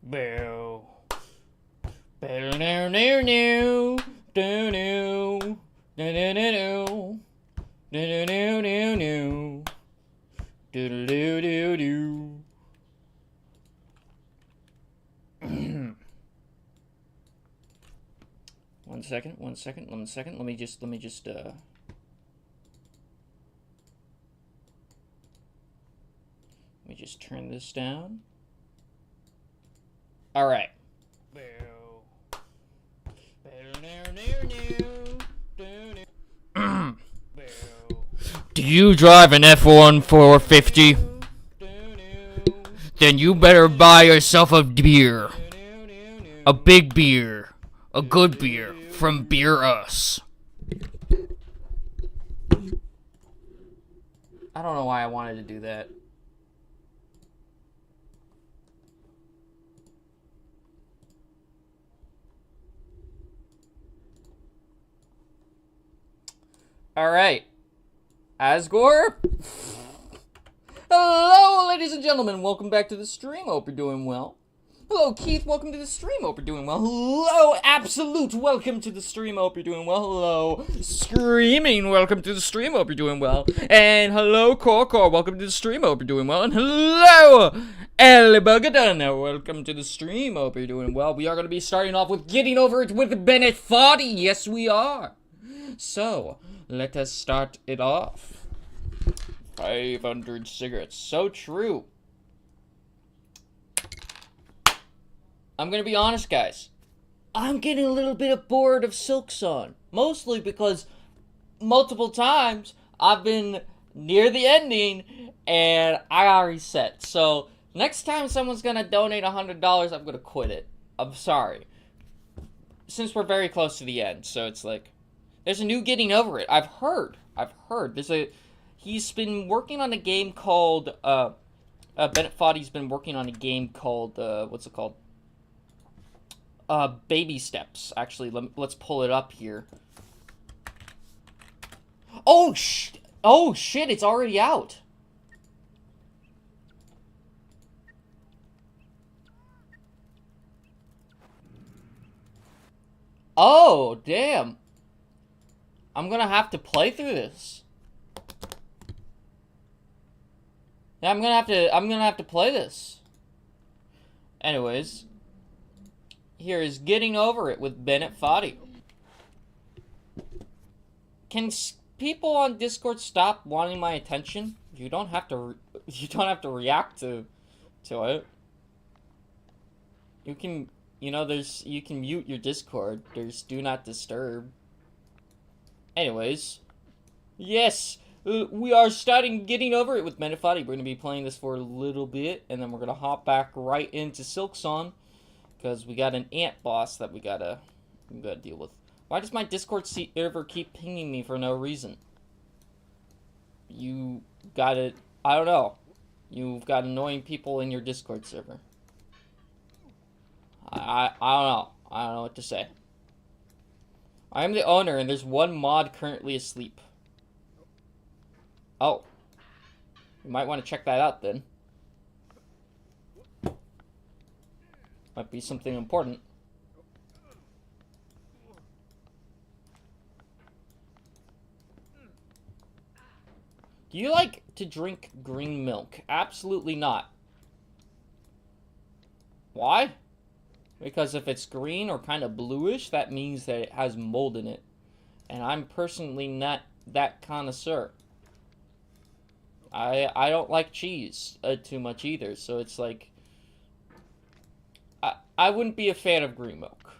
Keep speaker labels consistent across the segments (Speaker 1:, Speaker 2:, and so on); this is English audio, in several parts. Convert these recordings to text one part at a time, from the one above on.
Speaker 1: Bell. Bell no no no. Do no. No no no no. No no no no no. Do do do do. One second. Let me just let me just turn this down. All right. Do you drive an F1 450? Then you better buy yourself a beer. A big beer. A good beer from Beer Us. I don't know why I wanted to do that. Alright. Asgore? Hello, ladies and gentlemen. Welcome back to the stream. Hope you're doing well. Hello, Keith. Welcome to the stream. Hope you're doing well. Hello, Absolute. Welcome to the stream. Hope you're doing well. Hello, Screaming. Welcome to the stream. Hope you're doing well. And hello, Corcor. Welcome to the stream. Hope you're doing well. And hello, Elibugadana. Welcome to the stream. Hope you're doing well. We are going to be starting off with Getting Over It with Bennett Foddy. Yes, we are. So, let us start it off. 500 cigarettes. So true. I'm gonna be honest, guys. I'm getting a little bit bored of Silksong. Mostly because multiple times I've been near the ending and I got reset. So next time someone's gonna donate $100, I'm gonna quit it. I'm sorry. Since we're very close to the end, so it's like there's a new Getting Over It. I've heard. He's been working on a game called Bennett Foddy's been working on a game called what's it called? Baby Steps. Actually, let's pull it up here. Oh shit, it's already out. Oh, damn. I'm gonna have to play through this. Yeah, I'm gonna have to play this. Anyways, here is Getting Over It with Bennett Foddy. Can people on Discord stop wanting my attention? You don't have to react to it. You can, you can mute your Discord. There's do not disturb. Anyways, yes, we are starting Getting Over It with Bennett Foddy. We're going to be playing this for a little bit, and then we're going to hop back right into Silksong, because we got an ant boss that we gotta deal with. Why does my Discord server keep pinging me for no reason? You got it. I don't know. You've got annoying people in your Discord server. I don't know. I don't know what to say. I am the owner, and there's one mod currently asleep. Oh. You might want to check that out, then. Might be something important. Do you like to drink green milk? Absolutely not. Why? Because if it's green or kind of bluish, that means that it has mold in it. And I'm personally not that connoisseur. I don't like cheese too much either, so it's like I wouldn't be a fan of green milk.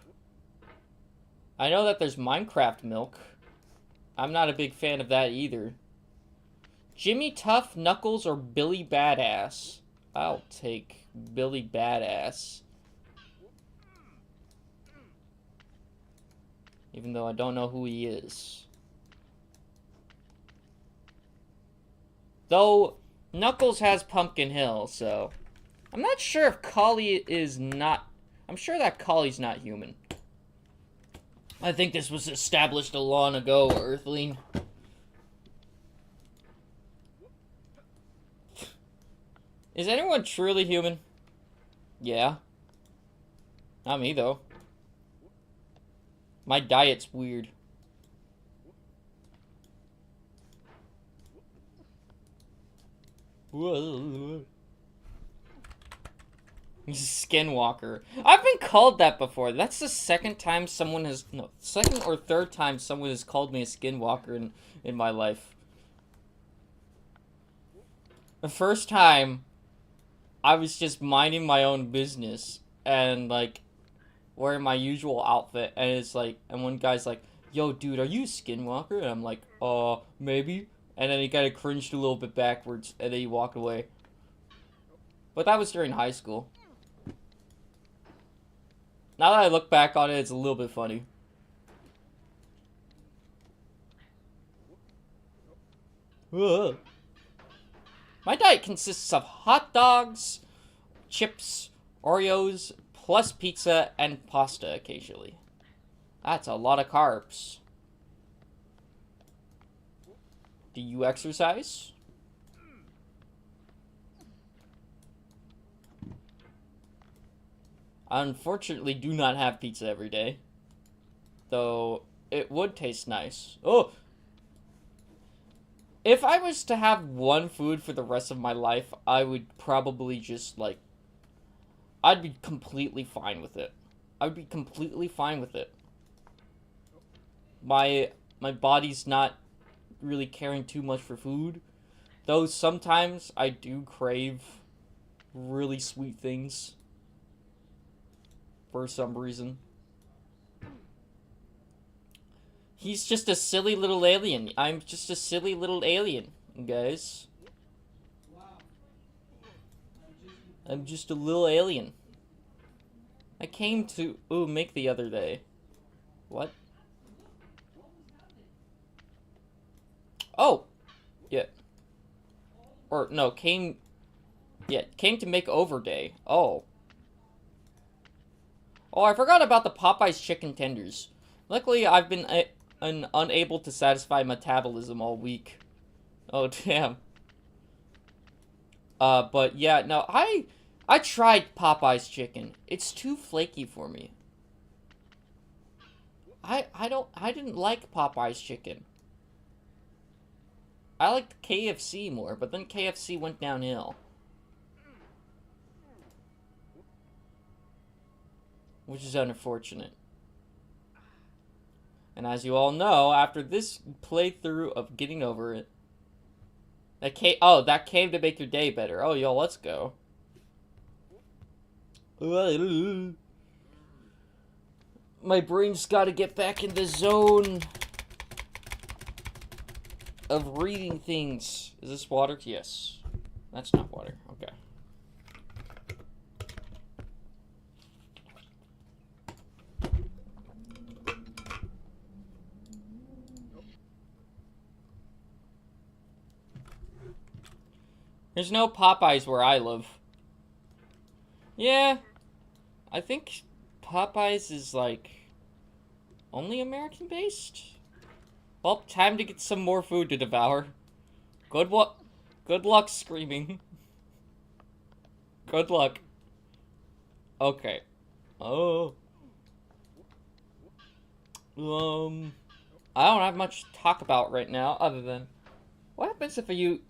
Speaker 1: I know that there's Minecraft milk. I'm not a big fan of that either. Jimmy Tough, Knuckles, or Billy Badass? I'll take Billy Badass. Even though I don't know who he is. Though, Knuckles has Pumpkin Hill, so I'm not sure if Collie is not... I'm sure that Collie's not human. I think this was established a long ago, Earthling. Is anyone truly human? Yeah. Not me, though. My diet's weird. He's a skinwalker. I've been called that before. That's the second time someone has... No, second or third time someone has called me a skinwalker in my life. The first time, I was just minding my own business and, like, wearing my usual outfit. And it's like... And one guy's like, yo, dude, are you a skinwalker? And I'm like, maybe. And then he kind of cringed a little bit backwards. And then he walked away. But that was during high school. Now that I look back on it, it's a little bit funny. Ugh. My diet consists of hot dogs, chips, Oreos, plus pizza and pasta occasionally. That's a lot of carbs. Do you exercise? I unfortunately do not have pizza every day. Though, it would taste nice. Oh! If I was to have one food for the rest of my life, I would probably just, like... I'd be completely fine with it. I would be completely fine with it. My body's not really caring too much for food. Though sometimes I do crave really sweet things. For some reason. He's just a silly little alien. I'm just a silly little alien, guys. I'm just a little alien. I came to make the other day. What? Oh! Yeah. Or, no, came to make over day. Oh. Oh, I forgot about the Popeyes chicken tenders. Luckily, I've been unable to satisfy metabolism all week. Oh, damn. But yeah, no, I tried Popeyes chicken. It's too flaky for me. I didn't like Popeyes chicken. I liked KFC more, but then KFC went downhill. Which is unfortunate. And as you all know, after this playthrough of getting over it, that came to make your day better. Oh, yo, let's go. My brain's gotta get back in the zone of reading things. Is this water? Yes. That's not water. Okay. There's no Popeyes where I live. Yeah. I think Popeyes is, like, only American-based? Well, time to get some more food to devour. Good luck screaming. Good luck. Okay. Oh. I don't have much to talk about right now, other than... What happens if you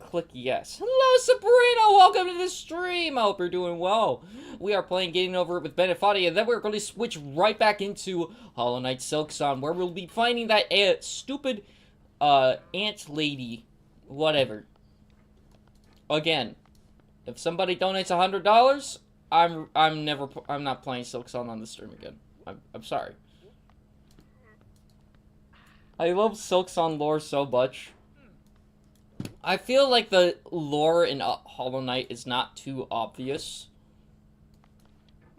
Speaker 1: click yes? Hello, Sabrina! Welcome to the stream! I hope you're doing well. We are playing Getting Over It with Benefati, and then we're going to switch right back into Hollow Knight Silksong, where we'll be finding that stupid, ant lady. Whatever. Again, if somebody donates $100, I'm not playing Silksong on the stream again. I'm sorry. I love Silksong lore so much. I feel like the lore in Hollow Knight is not too obvious.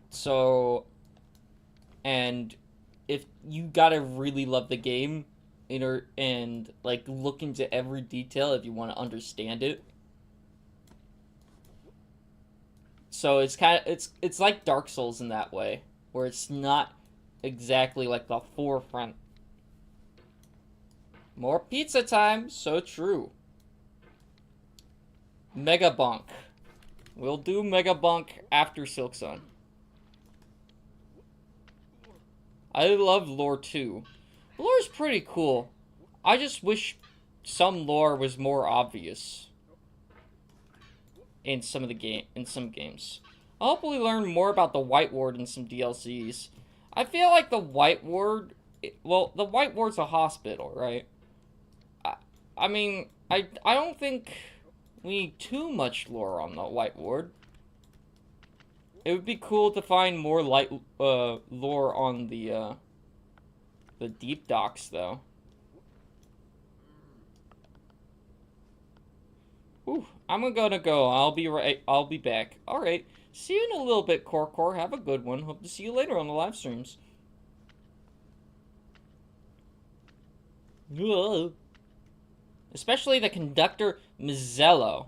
Speaker 1: So, and if you gotta really love the game, and like look into every detail if you want to understand it. So it's it's like Dark Souls in that way, where it's not exactly like the forefront. More pizza time, so true. Mega Bonk. We'll do Mega Bonk after Silksong. I love lore too. Lore's pretty cool. I just wish some lore was more obvious in some games. I'll hopefully learn more about the White Ward in some DLCs. I feel like the White Ward, well, the White Ward's a hospital, right? I mean, I don't think we need too much lore on the White Ward. It would be cool to find more lore on the deep docks, though. Whew, I'm gonna go. I'll be back. Alright. See you in a little bit, Core. Have a good one. Hope to see you later on the live streams. Ugh. Especially the conductor, Mazzello.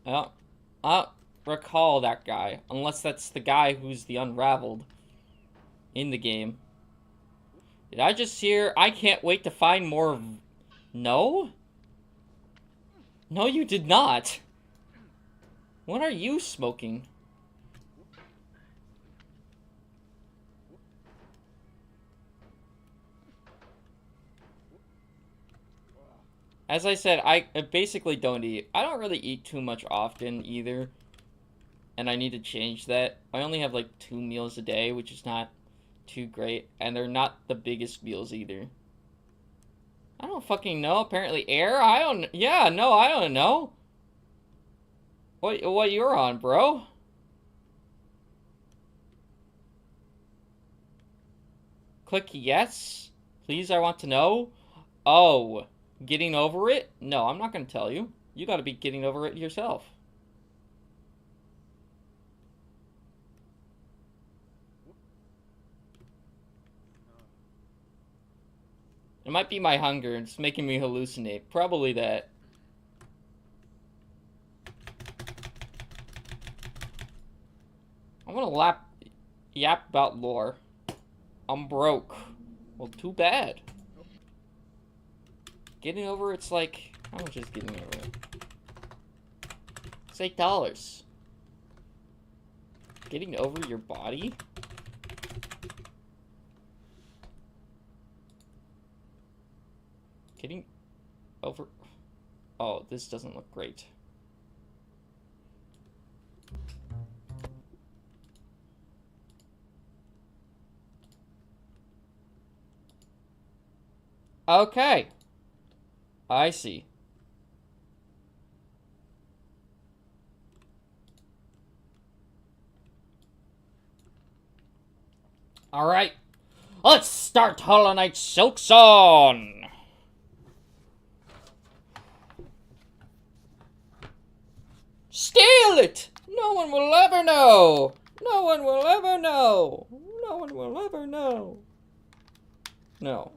Speaker 1: I recall that guy. Unless that's the guy who's the Unraveled in the game. Did I just hear, I can't wait to find more... No? No, you did not. What are you smoking? As I said, I basically don't eat. I don't really eat too much often either. And I need to change that. I only have like 2 meals a day, which is not too great. And they're not the biggest meals either. I don't fucking know. Apparently air? I don't... Yeah, no, I don't know. What you're on, bro? Click yes. Please, I want to know. Oh, getting over it? No, I'm not going to tell you. You got to be getting over it yourself. It might be my hunger. It's making me hallucinate. Probably that. I want to yap about lore. I'm broke. Well, too bad. Getting over it's like... How much is getting over it? It's $8. Getting over your body? Getting over... Oh, this doesn't look great. Okay. I see. Alright. Let's start Hollow Knight Silksong! Steal it! No one will ever know! No one will ever know! No one will ever know! No.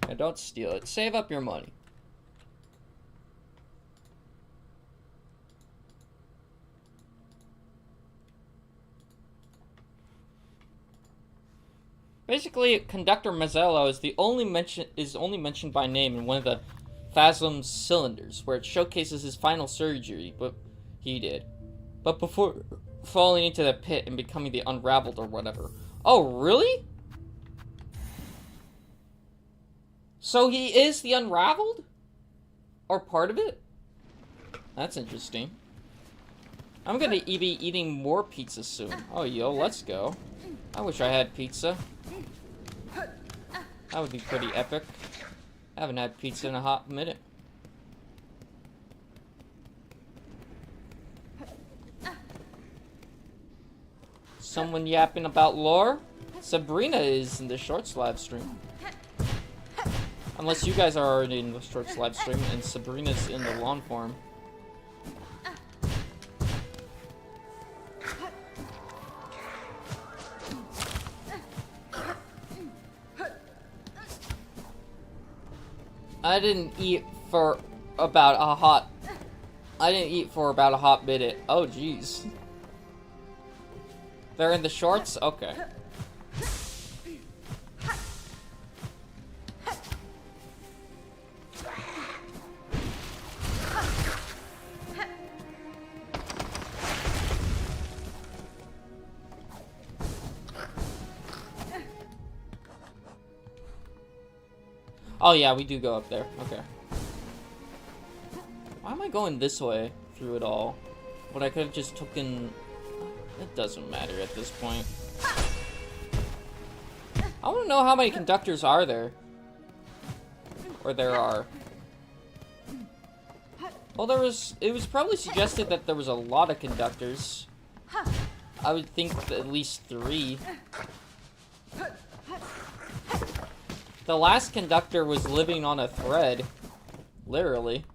Speaker 1: And don't steal it. Save up your money. Basically, Conductor Mazzello is only mentioned by name in one of the Phasm's cylinders, where it showcases his final surgery, but he did. But before falling into the pit and becoming the Unraveled or whatever. Oh, really? So he is the Unraveled? Or part of it? That's interesting. I'm gonna be eating more pizza soon. Oh, yo, let's go. I wish I had pizza. That would be pretty epic. I haven't had pizza in a hot minute. Someone yapping about lore? Sabrina is in the Shorts live stream. Unless you guys are already in the Shorts live stream and Sabrina's in the long form. I didn't eat for about a hot minute. Oh, jeez. They're in the Shorts? Okay. Oh yeah, we do go up there. Okay. Why am I going this way through it all? But I could have just taken... It doesn't matter at this point. I want to know how many conductors are there. Or there are. Well, it was probably suggested that there was a lot of conductors. I would think at least 3. The last conductor was living on a thread. Literally.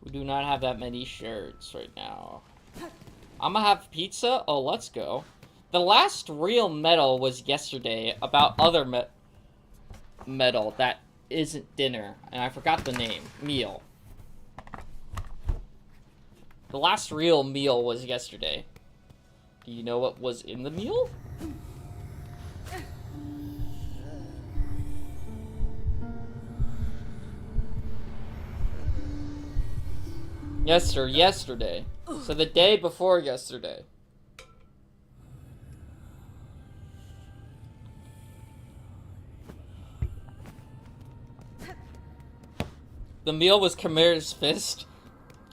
Speaker 1: We do not have that many shirts right now. I'm gonna have pizza? Oh, let's go. The last real medal was yesterday about other medal that isn't dinner. And I forgot the name. Meal. The last real meal was yesterday. Do you know what was in the meal? Yes, sir, yesterday. So the day before yesterday. The meal was Chimera's Fist.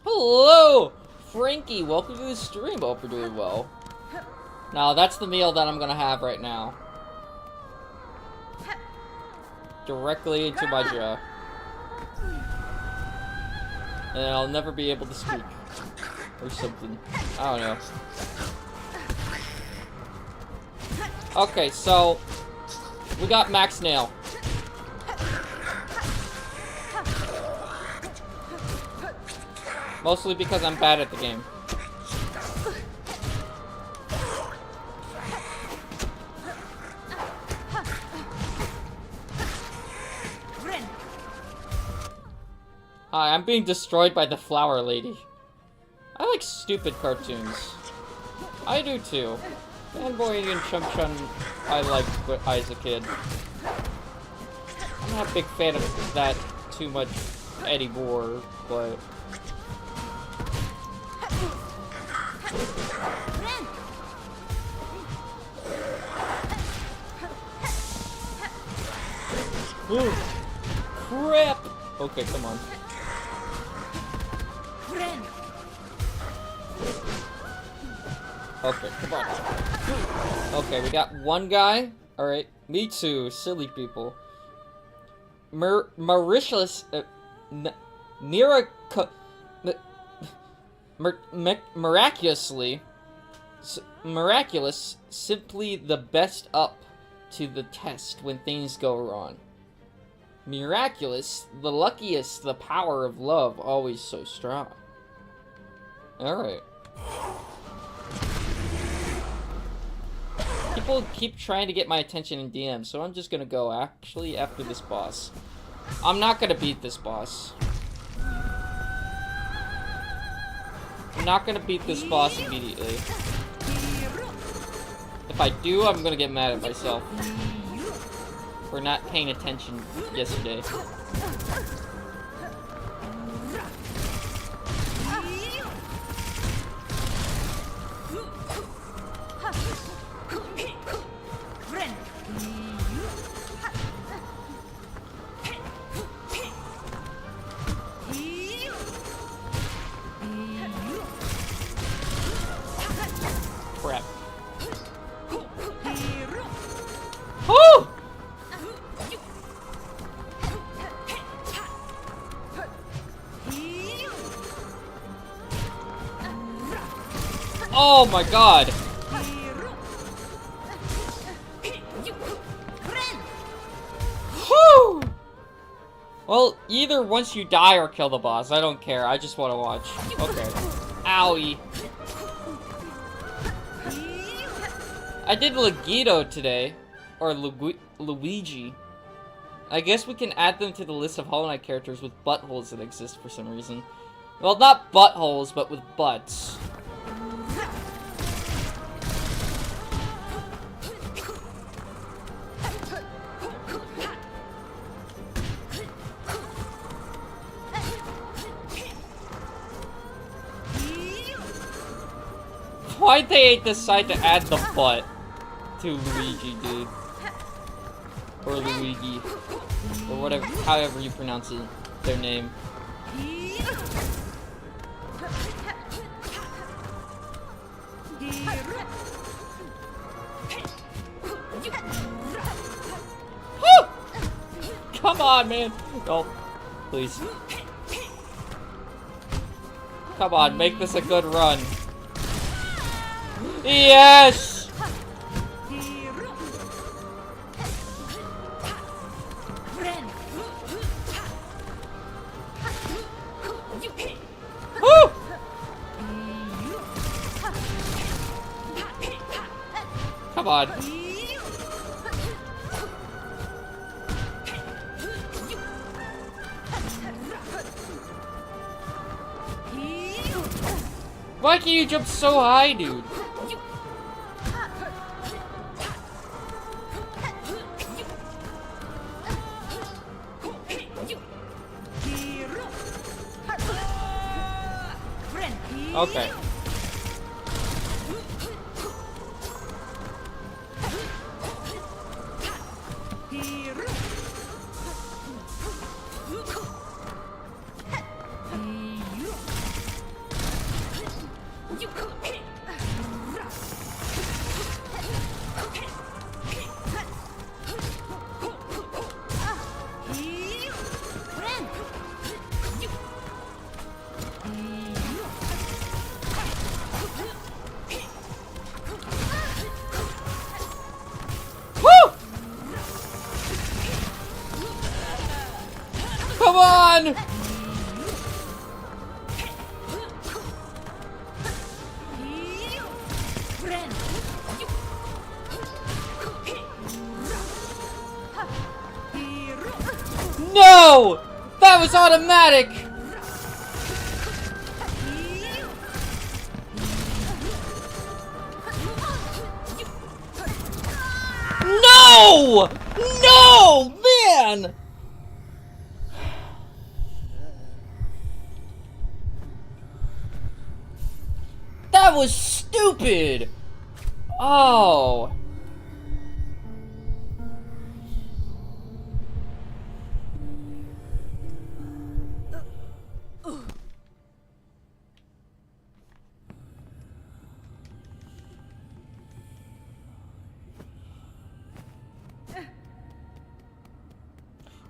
Speaker 1: Hello! Frankie, welcome to the stream. Hope you're doing well. Now, that's the meal that I'm gonna have right now. Directly into my jaw. And I'll never be able to speak. Or something. I don't know. Okay, so... we got Max Nail. Mostly because I'm bad at the game. Hi, I'm being destroyed by the flower lady. I like stupid cartoons. I do too. Fanboy and Chum Chum I liked when I was a kid. I'm not a big fan of that too much anymore, but... Ooh, crap! Okay, come on. Okay, come on. Okay, we got one guy. Alright, me too, silly people. Mauritius... miraculous, simply the best up to the test when things go wrong. Miraculous, the luckiest, the power of love, always so strong. Alright. People keep trying to get my attention in DMs, so I'm just gonna go actually after this boss. I'm not gonna beat this boss. I'm not gonna beat this boss immediately. If I do, I'm gonna get mad at myself for not paying attention yesterday. Crap. Woo! Oh my god! Whew! Well, either once you die or kill the boss. I don't care. I just want to watch. Okay. Owie. I did Luigito today. Or Luigi. I guess we can add them to the list of Hollow Knight characters with buttholes that exist for some reason. Well, not buttholes, but with butts. Why'd they decide to add the butt to Luigi, dude? Or Luigi. Or whatever, however you pronounce it, their name. Woo! Come on, man. No, please. Come on, make this a good run. Yes! Woo! Come on. Why can you jump so high, dude? Okay. Come on! No! That was automatic! No! No! Man! That was stupid! Oh.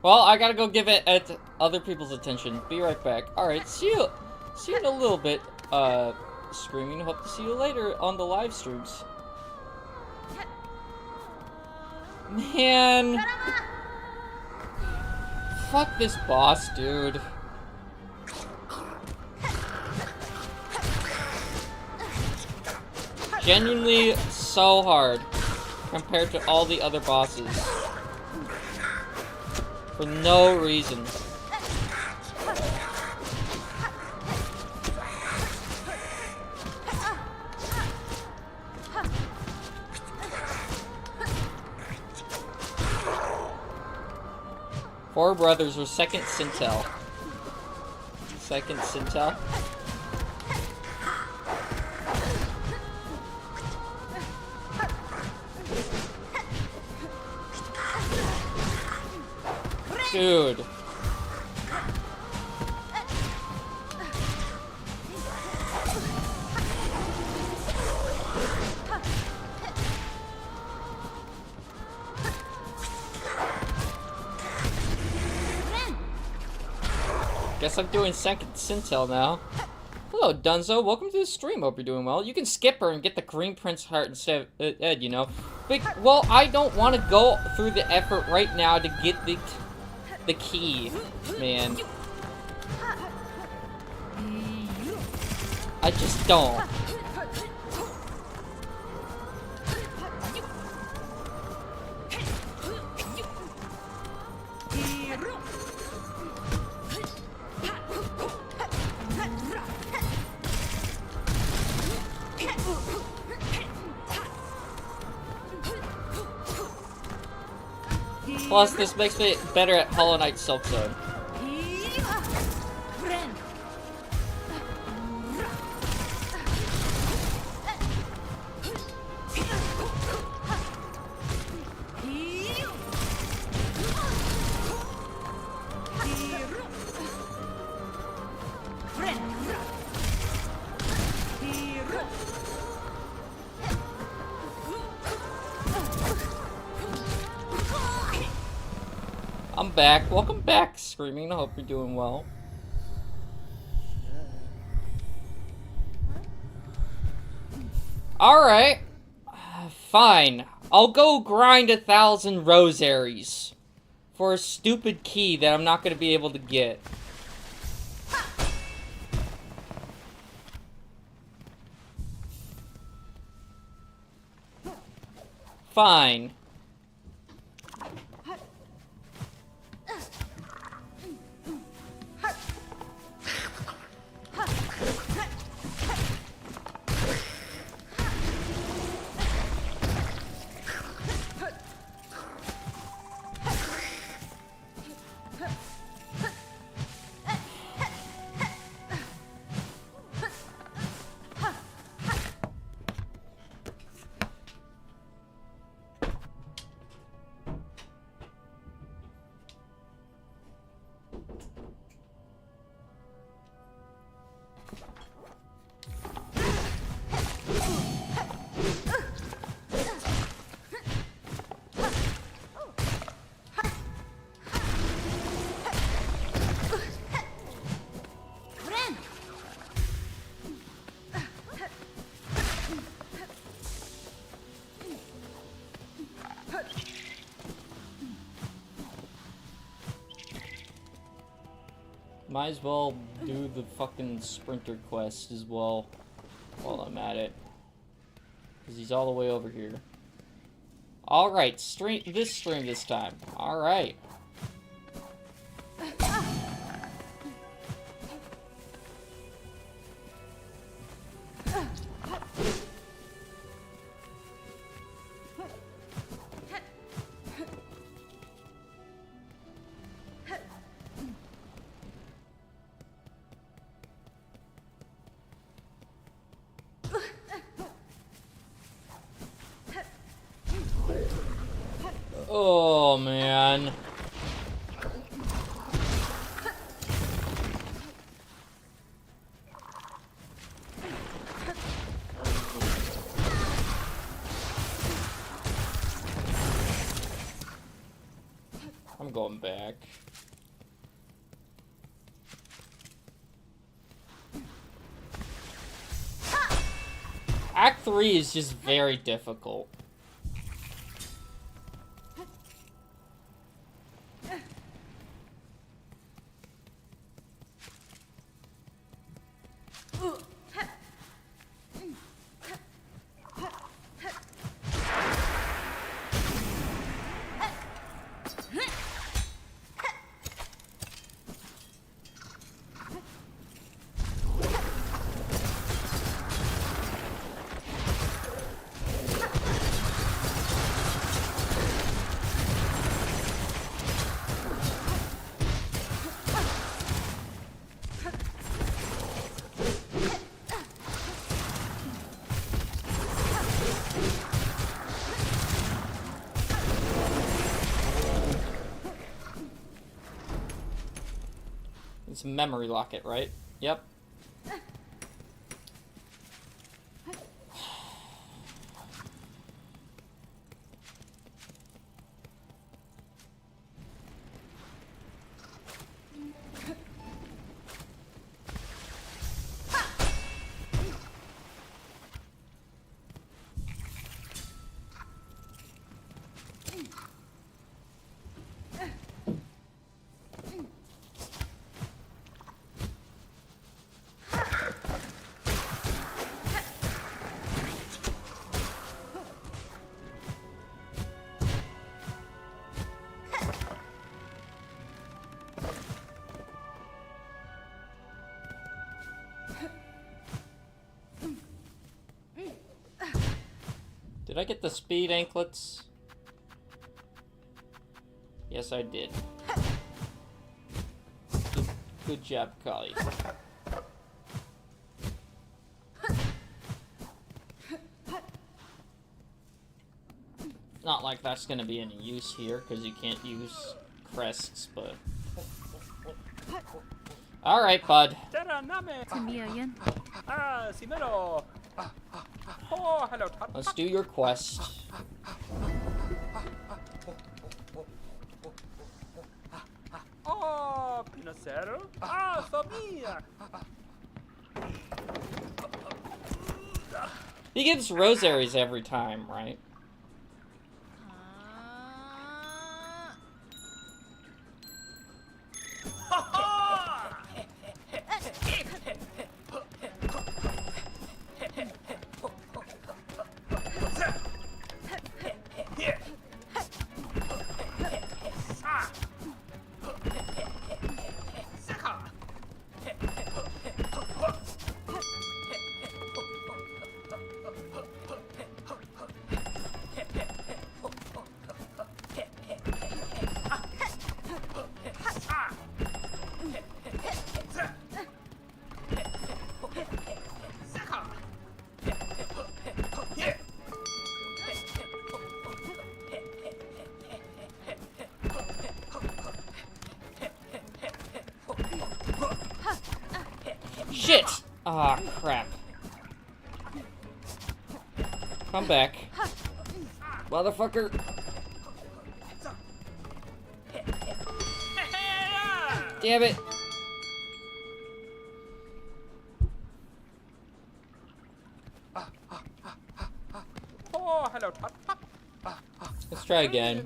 Speaker 1: Well, I gotta go give it at other people's attention. Be right back. Alright, see you in a little bit. Screaming. Hope to see you later on the live streams. Man. Fuck this boss, dude. Genuinely so hard compared to all the other bosses. For no reason. Four brothers were second Sintel. Second Sintel? Dude. Guess I'm doing second Sintel now. Hello, Dunzo. Welcome to the stream. Hope you're doing well. You can skip her and get the Green Prince heart instead of Ed, you know. Well, I don't want to go through the effort right now to get the the key, man. I just don't. Plus, this makes me better at Hollow Knight Silksong. I'm back. Welcome back, Screaming. I hope you're doing well. Alright. Fine. I'll go grind 1,000 rosaries for a stupid key that I'm not going to be able to get. Fine. Might as well do the fucking sprinter quest as well while I'm at it. Because he's all the way over here. Alright, stream this time. Alright. Oh, man. I'm going back. Act 3 is just very difficult. It's a memory locket, right? Yep. Did I get the speed anklets? Yes, I did. Good job, Kali. Not like that's gonna be any use here, because you can't use crests, but... Alright, bud. Let's do your quest. He gives rosaries every time, right? Shit! Ah, crap. Come back. Motherfucker. Damn it. Let's try again.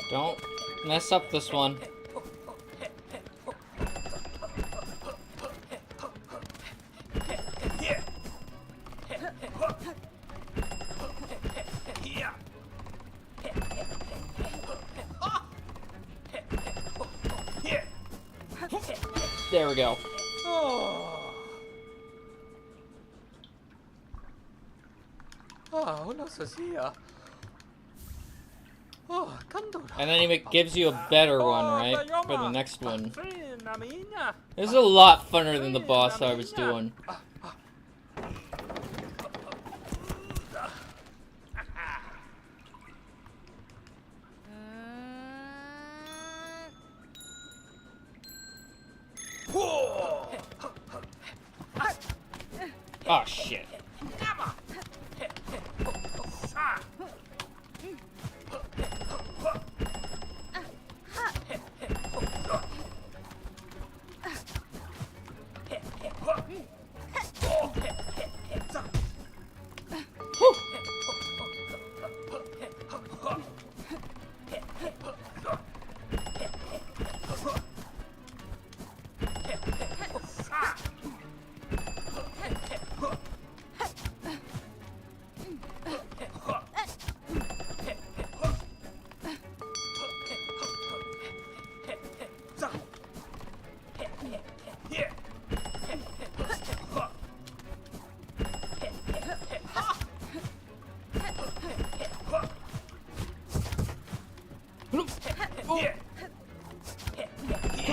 Speaker 1: Don't mess up this one. There we go. And then he gives you a better one, right? For the next one. This is a lot funner than the boss I was doing. Oh, shit.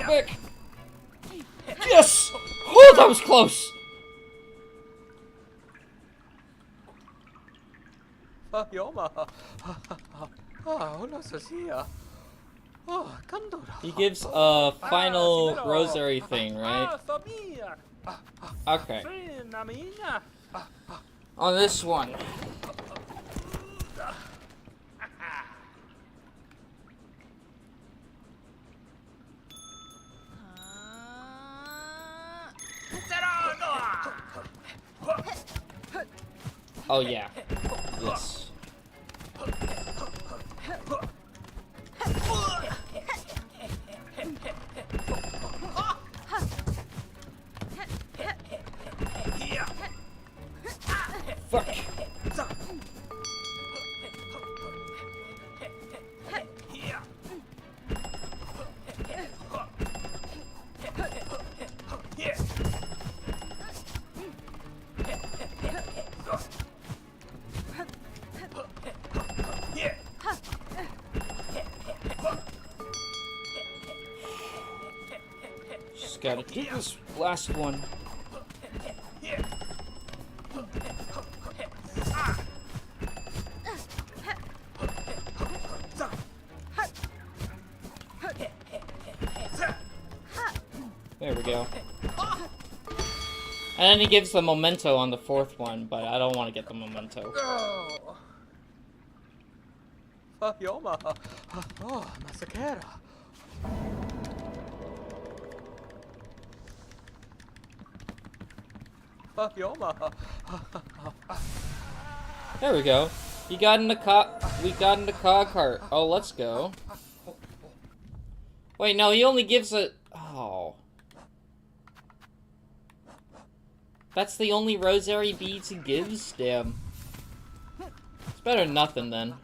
Speaker 1: Quick! Yes! Oh, that was close! He gives a final rosary thing, right? Okay. On this one. Oh yeah. Yes. Fuck. Just gotta do this last one. There we go. And then he gives the memento on the fourth one, but I don't want to get the memento. There we go. You got in the we got in the cog cart. Oh, let's go. Wait, no, he only gives a... Oh. That's the only rosary beads he gives? Damn. It's better than nothing, then.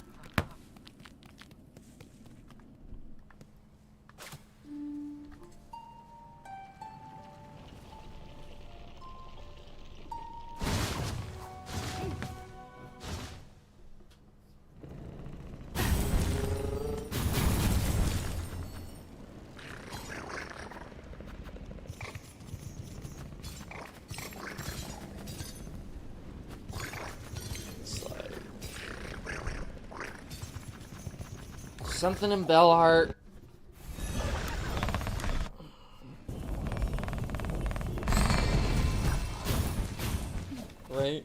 Speaker 1: Something in Bellheart. Right?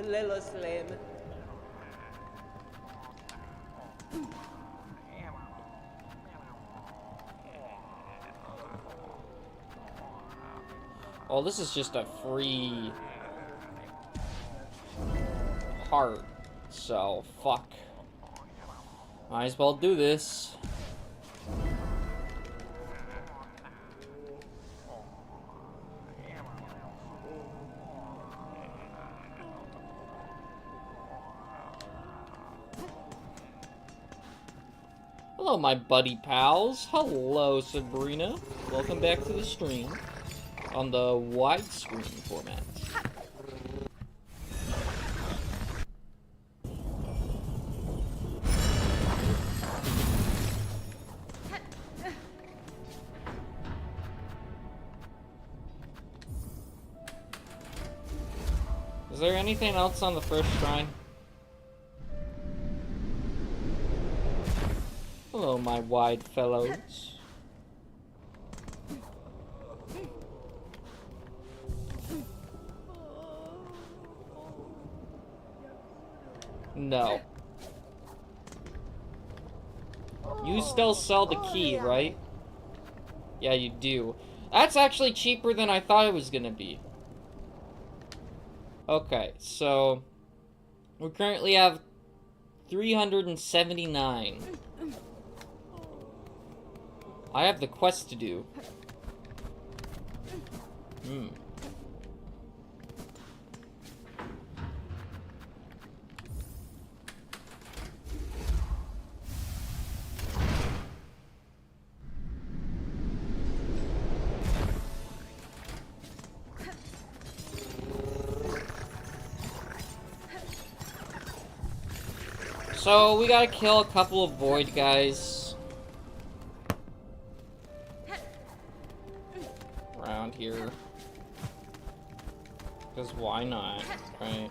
Speaker 2: Little slim.
Speaker 1: Oh, this is just a free heart, so fuck. Might as well do this. Hello, my buddy pals. Hello, Sabrina. Welcome back to the stream on the widescreen format. Is there anything else on the first shrine? Hello, my wide fellows. No. You still sell the key, right? Yeah, you do. That's actually cheaper than I thought it was gonna be. Okay, so we currently have 379. I have the quest to do. So we gotta kill a couple of void guys around here. Because why not, right?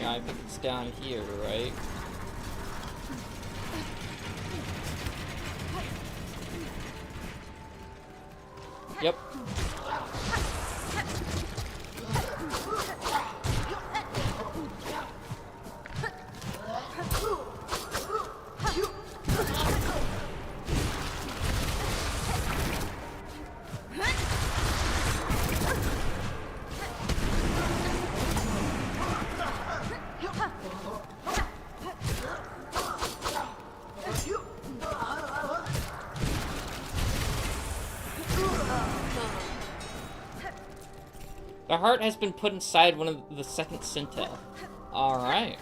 Speaker 1: Yeah, I think it's down here, right? Yep. The heart has been put inside one of the second Sintel. Alright.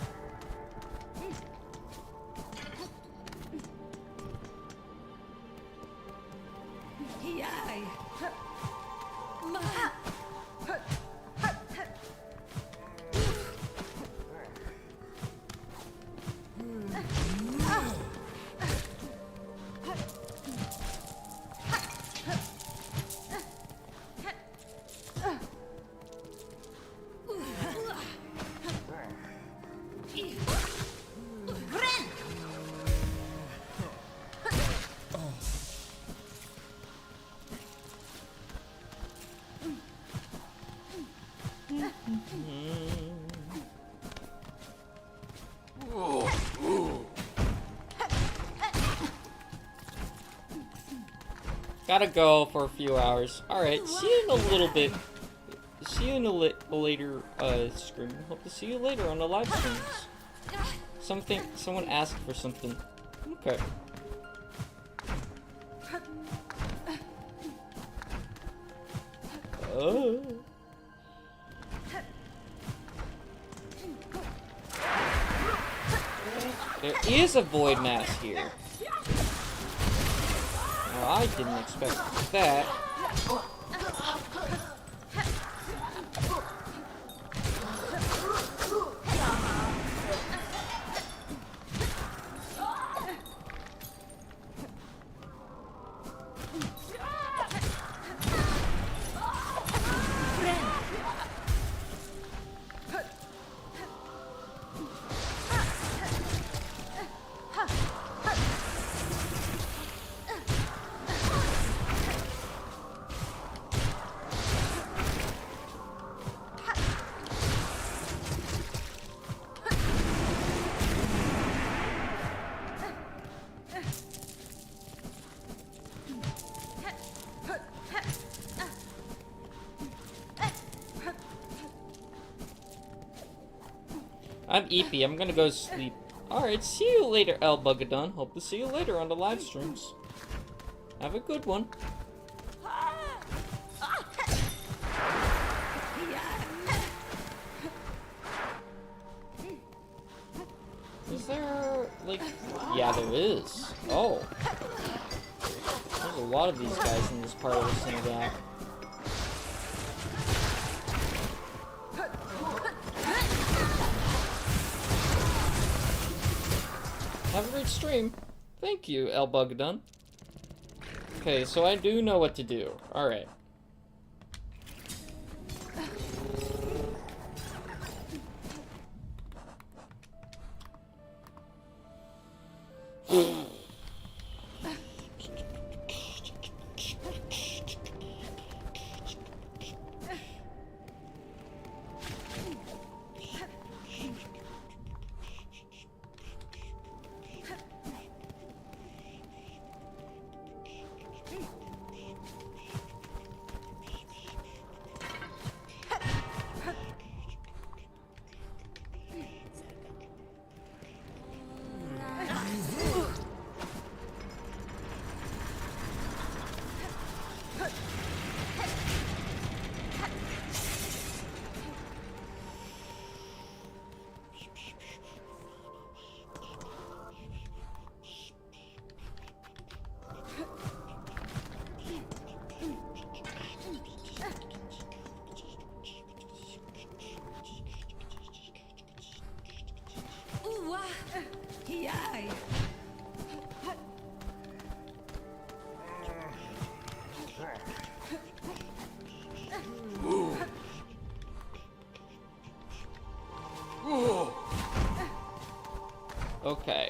Speaker 1: Gotta go for a few hours. Alright, see you in a little bit. See you in a later stream. Hope to see you later on the live streams. Someone asked for something. Okay. Oh. There is a void mass here. Well, I didn't expect that. I'm Eepy. I'm gonna go sleep. Alright, see you later, El Bugadon. Hope to see you later on the live streams. Have a good one. Is there, like... Yeah, there is. Oh. There's a lot of these guys in this part of the synagogue. Have a great stream. Thank you, El Bugadon. Okay, so I do know what to do. Alright. Okay.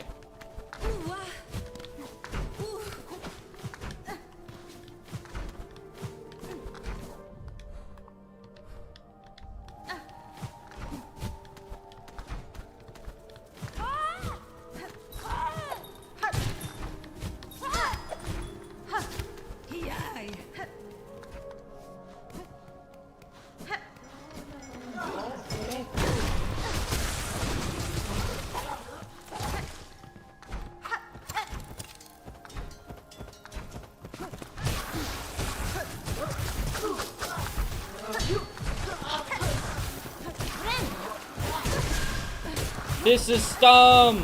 Speaker 1: This is dumb!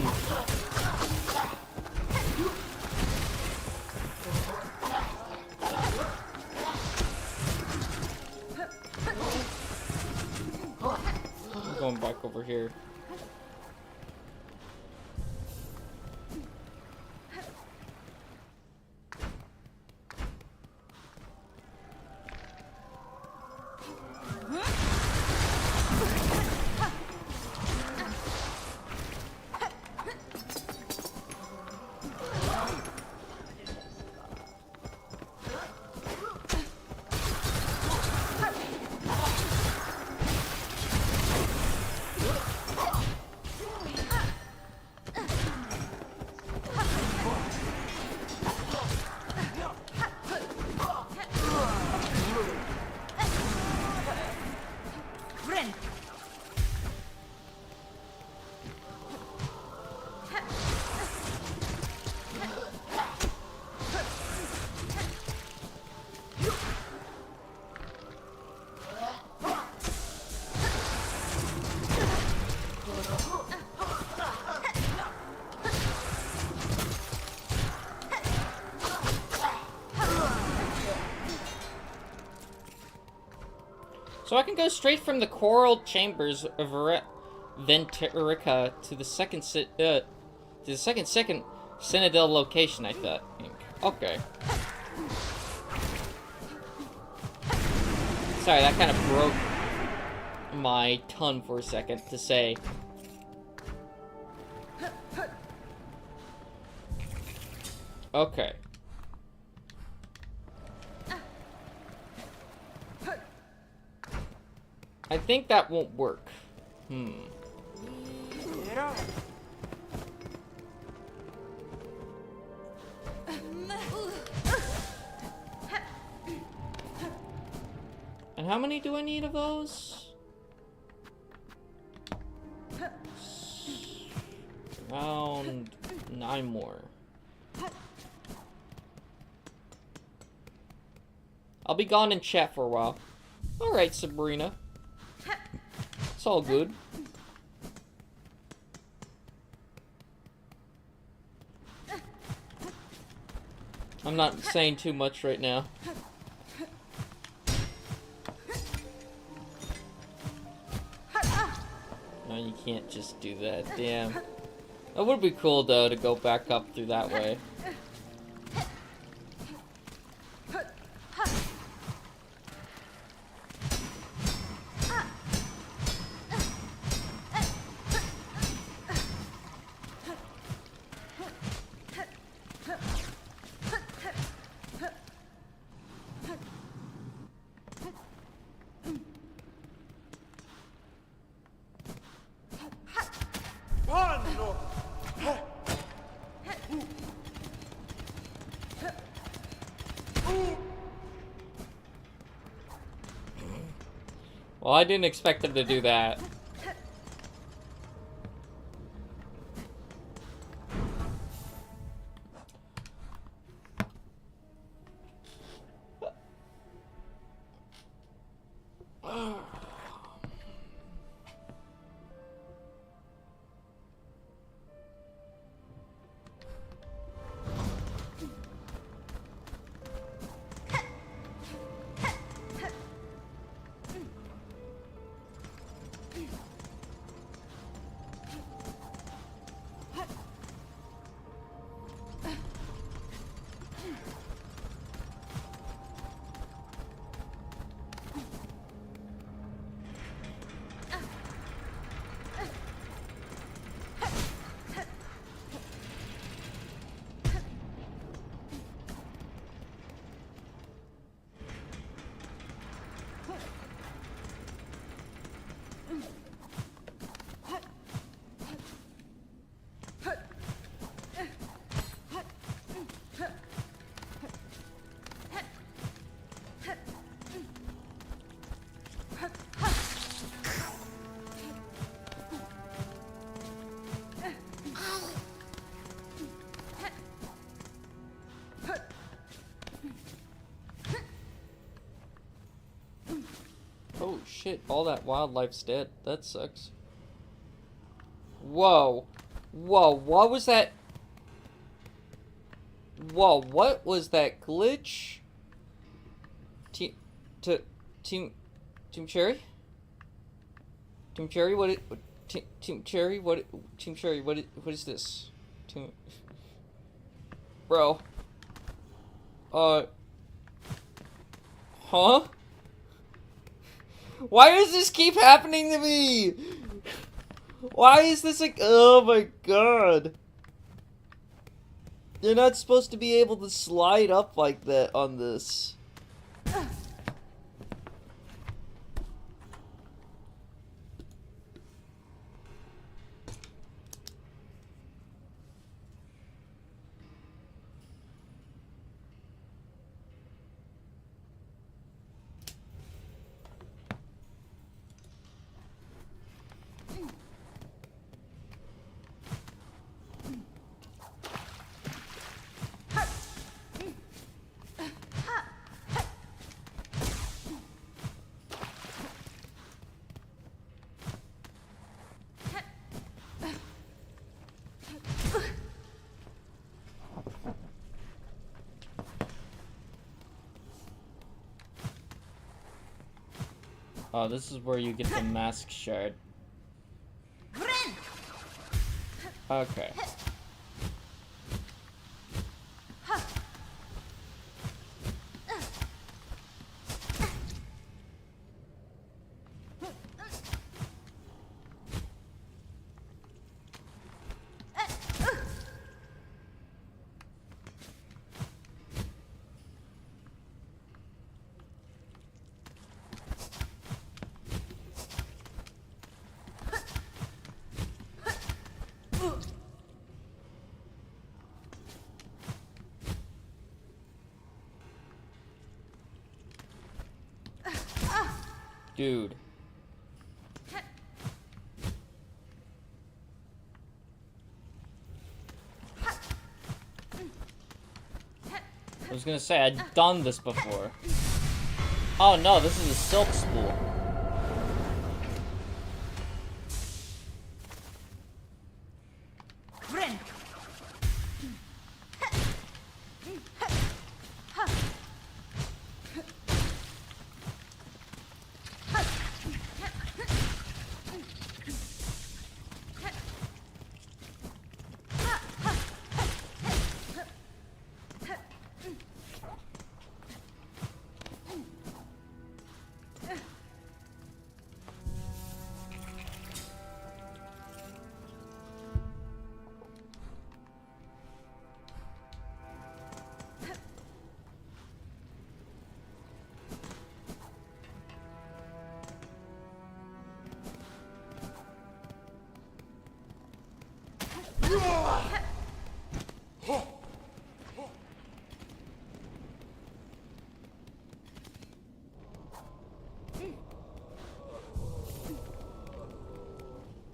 Speaker 1: I'm going back over here. So I can go straight from the coral chambers of Venturica to the second Citadel location, I thought. Okay. Sorry, that kind of broke my tongue for a second to say. Okay. I think that won't work. And how many do I need of those? Around 9 more. I'll be gone in chat for a while. Alright, Sabrina. It's all good. I'm not saying too much right now. No, you can't just do that. Damn. That would be cool, though, to go back up through that way. Well, I didn't expect him to do that. shit, all that wildlife's dead. That sucks. Whoa. Whoa, what was that? Whoa, what was that glitch? Team Cherry? Team Cherry, Team Cherry, Team Cherry, what is this? Bro. Huh? Why does this keep happening to me? Why is this like, oh my god. You're not supposed to be able to slide up like that on this. Oh, this is where you get the mask shard. Okay. Dude. I was gonna say, I'd done this before. Oh no, this is a silk spool.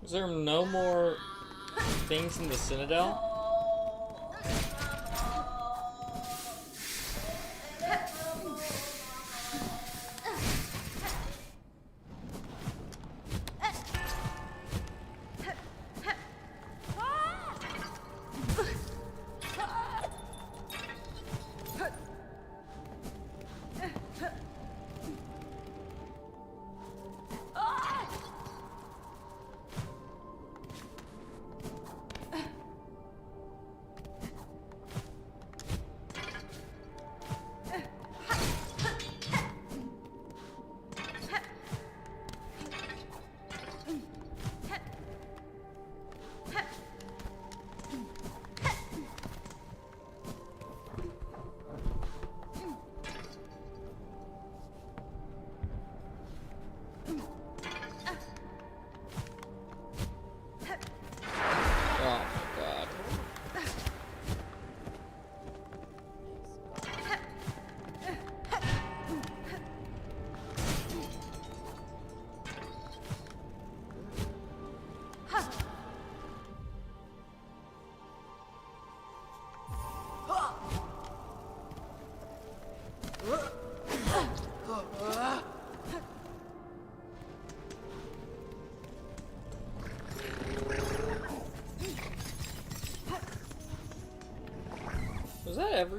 Speaker 1: Is there no more things in the Citadel?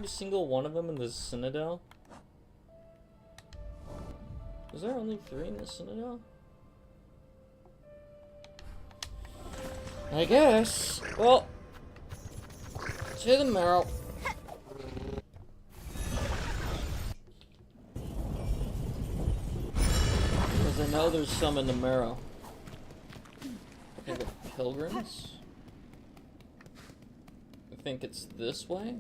Speaker 1: every single one of them in the Citadel? Is there only 3 in the Citadel? I guess. Well, to the marrow. Because I know there's some in the marrow. I think of pilgrims. I think it's this way.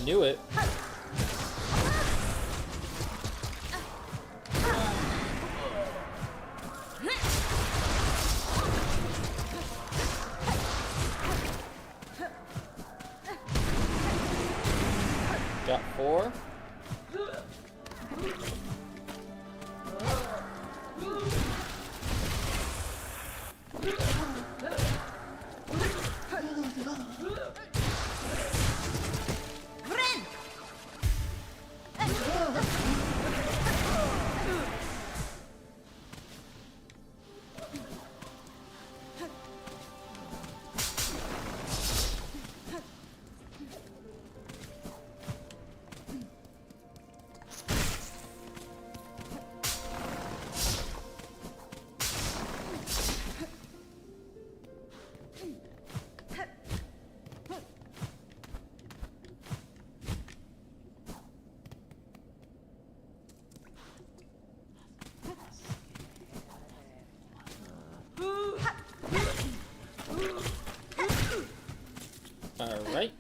Speaker 1: Knew it. Got 4. Alright.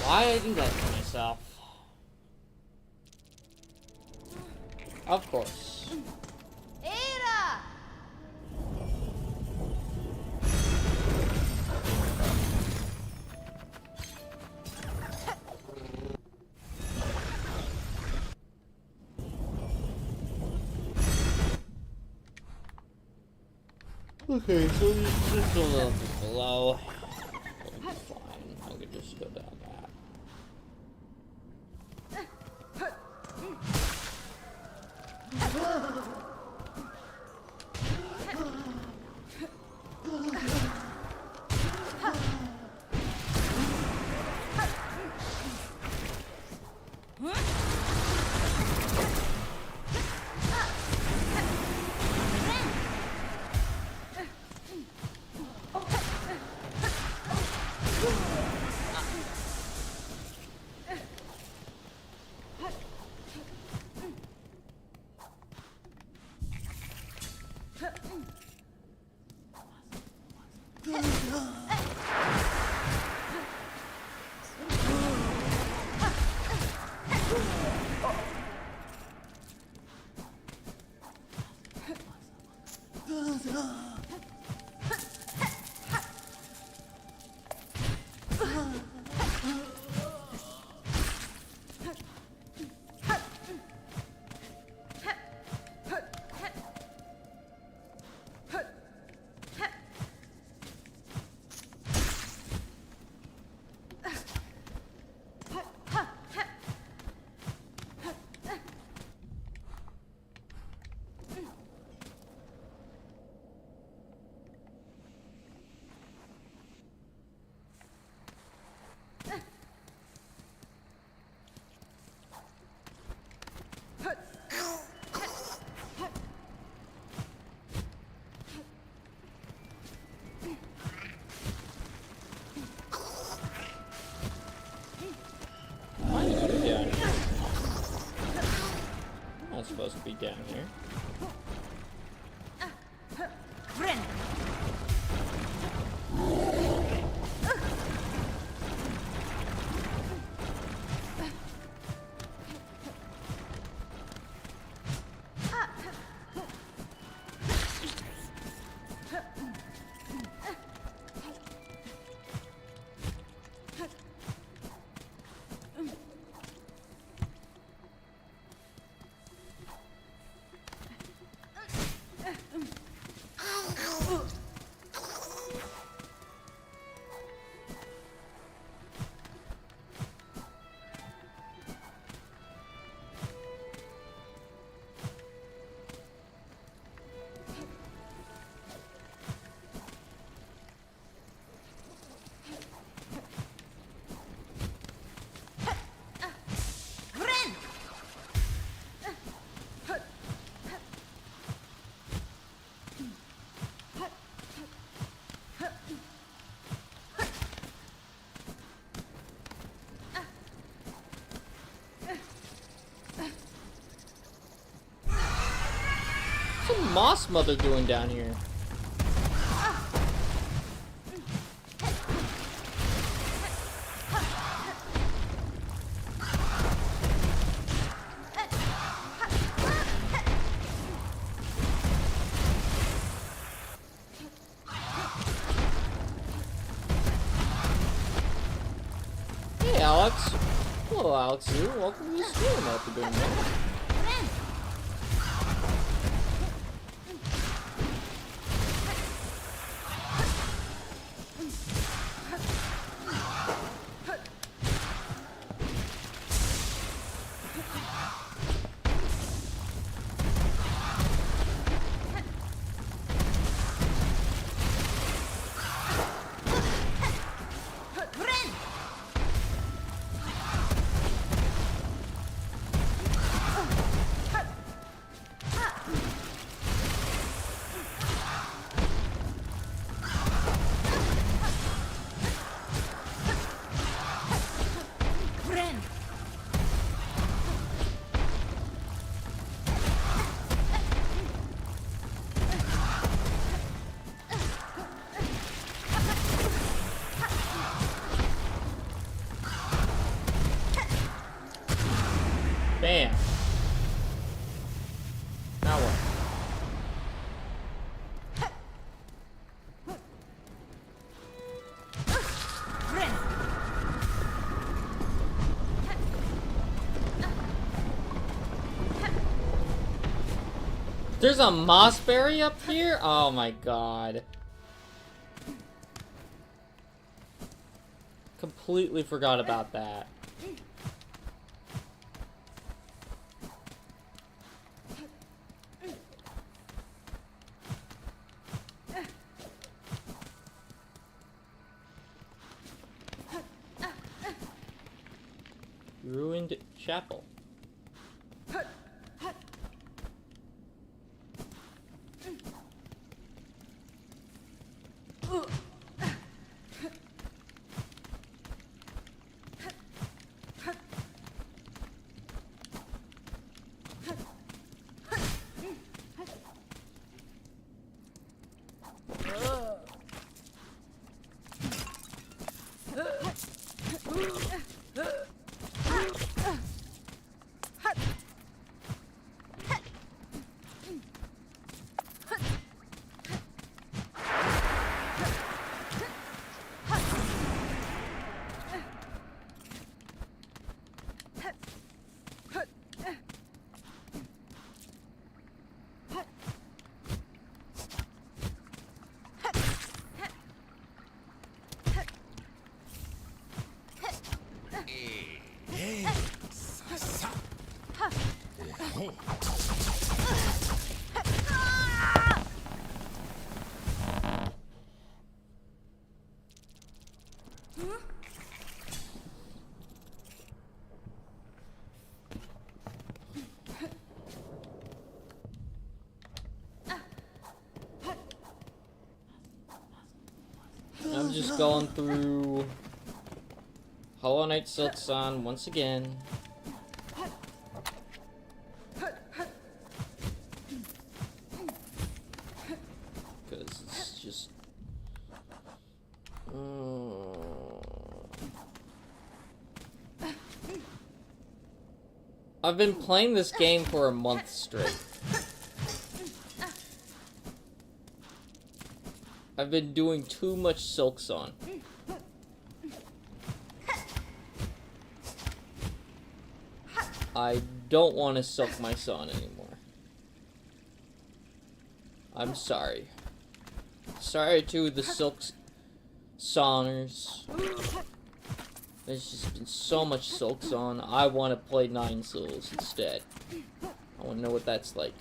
Speaker 1: Why I do that to myself? Of course.
Speaker 3: Era!
Speaker 1: Okay, so just a little bit below. It'll be fine. I could just go down that. not supposed to be down here. What's a moss mother doing down here? Hey Alex. Hello Alex here. Welcome to the stream. I hope you're doing well. Bam. Now what? There's a mossberry up here? Oh my god. Completely forgot about that. Ruined chapel. I'm just going through Hollow Knight Silksong once again. I've been playing this game for a month straight. I've been doing too much Silksong. I don't want to silk my son anymore. I'm sorry. Sorry to the Silksongers. There's just been so much Silksong. I want to play 9 Souls instead. I want to know what that's like.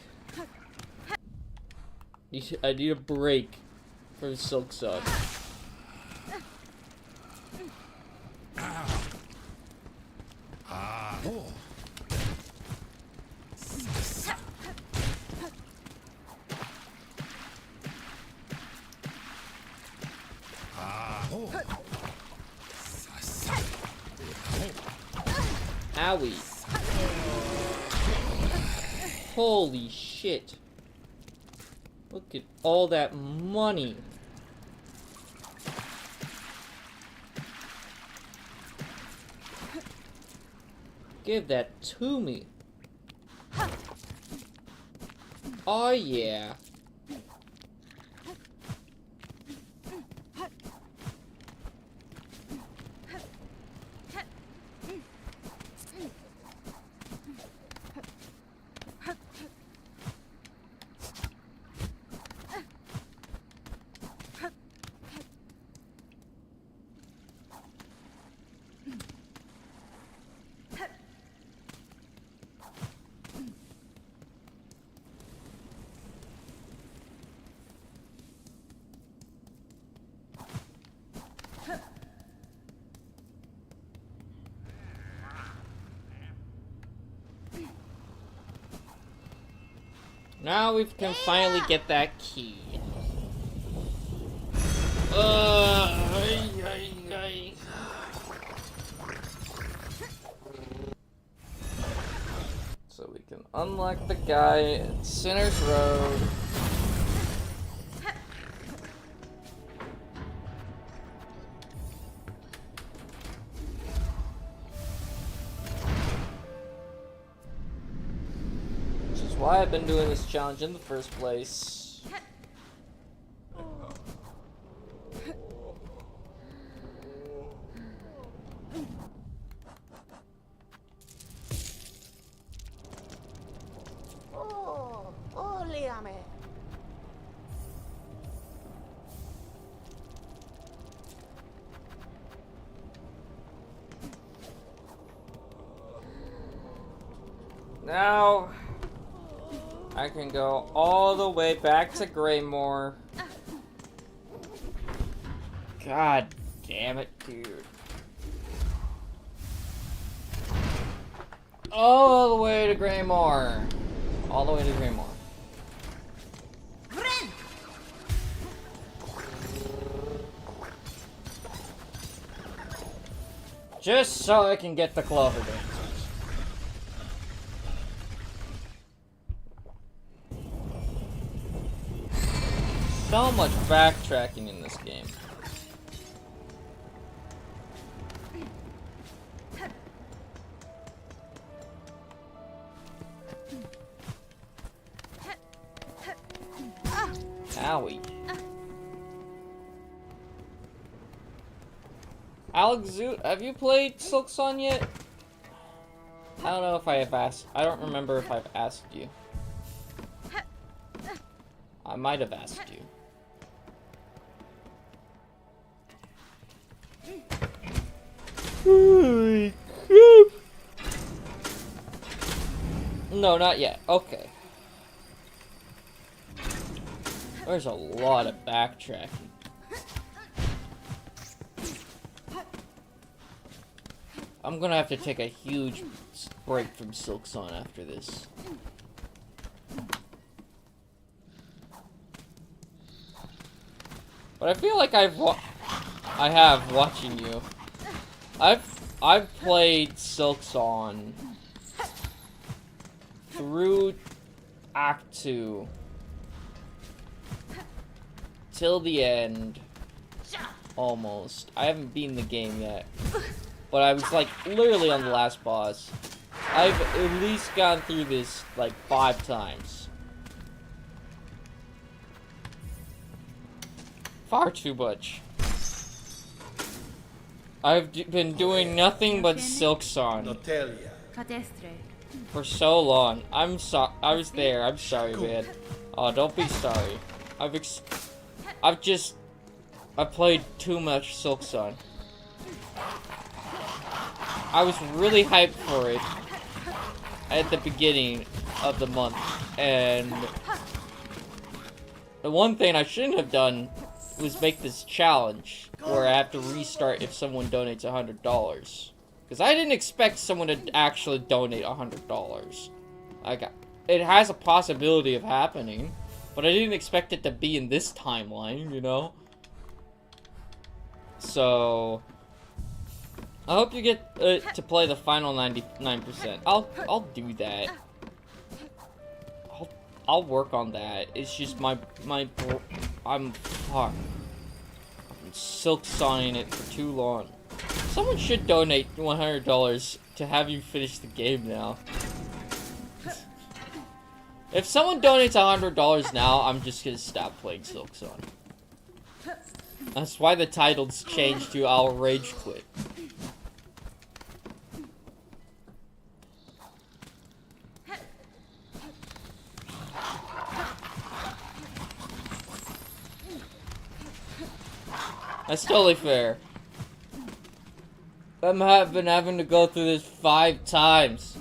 Speaker 1: I need a break from Silksong. Owie. Holy shit. Look at all that money. Give that to me. Oh yeah. Now we can finally get that key. So we can unlock the guy at Sinner's Road. Why I've been doing this challenge in the first place.
Speaker 3: Oh, óleame.
Speaker 1: Now I can go all the way back to Greymore. God damn it, dude. All the way to Greymore. All the way to Greymore. Just so I can get the Clover Dancers. So much backtracking in this game. Owie. Alex, have you played Silksong yet? I don't know if I have asked. I don't remember if I've asked you. I might have asked you. Holy crap. No, not yet. Okay. There's a lot of backtracking. I'm gonna have to take a huge break from Silksong after this. But I feel like I have watching you. I've played Silksong through Act 2 till the end Almost. I haven't beaten the game yet. But I was like literally on the last boss. I've at least gone through this like 5 times. Far too much. I've been doing nothing but Silksong for so long. I was there. I'm sorry, man. Oh, don't be sorry. I've played too much Silksong. I was really hyped for it at the beginning of the month, and the one thing I shouldn't have done was make this challenge where I have to restart if someone donates $100. Because I didn't expect someone to actually donate $100. It has a possibility of happening, but I didn't expect it to be in this timeline, you know? So I hope you get to play the final 99%. I'll do that. I'll work on that. It's just I'm Silksonging it for too long. Someone should donate $100 to have you finish the game now. If someone donates $100 now, I'm just gonna stop playing Silksong. That's why the title's changed to I'll Rage Quit. That's totally fair. I've been having to go through this 5 times.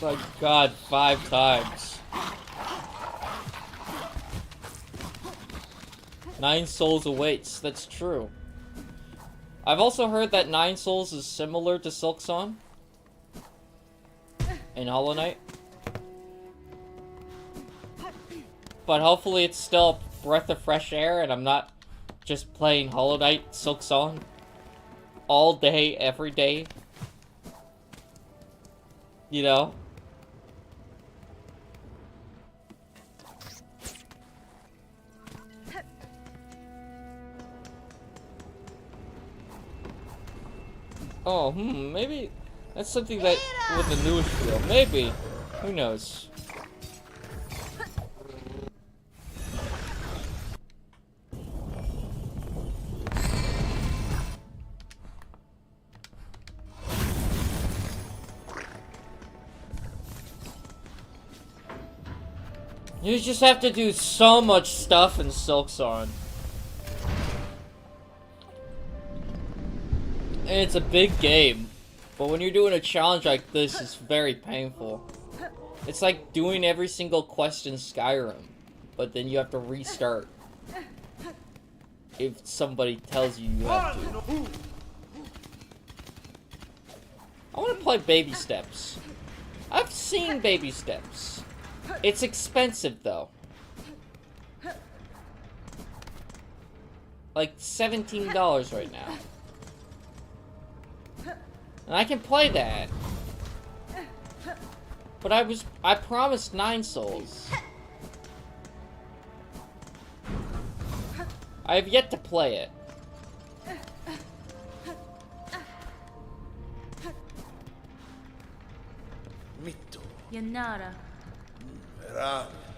Speaker 1: My God, 5 times. 9 souls awaits. That's true. I've also heard that 9 souls is similar to Silksong in Hollow Knight. But hopefully it's still a breath of fresh air and I'm not just playing Hollow Knight Silksong all day, every day. You know? Oh, maybe that's something that with the newest feel. Maybe. Who knows? You just have to do so much stuff in Silksong. And it's a big game. But when you're doing a challenge like this, it's very painful. It's like doing every single quest in Skyrim. But then you have to restart. If somebody tells you you have to. I want to play Baby Steps. I've seen Baby Steps. It's expensive, though. Like $17 right now. And I can play that. But I promised 9 souls. I have yet to play it.
Speaker 4: Yanara.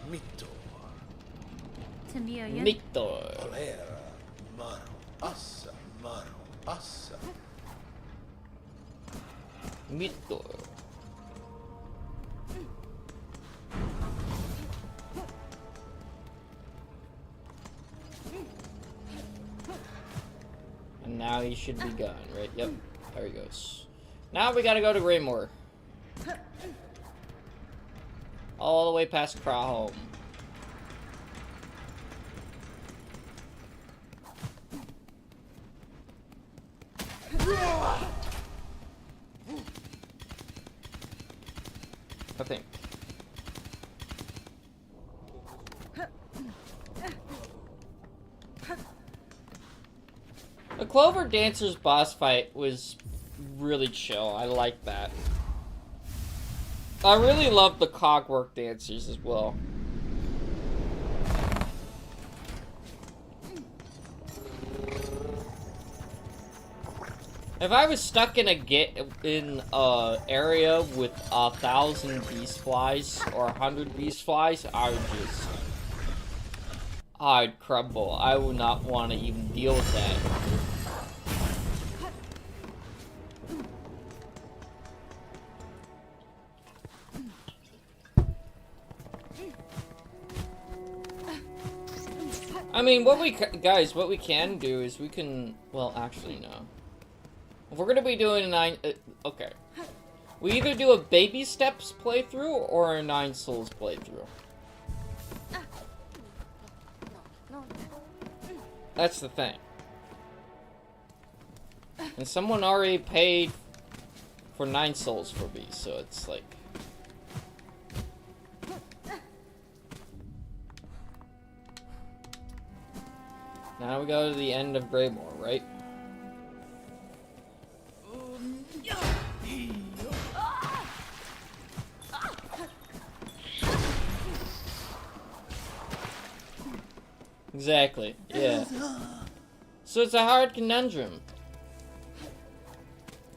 Speaker 5: Mito.
Speaker 1: Mito.
Speaker 5: Olera. Mano. Assa. Mano. Assa.
Speaker 1: Mito. And now he should be gone, right? Yep. There he goes. Now we gotta go to Raymore. All the way past Crahome. I think. The Clover Dancer's boss fight was really chill. I like that. I really love the Cogwork Dancers as well. If I was stuck in a area with 1,000 beast flies or 100 beast flies, I'd crumble. I would not want to even deal with that. I mean, what we can do is we can, well, actually, no. If we're gonna be doing okay. We either do a baby steps playthrough or a 9 Souls playthrough. That's the thing. And someone already paid for 9 Souls for me, so it's like... Now we go to the end of Greymore, right? Exactly, yeah. So it's a hard conundrum.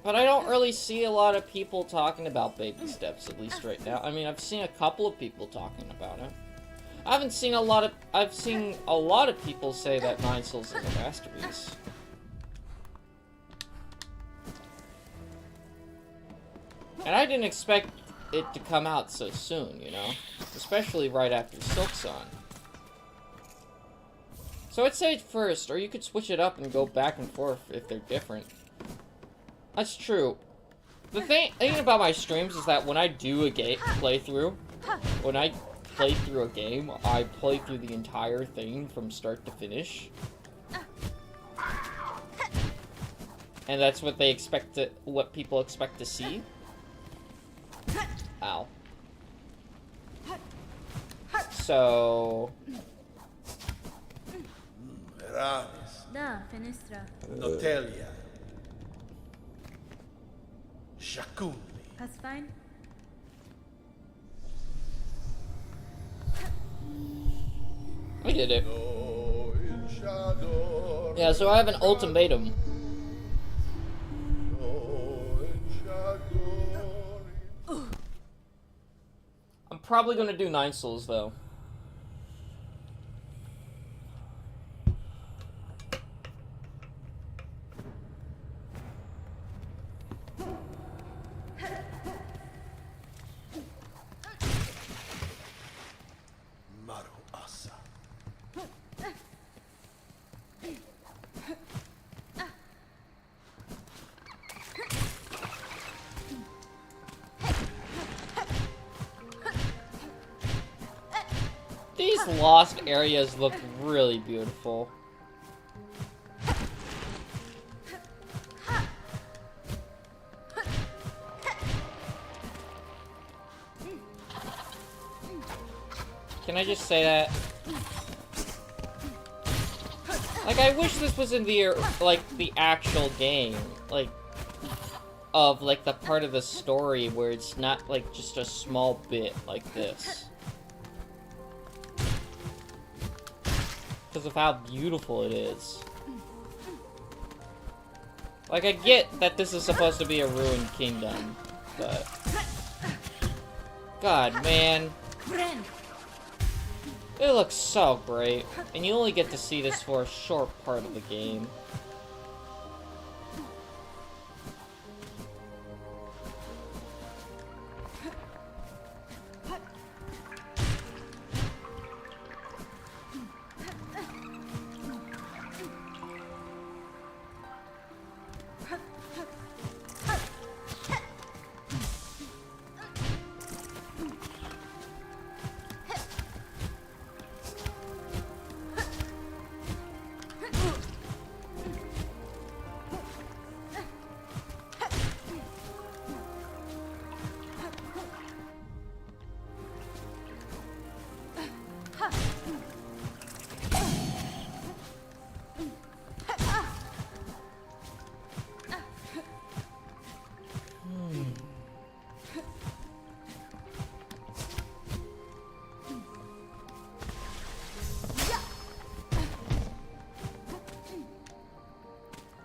Speaker 1: But I don't really see a lot of people talking about baby steps, at least right now. I mean, I've seen a couple of people talking about it. I've seen a lot of people say that 9 Souls is a masterpiece. And I didn't expect it to come out so soon, you know? Especially right after Silksong. So I'd say first, or you could switch it up and go back and forth if they're different. That's true. The thing about my streams is that when I do a playthrough, when I play through a game, I play through the entire thing from start to finish. And that's what what people expect to see. Ow. So...
Speaker 5: Eranis.
Speaker 4: Da, finestra.
Speaker 5: Notelia. Shakuni.
Speaker 4: That's fine.
Speaker 1: I did it.
Speaker 5: No Inchador.
Speaker 1: Yeah, so I have an ultimatum.
Speaker 5: No Inchador.
Speaker 1: I'm probably gonna do 9 Souls, though.
Speaker 5: Maru Asa.
Speaker 1: These lost areas look really beautiful. Can I just say that? Like, I wish this was in the, like, the actual game. Like, of, like, the part of the story where it's not, like, just a small bit like this. Because of how beautiful it is. Like, I get that this is supposed to be a ruined kingdom, but... God, man. It looks so great, and you only get to see this for a short part of the game.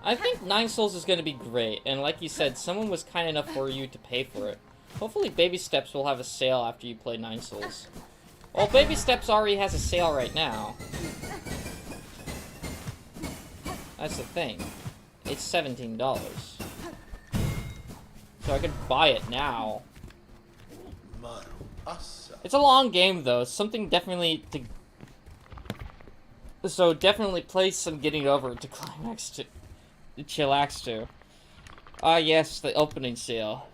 Speaker 1: I think 9 souls is gonna be great, and like you said, someone was kind enough for you to pay for it. Hopefully Baby Steps will have a sale after you play 9 souls. Well, Baby Steps already has a sale right now. That's the thing. It's $17. So I could buy it now.
Speaker 5: Maru assa.
Speaker 1: It's a long game, though. Something definitely to... So definitely play some Getting Over to climax to... chillax to. Ah, yes, the opening sale.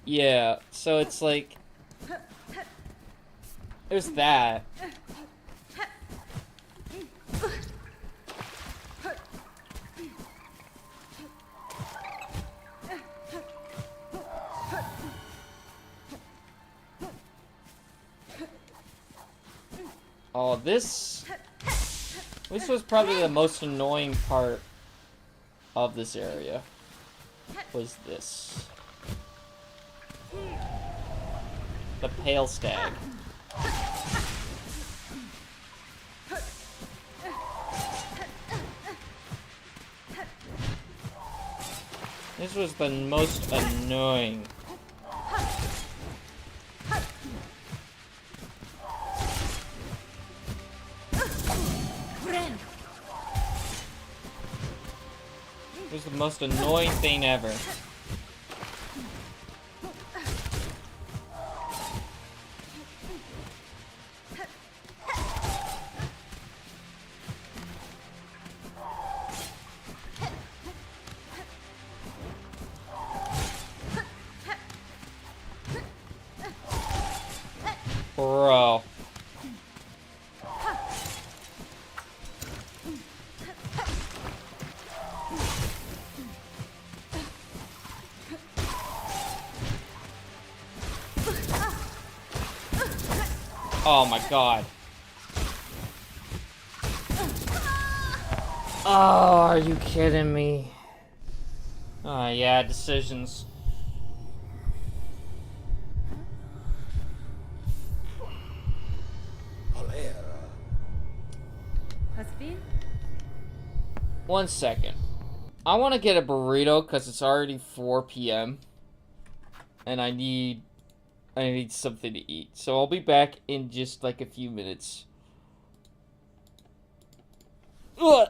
Speaker 1: Yeah, so it's like... There's that. Oh, this was probably the most annoying part of this area. Was this. The Pale Stag. This was the most annoying. It was the most annoying thing ever. Bro. Oh my god. Oh, are you kidding me? Oh yeah, decisions.
Speaker 5: Alera.
Speaker 4: Hasbin?
Speaker 1: 1 second. I want to get a burrito because it's already 4 p.m. and I need something to eat. So I'll be back in just like a few minutes. Ugh.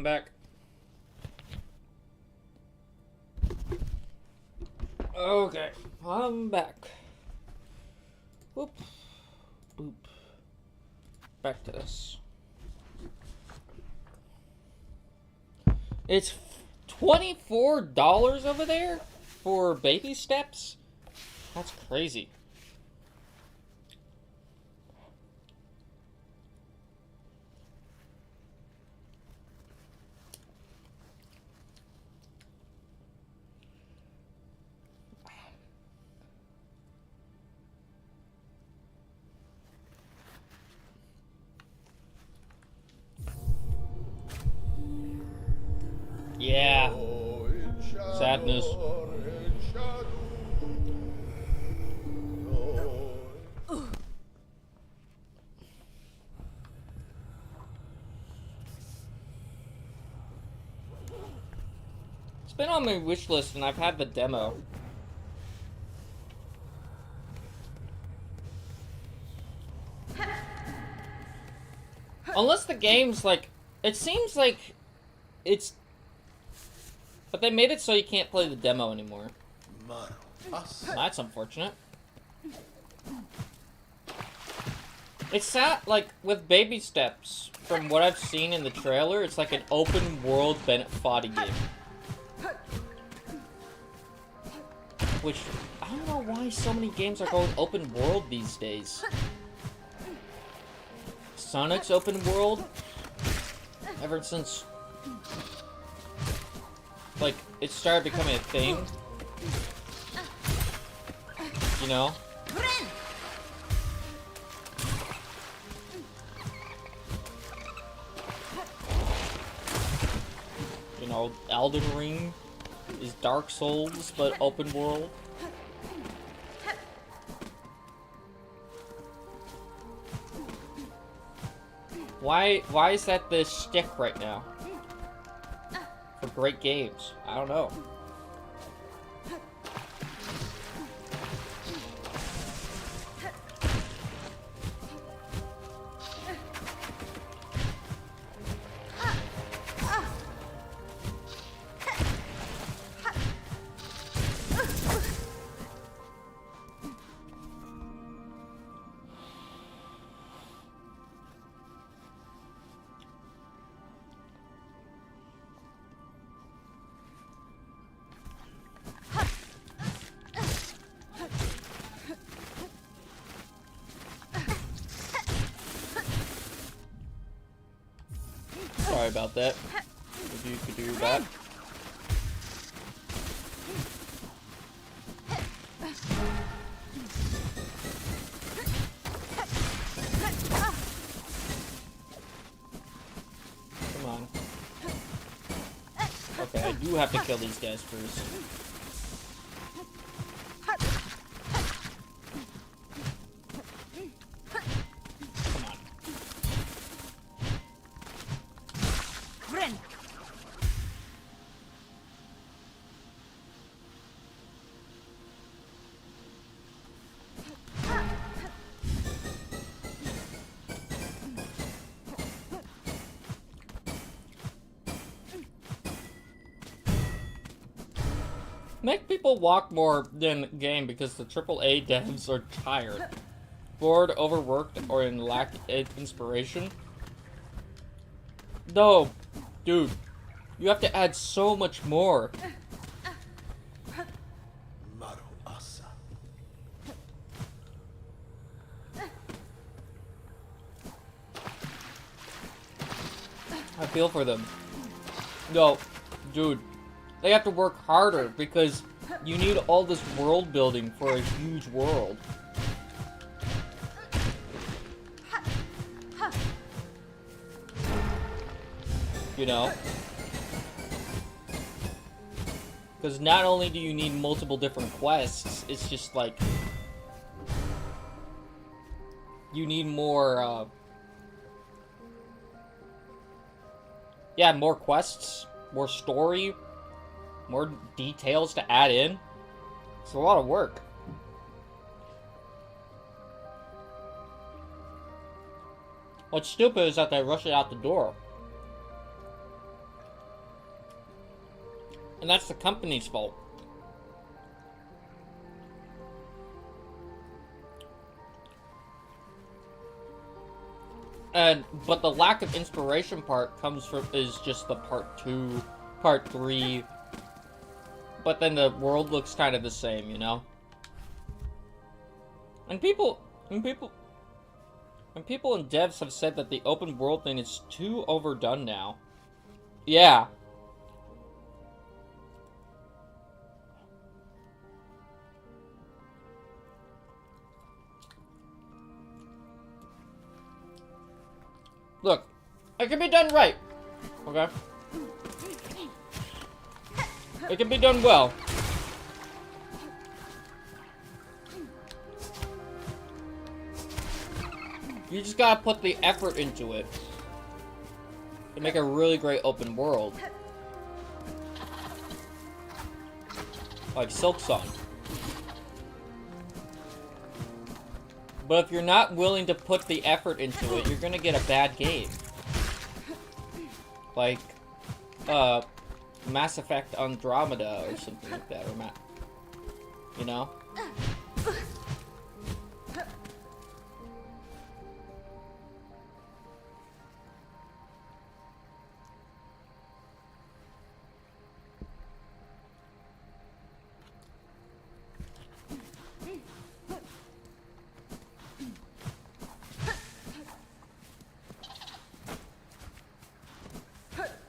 Speaker 1: back. Okay, I'm back. Whoop. Boop. Back to this. It's $24 over there for baby steps? That's crazy. Yeah. Sadness. It's been on my wish list and I've had the demo. Unless the game's like, it seems like it's, but they made it so you can't play the demo anymore. That's unfortunate. It's sad, like, with baby steps, from what I've seen in the trailer, it's like an open world Bennett Foddy game. Which, I don't know why so many games are going open world these days. Sonic's open world, ever since, like, it started becoming a thing. You know? You know, Elden Ring is Dark Souls, but open world. Why is that the stick right now? For great games. I don't know. Sorry about that. If you could do that. Come on. Okay, I do have to kill these guys first. Make people walk more than game because the AAA devs are tired, bored, overworked, or in lack of inspiration. No, dude, you have to add so much more. I feel for them. No, dude. They have to work harder because you need all this world building for a huge world. You know? Because not only do you need multiple different quests, it's just like... You need more, yeah, more quests, more story, more details to add in. It's a lot of work. What's stupid is that they rush it out the door. And that's the company's fault. But the lack of inspiration part is just the part 2, part 3. But then the world looks kind of the same, you know? And people in devs have said that the open world thing is too overdone now. Yeah. Look, it can be done right. Okay? It can be done well. You just gotta put the effort into it to make a really great open world. Like Silksong. But if you're not willing to put the effort into it, you're gonna get a bad game. Like, Mass Effect Andromeda or something like that, or you know?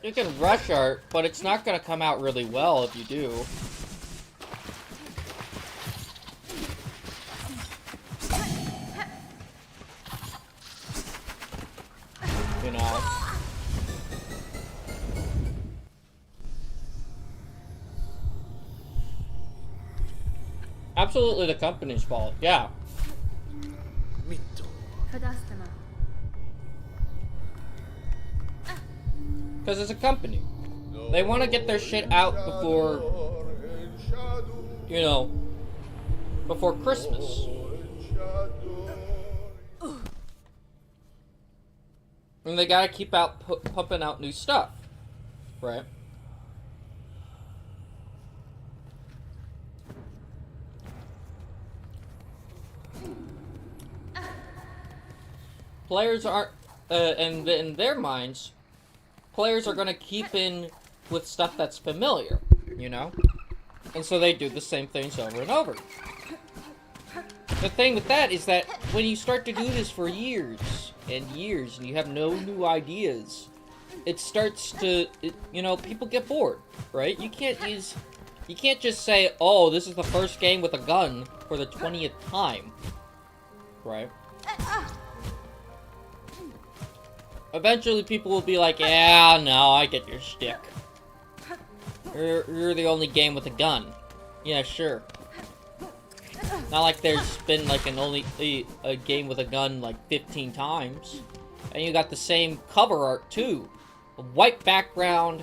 Speaker 1: You can rush art, but it's not gonna come out really well if you do. You know? Absolutely the company's fault, yeah.
Speaker 5: Mitto.
Speaker 4: Kadastama.
Speaker 1: Because it's a company. They want to get their shit out before, you know, before Christmas. And they gotta keep out pumping out new stuff, right? Players aren't, and in their minds, players are gonna keep in with stuff that's familiar, you know? And so they do the same things over and over. The thing with that is that when you start to do this for years and years and you have no new ideas, it starts to, you know, people get bored, right? You can't just say, oh, this is the first game with a gun for the 20th time, right? Eventually people will be like, yeah, no, I get your shtick. You're the only game with a gun. Yeah, sure. Not like there's been like a game with a gun like 15 times. And you got the same cover art too. A white background,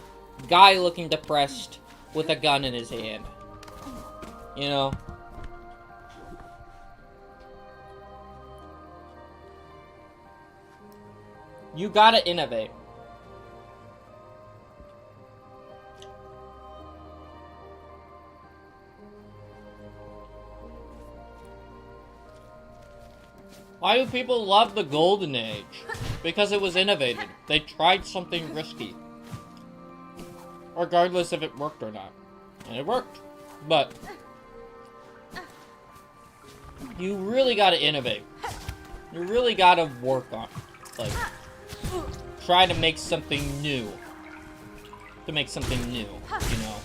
Speaker 1: guy looking depressed with a gun in his hand. You know? You gotta innovate. Why do people love the Golden Age? Because it was innovated. They tried something risky. Regardless if it worked or not. And it worked. But you really gotta innovate. You really gotta work on it. Like, try to make something new. To make something new, you know?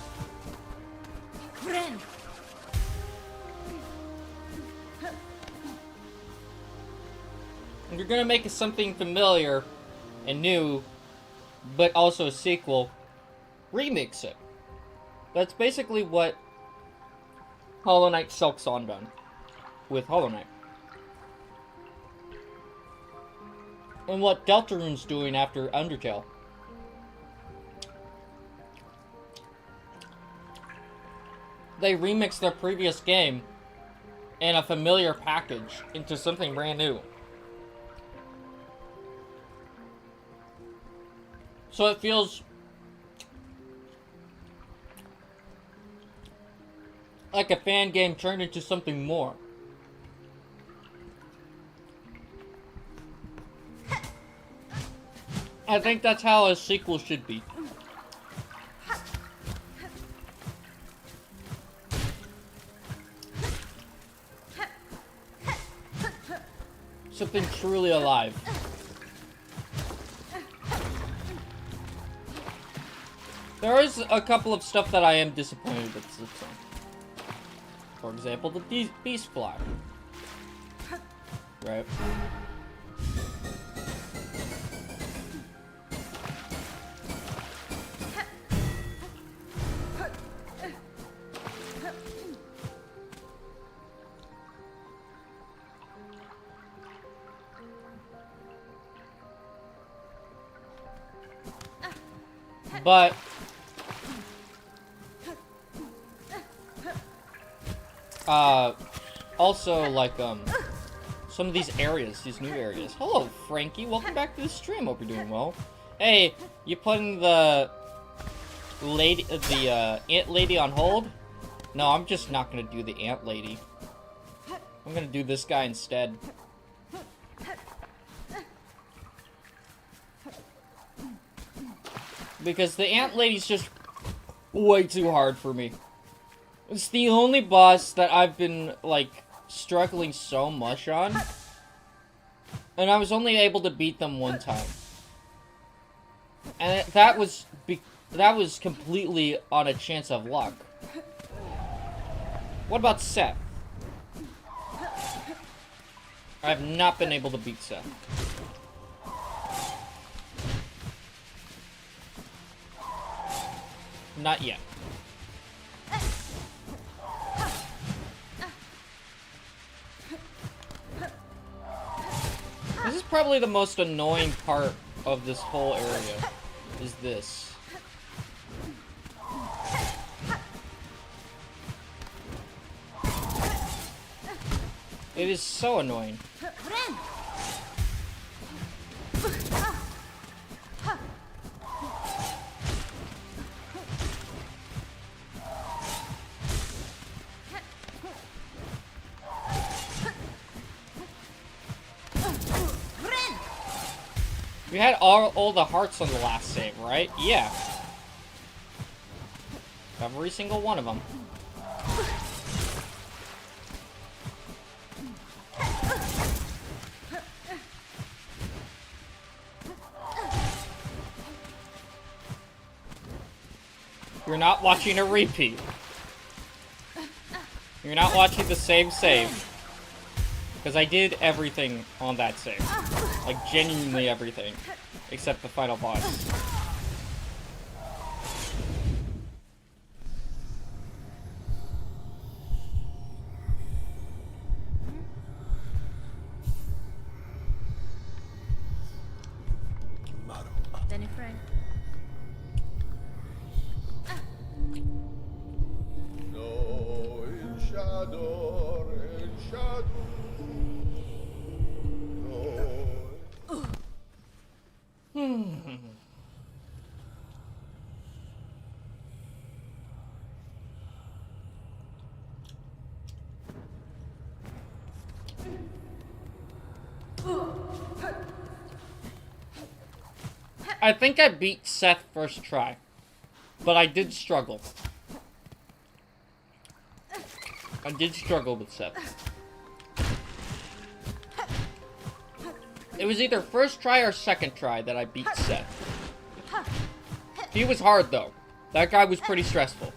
Speaker 1: If you're gonna make something familiar and new, but also a sequel, remix it. That's basically what Hollow Knight Silksong done with Hollow Knight. And what Deltarune's doing after Undertale. They remixed their previous game in a familiar package into something brand new. So it feels like a fan game turned into something more. I think that's how a sequel should be. Something truly alive. There is a couple of stuff that I am disappointed with Silksong. For example, the beast fly. Right. But also like some of these areas, these new areas. Hello, Frankie. Welcome back to the stream. Hope you're doing well. Hey, you putting the ant lady on hold? No, I'm just not gonna do the ant lady. I'm gonna do this guy instead. Because the ant lady's just way too hard for me. It's the only boss that I've been, like, struggling so much on. And I was only able to beat them one time. And that was completely on a chance of luck. What about Seth? I have not been able to beat Seth. Not yet. This is probably the most annoying part of this whole area, is this. It is so annoying. We had all the hearts on the last save, right? Yeah. Every single one of them. You're not watching a repeat. You're not watching the same save. Because I did everything on that save. Like, genuinely everything. Except the final boss.
Speaker 4: Danny Frank.
Speaker 5: No, in shadow, in shadow.
Speaker 1: I think I beat Seth first try. But I did struggle. I did struggle with Seth. It was either first try or second try that I beat Seth. He was hard, though. That guy was pretty stressful.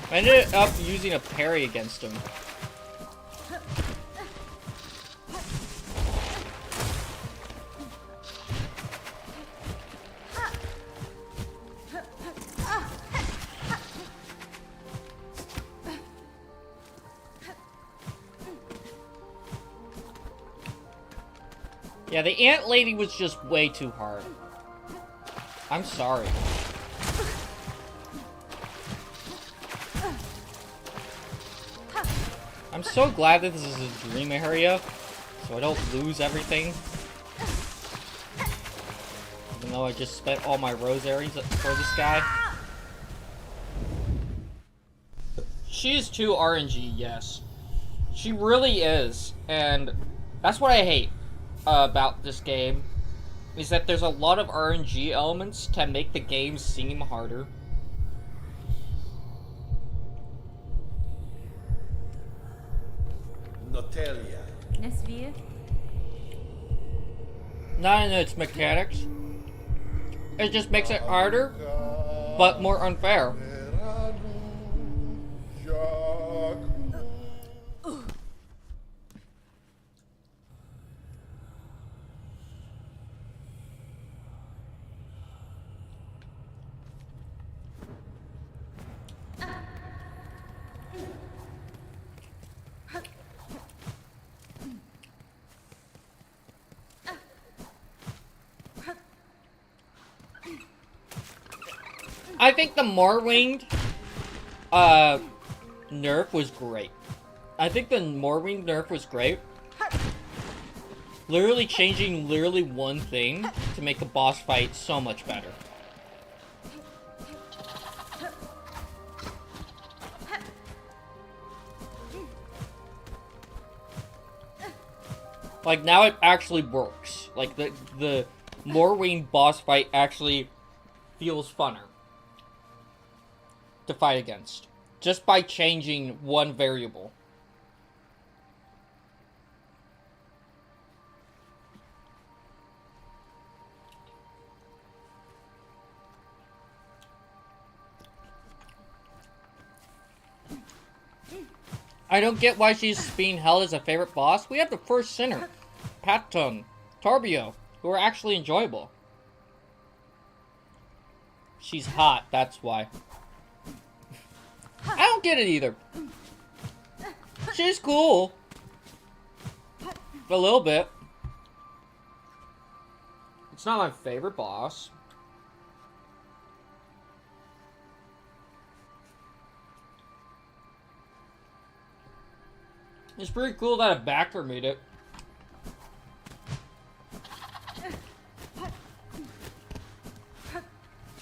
Speaker 1: I ended up using a parry against him. Yeah, the ant lady was just way too hard. I'm sorry. I'm so glad that this is a dream area, so I don't lose everything. Even though I just spent all my rosaries for this guy. She is too RNG, yes. She really is. And that's what I hate about this game. Is that there's a lot of RNG elements to make the game seem harder.
Speaker 5: Notelia.
Speaker 4: Nesvir.
Speaker 1: Not in its mechanics. It just makes it harder, but more unfair. I think the more winged nerf was great. I think the more winged nerf was great. Literally changing literally one thing to make the boss fight so much better. Like now it actually works. Like the more winged boss fight actually feels funner to fight against, just by changing one variable. I don't get why she's being held as a favorite boss. We have the first Sinner, Patton, Torbio, who are actually enjoyable. She's hot, that's why. I don't get it either. She's cool. A little bit. It's not my favorite boss. It's pretty cool that a backer made it.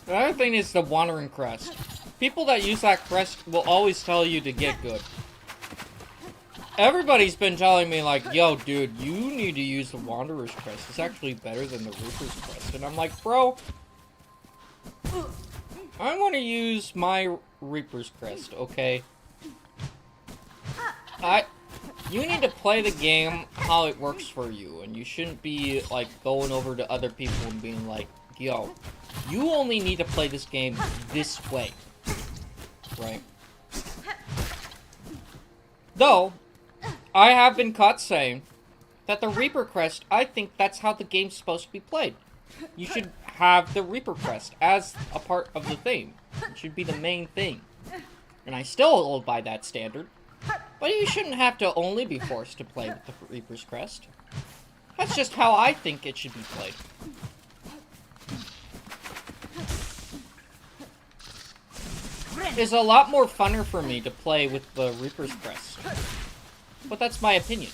Speaker 1: The other thing is the Wandering Crest. People that use that crest will always tell you to get good. Everybody's been telling me like, yo, dude, you need to use the Wanderer's Crest. It's actually better than the Reaper's Crest. And I'm like, bro, I want to use my Reaper's Crest, okay? You need to play the game how it works for you. And you shouldn't be, like, going over to other people and being like, yo, you only need to play this game this way. Right? Though, I have been caught saying that the Reaper Crest, I think that's how the game's supposed to be played. You should have the Reaper Crest as a part of the theme. It should be the main thing. And I still hold by that standard. But you shouldn't have to only be forced to play with the Reaper's Crest. That's just how I think it should be played. It's a lot more funner for me to play with the Reaper's Crest. But that's my opinion.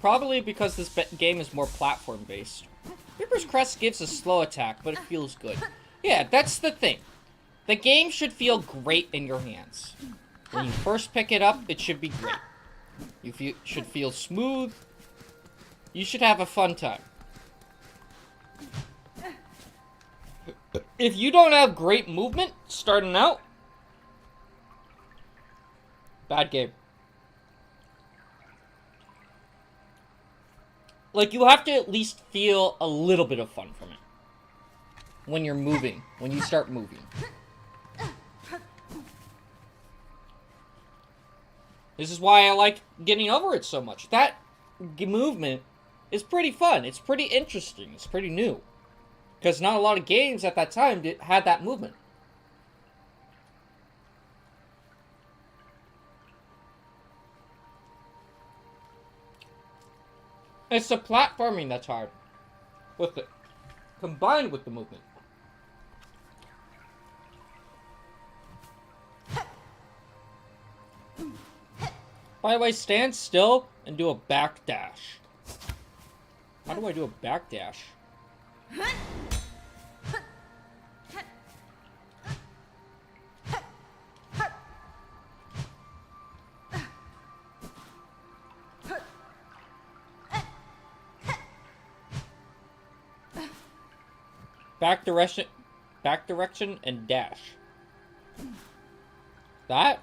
Speaker 1: Probably because this game is more platform-based. Reaper's Crest gives a slow attack, but it feels good. Yeah, that's the thing. The game should feel great in your hands. When you first pick it up, it should be great. You should feel smooth. You should have a fun time. If you don't have great movement starting out, bad game. Like, you have to at least feel a little bit of fun from it. When you're moving. When you start moving. This is why I like getting over it so much. That movement is pretty fun. It's pretty interesting. It's pretty new. Because not a lot of games at that time had that movement. It's the platforming that's hard. With it. Combined with the movement. By the way, stand still and do a back dash. How do I do a back dash? Back direction, and dash. That?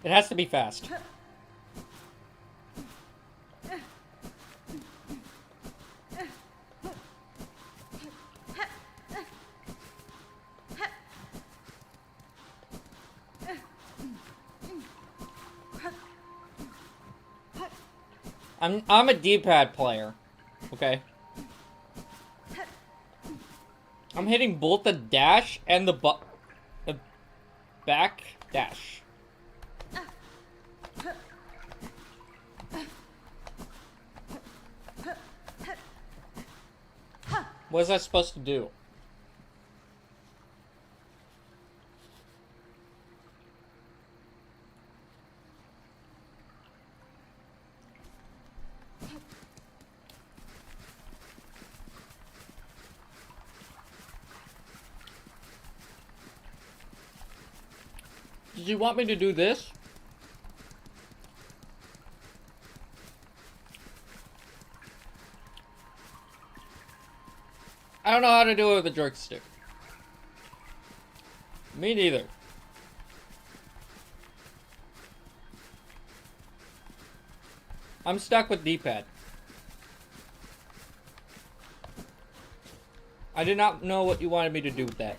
Speaker 1: It has to be fast. I'm a D-pad player, okay? I'm hitting both the dash and the back dash. What is that supposed to do? Did you want me to do this? I don't know how to do it with a joystick. Me neither. I'm stuck with D-pad. I did not know what you wanted me to do with that.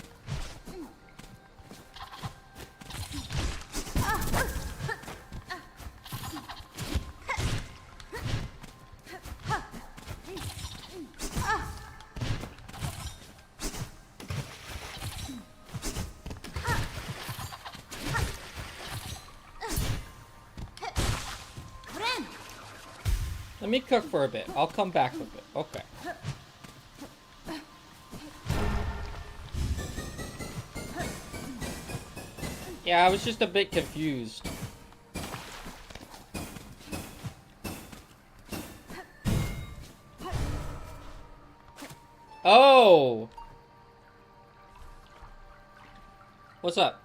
Speaker 1: Let me cook for a bit. I'll come back with it. Okay. Yeah, I was just a bit confused. Oh! What's up?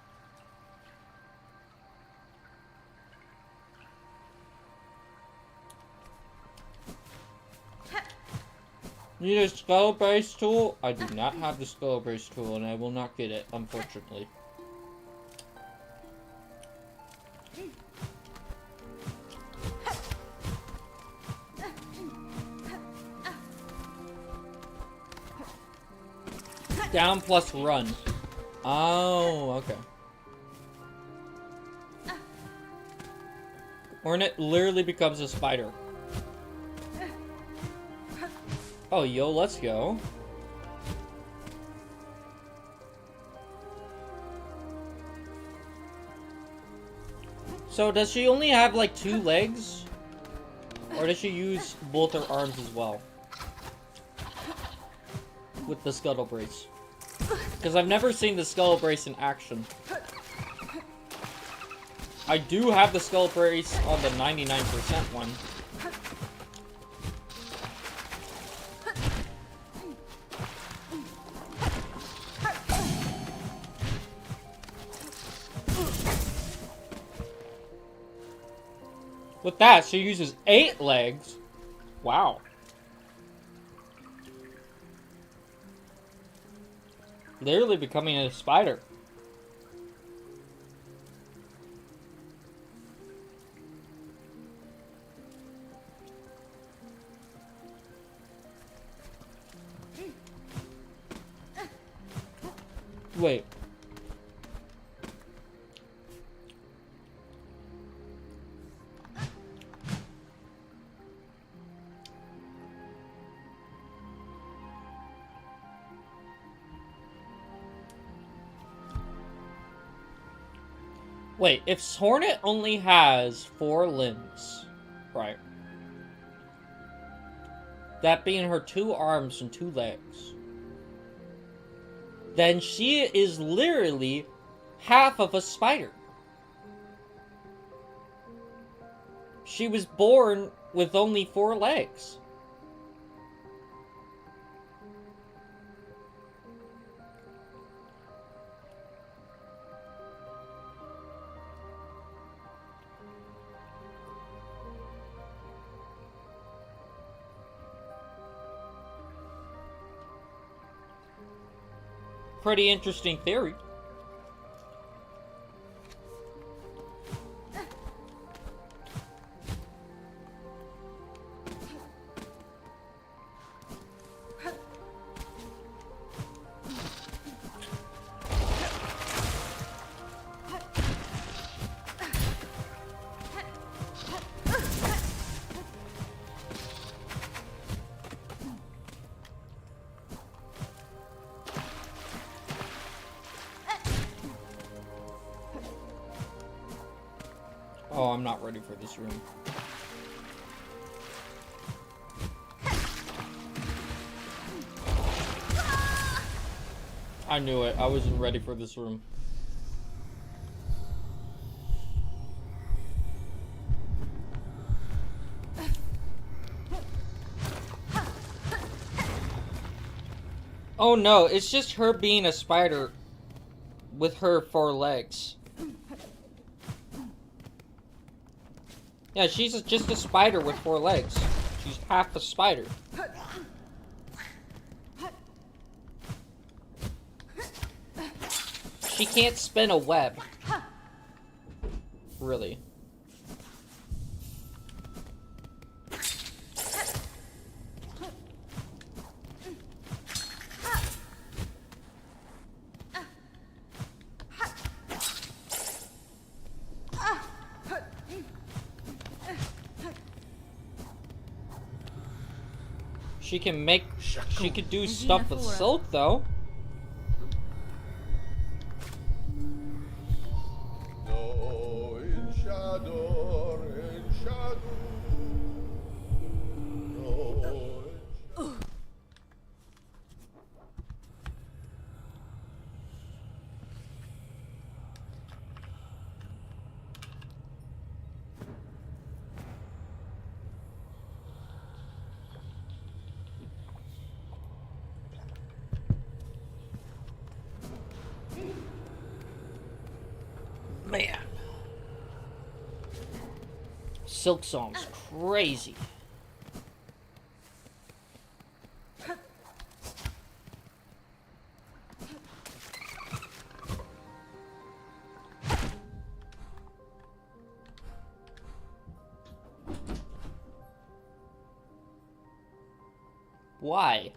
Speaker 1: Need a skull brace tool? I do not have the skull brace tool, and I will not get it, unfortunately. Down plus run. Oh, okay. Hornet literally becomes a spider. Oh, yo, let's go. So, does she only have, like, 2 legs? Or does she use both her arms as well? With the scuttle brace. Because I've never seen the skull brace in action. I do have the skull brace on the 99% one. With that, she uses 8 legs. Wow. Literally becoming a spider. Wait. Wait, if Hornet only has 4 limbs, right? that being her 2 arms and 2 legs, then she is literally half of a spider. She was born with only 4 legs. Pretty interesting theory. Oh, I'm not ready for this room. I knew it. I wasn't ready for this room. Oh no, it's just her being a spider with her 4 legs. Yeah, she's just a spider with 4 legs. She's half a spider. She can't spin a web. Really. She could do stuff with silk, though.
Speaker 5: No, in shadow, in shadow. No, in
Speaker 1: Man. Silksong's crazy. Why?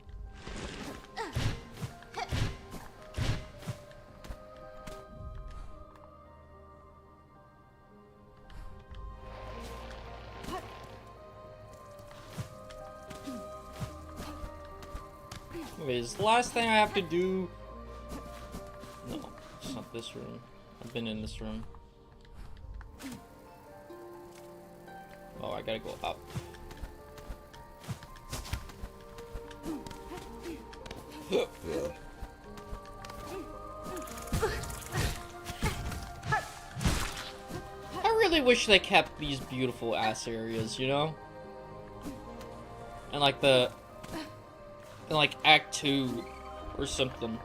Speaker 1: Wait, is the last thing I have to do? No, it's not this room. I've been in this room. Oh, I gotta go up. I really wish they kept these beautiful ass areas, you know? And like in like Act 2 or something.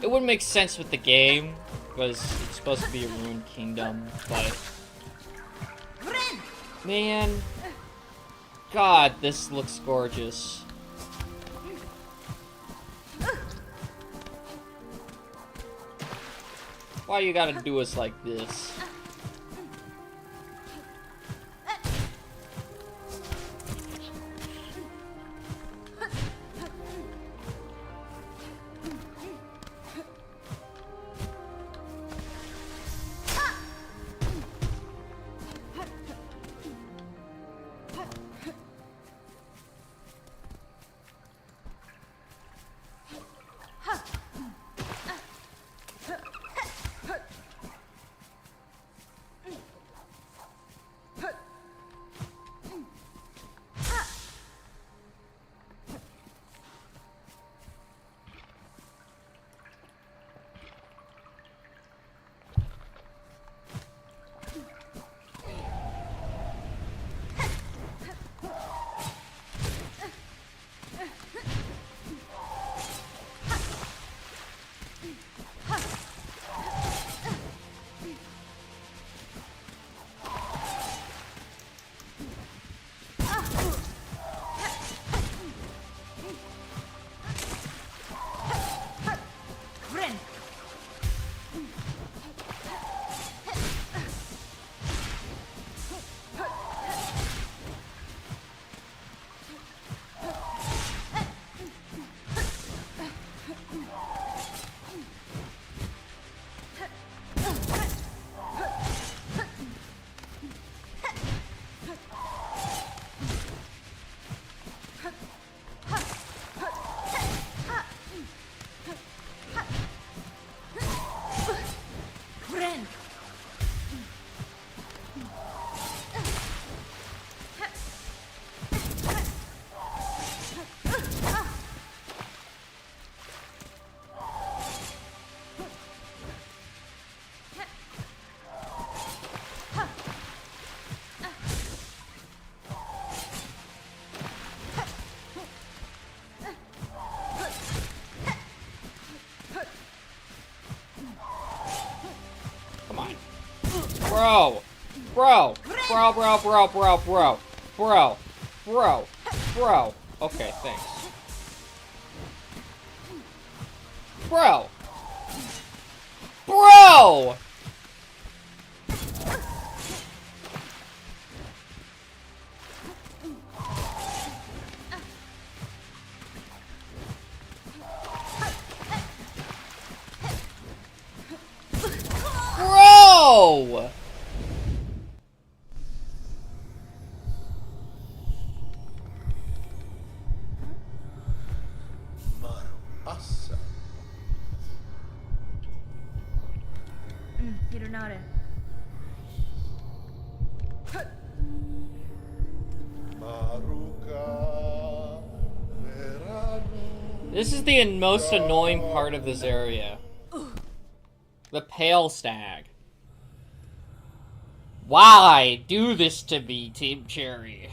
Speaker 1: It wouldn't make sense with the game, because it's supposed to be a ruined kingdom, but... Man... God, this looks gorgeous. Why you gotta do us like this? Bro. Bro. Bro, bro, bro, bro, bro. Bro. Bro. Bro. Okay, thanks. Bro. Bro! Bro!
Speaker 5: Maru Assa.
Speaker 4: Hironare.
Speaker 5: Maruka Verano.
Speaker 1: This is the most annoying part of this area. The pale stag. Why do this to me, Team Cherry?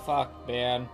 Speaker 1: Fuck, man.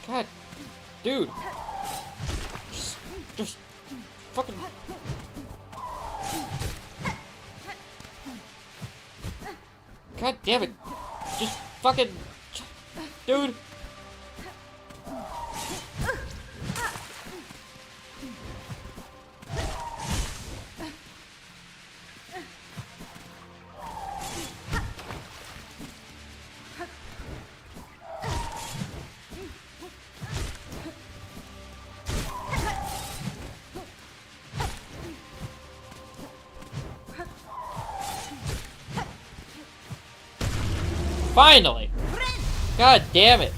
Speaker 1: God, dude. Just fucking. God damn it. Just fucking. Dude. Finally! God damn it!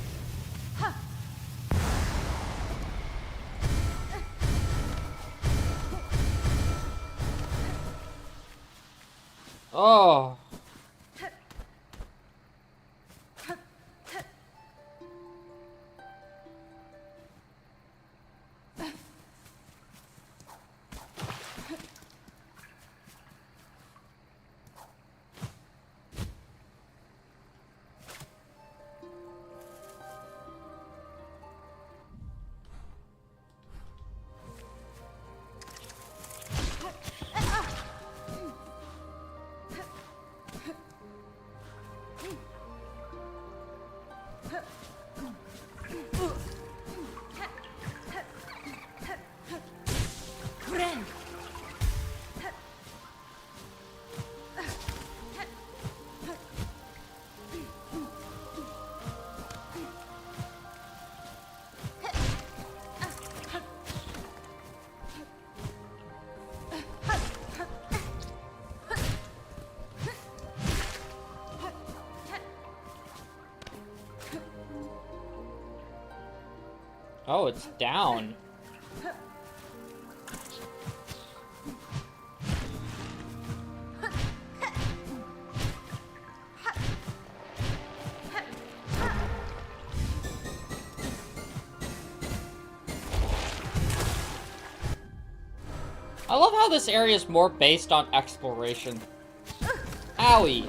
Speaker 1: Oh. Oh, it's down. I love how this area is more based on exploration. Owie.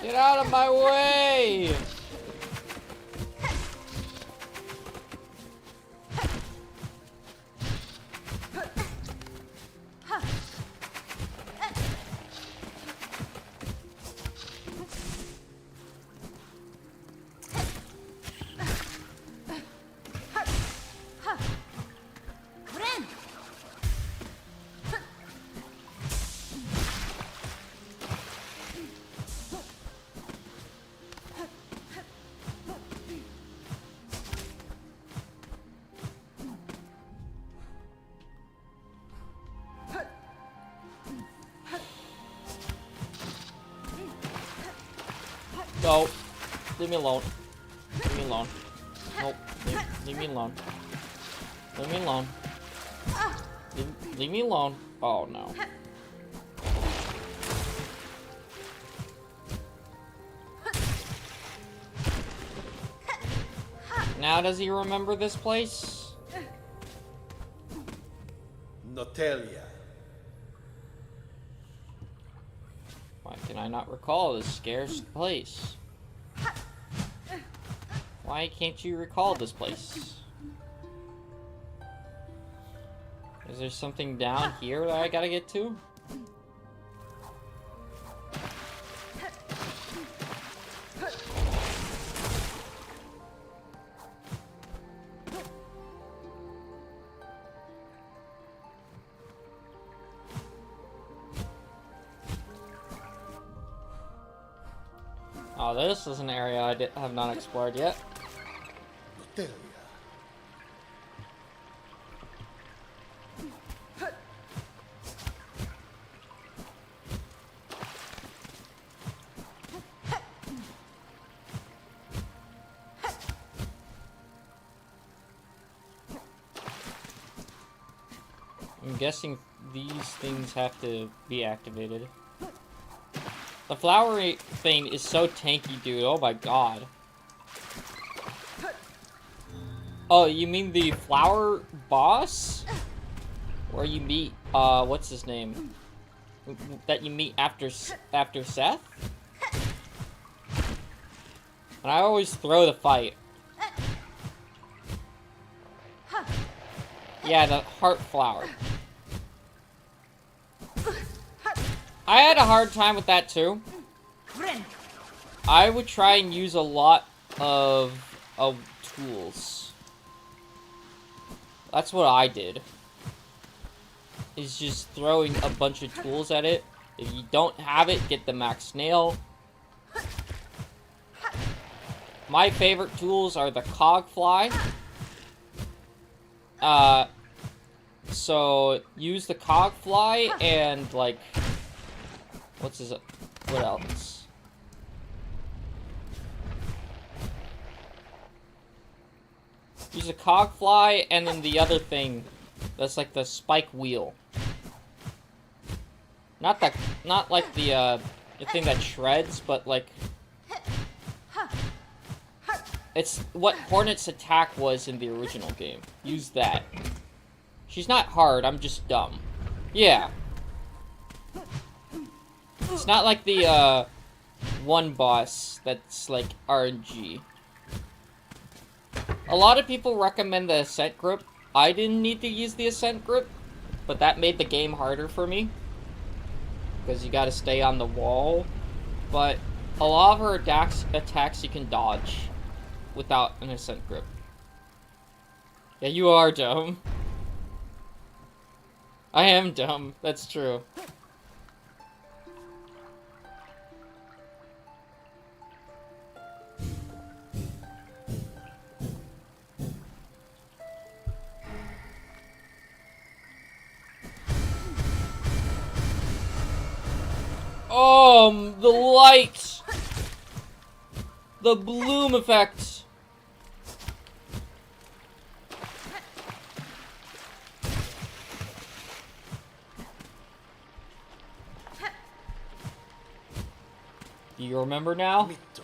Speaker 1: Get out of my way! No. Leave me alone. Leave me alone. Nope. Leave me alone. Leave me alone. Leave me alone. Oh no. Now does he remember this place?
Speaker 5: Notelia.
Speaker 1: Why can I not recall this scarce place? Why can't you recall this place? Is there something down here that I gotta get to? Oh, this is an area I have not explored yet.
Speaker 5: Notelia.
Speaker 1: I'm guessing these things have to be activated. The flowery thing is so tanky, dude. Oh my god. Oh, you mean the flower boss? Where you meet, what's his name? That you meet after Seth? And I always throw the fight. Yeah, the heart flower. I had a hard time with that too. I would try and use a lot of tools. That's what I did. Is just throwing a bunch of tools at it. If you don't have it, get the max nail. My favorite tools are the cog fly. So use the cog fly and like, what else? Use a cog fly and then the other thing that's like the spike wheel. Not like the thing that shreds, but like it's what Hornet's attack was in the original game. Use that. She's not hard, I'm just dumb. Yeah. It's not like the one boss that's like RNG. A lot of people recommend the Ascent Grip. I didn't need to use the Ascent Grip, but that made the game harder for me. Because you gotta stay on the wall. But A lot of her attacks you can dodge without an ascent grip. Yeah, you are dumb. I am dumb. That's true. The lights! The bloom effects! Do you remember now?
Speaker 5: Mito.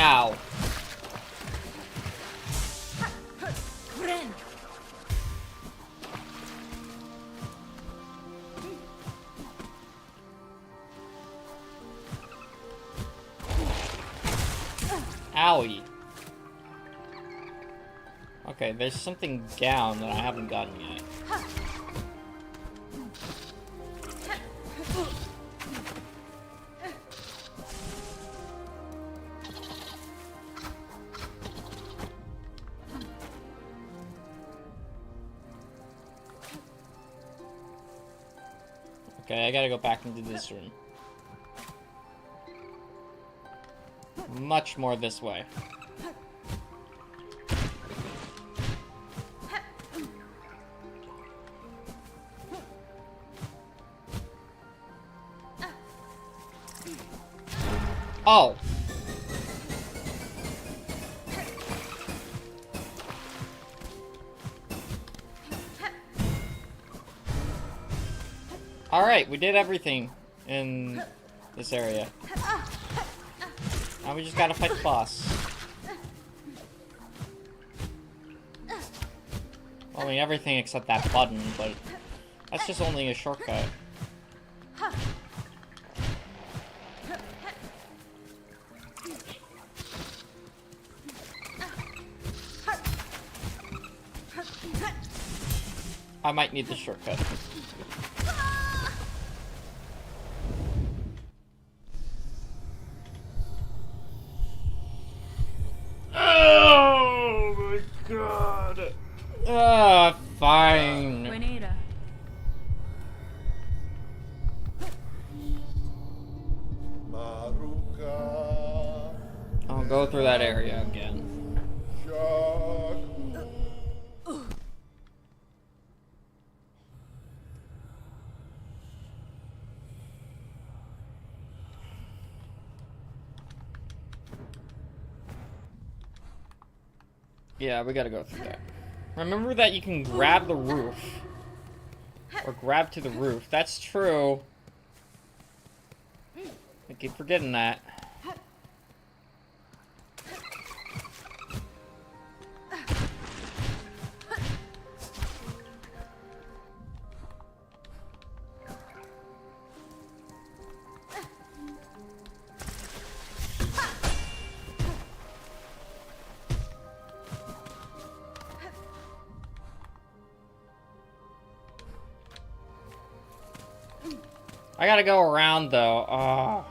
Speaker 1: Ow. Owie. Okay, there's something down that I haven't gotten yet. Okay, I gotta go back into this room. Much more this way. Oh! Alright, we did everything in this area. Now we just gotta fight the boss. Well, I mean, everything except that button, but that's just only a shortcut. I might need the shortcut. Oh my god. Fine.
Speaker 4: Buenera.
Speaker 5: Maruka.
Speaker 1: I'll go through that area again.
Speaker 5: Shaku.
Speaker 1: Yeah, we gotta go through that. Remember that you can grab the roof. Or grab to the roof. That's true. I keep forgetting that. I gotta go around though. Oh.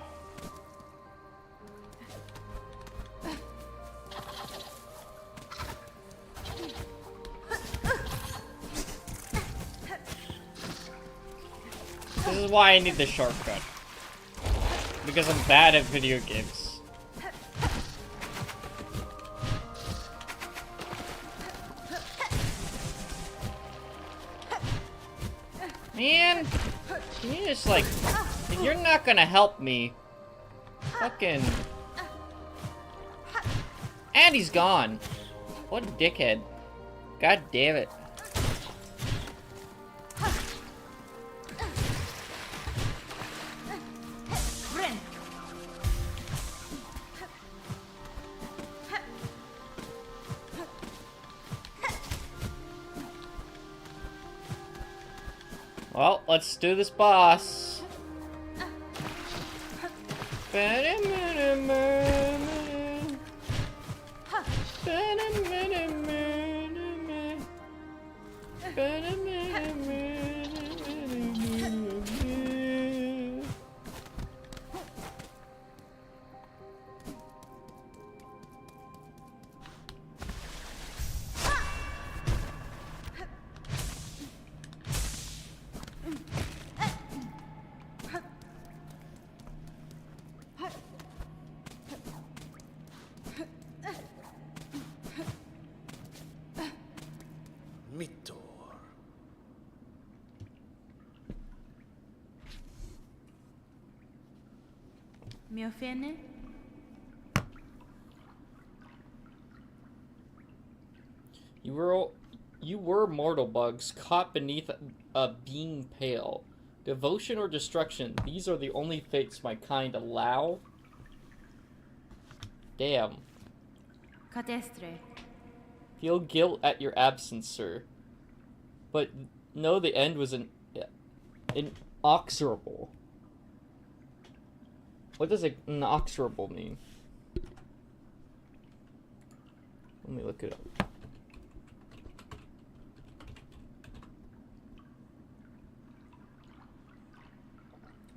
Speaker 1: This is why I need the shortcut. Because I'm bad at video games. Man! Can you just, like... If you're not gonna help me... Fucking... And he's gone! What a dickhead. God damn it. Well, let's do this boss.
Speaker 5: Mittor.
Speaker 4: Mi offende?
Speaker 1: You were mortal bugs caught beneath a being pale. Devotion or destruction, these are the only fates my kind allow. Damn.
Speaker 4: Catestre.
Speaker 1: Feel guilt at your absence, sir. But know the end was inexorable. What does inexorable mean? Let me look it up.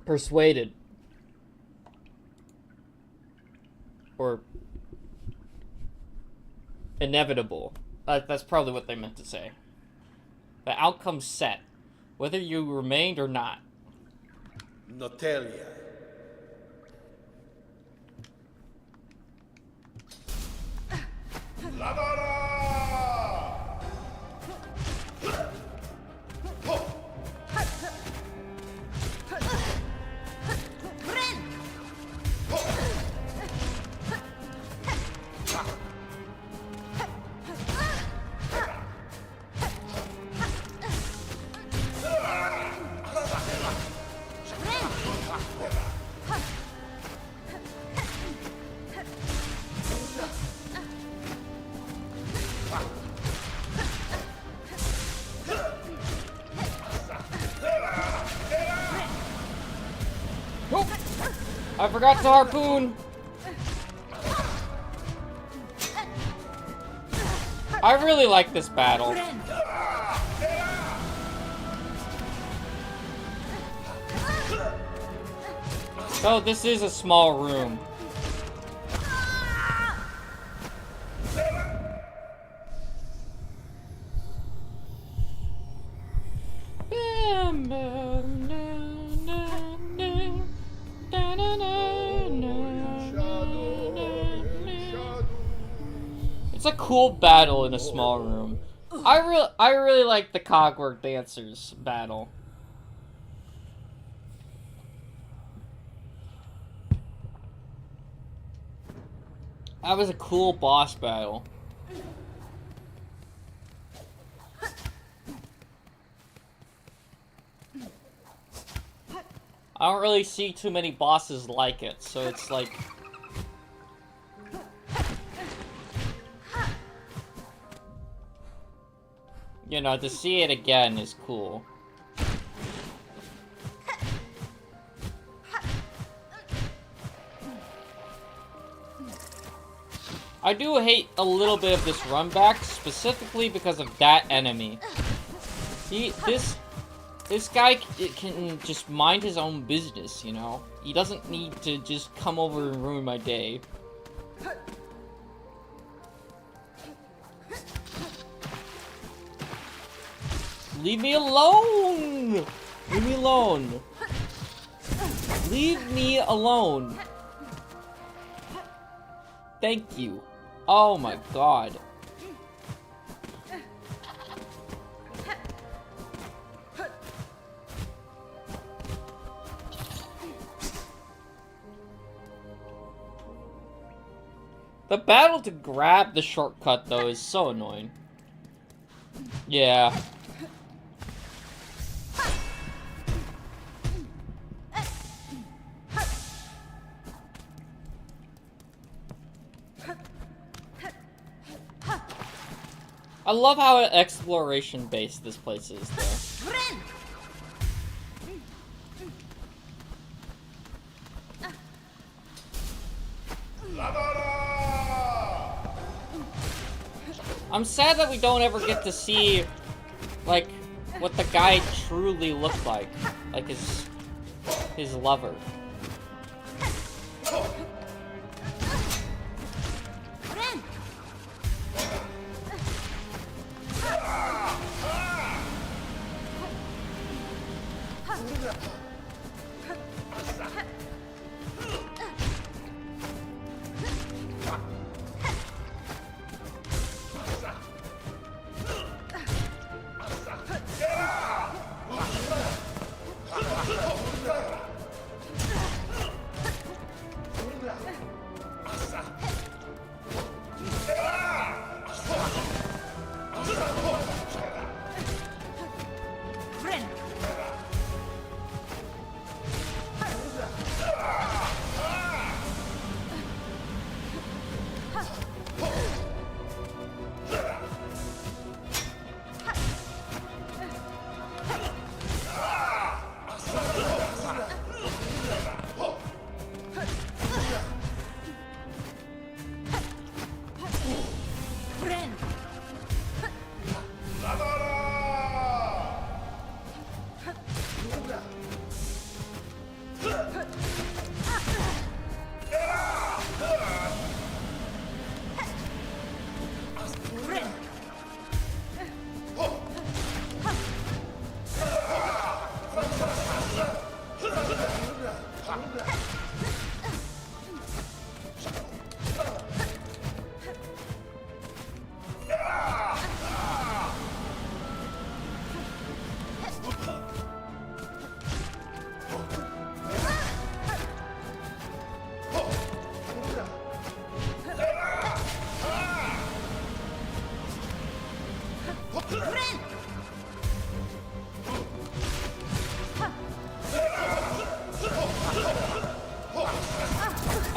Speaker 1: Persuaded. Or inevitable. That's probably what they meant to say. The outcome's set, whether you remained or not.
Speaker 5: Notelia. Ladara!
Speaker 1: Nope. I forgot to harpoon. I really like this battle. So this is a small room. It's a cool battle in a small room. I really like the Cogwork Dancers battle. That was a cool boss battle. I don't really see too many bosses like it, so it's like... You know, to see it again is cool. I do hate a little bit of this run back, specifically because of that enemy. This guy can just mind his own business, you know? He doesn't need to just come over and ruin my day. Leave me alone! Leave me alone. Leave me alone. Thank you. Oh my god. The battle to grab the shortcut, though, is so annoying. Yeah. I love how exploration-based this place is, though. I'm sad that we don't ever get to see, like, what the guy truly looked like his lover.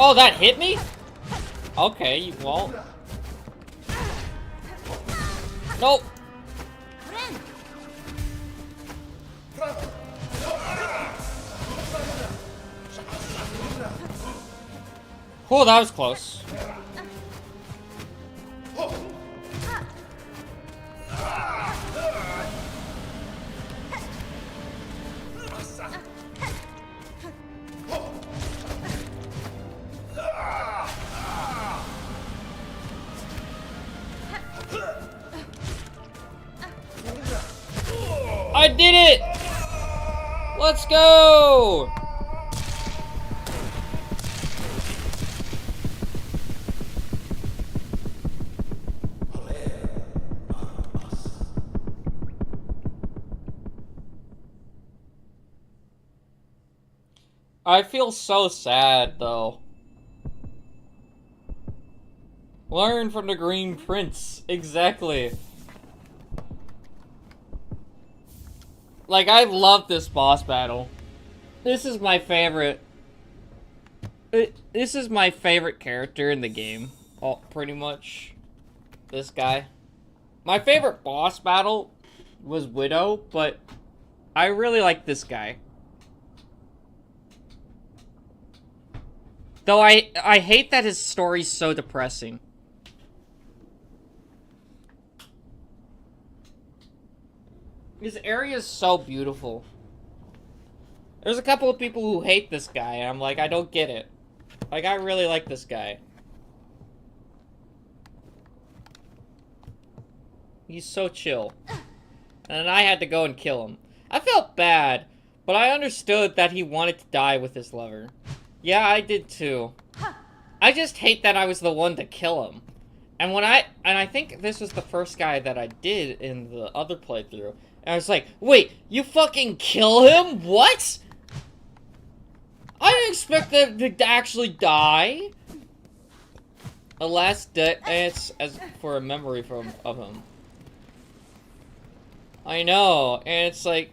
Speaker 1: Oh, that hit me? Okay, well. Nope. Oh, that was close. I did it! Let's go! I feel so sad, though. Learn from the Green Prince. Exactly. Like, I love this boss battle. This is my favorite. This is my favorite character in the game. Oh, pretty much. This guy. My favorite boss battle was Widow, but I really like this guy. Though I hate that his story's so depressing. This area is so beautiful. There's a couple of people who hate this guy, and I'm like, I don't get it. Like, I really like this guy. He's so chill. And I had to go and kill him. I felt bad, but I understood that he wanted to die with his lover. Yeah, I did too. I just hate that I was the one to kill him. And I think this was the first guy that I did in the other playthrough. And I was like, wait, you fucking kill him? What? I didn't expect them to actually die. A last dance as for a memory of him. I know, and it's like...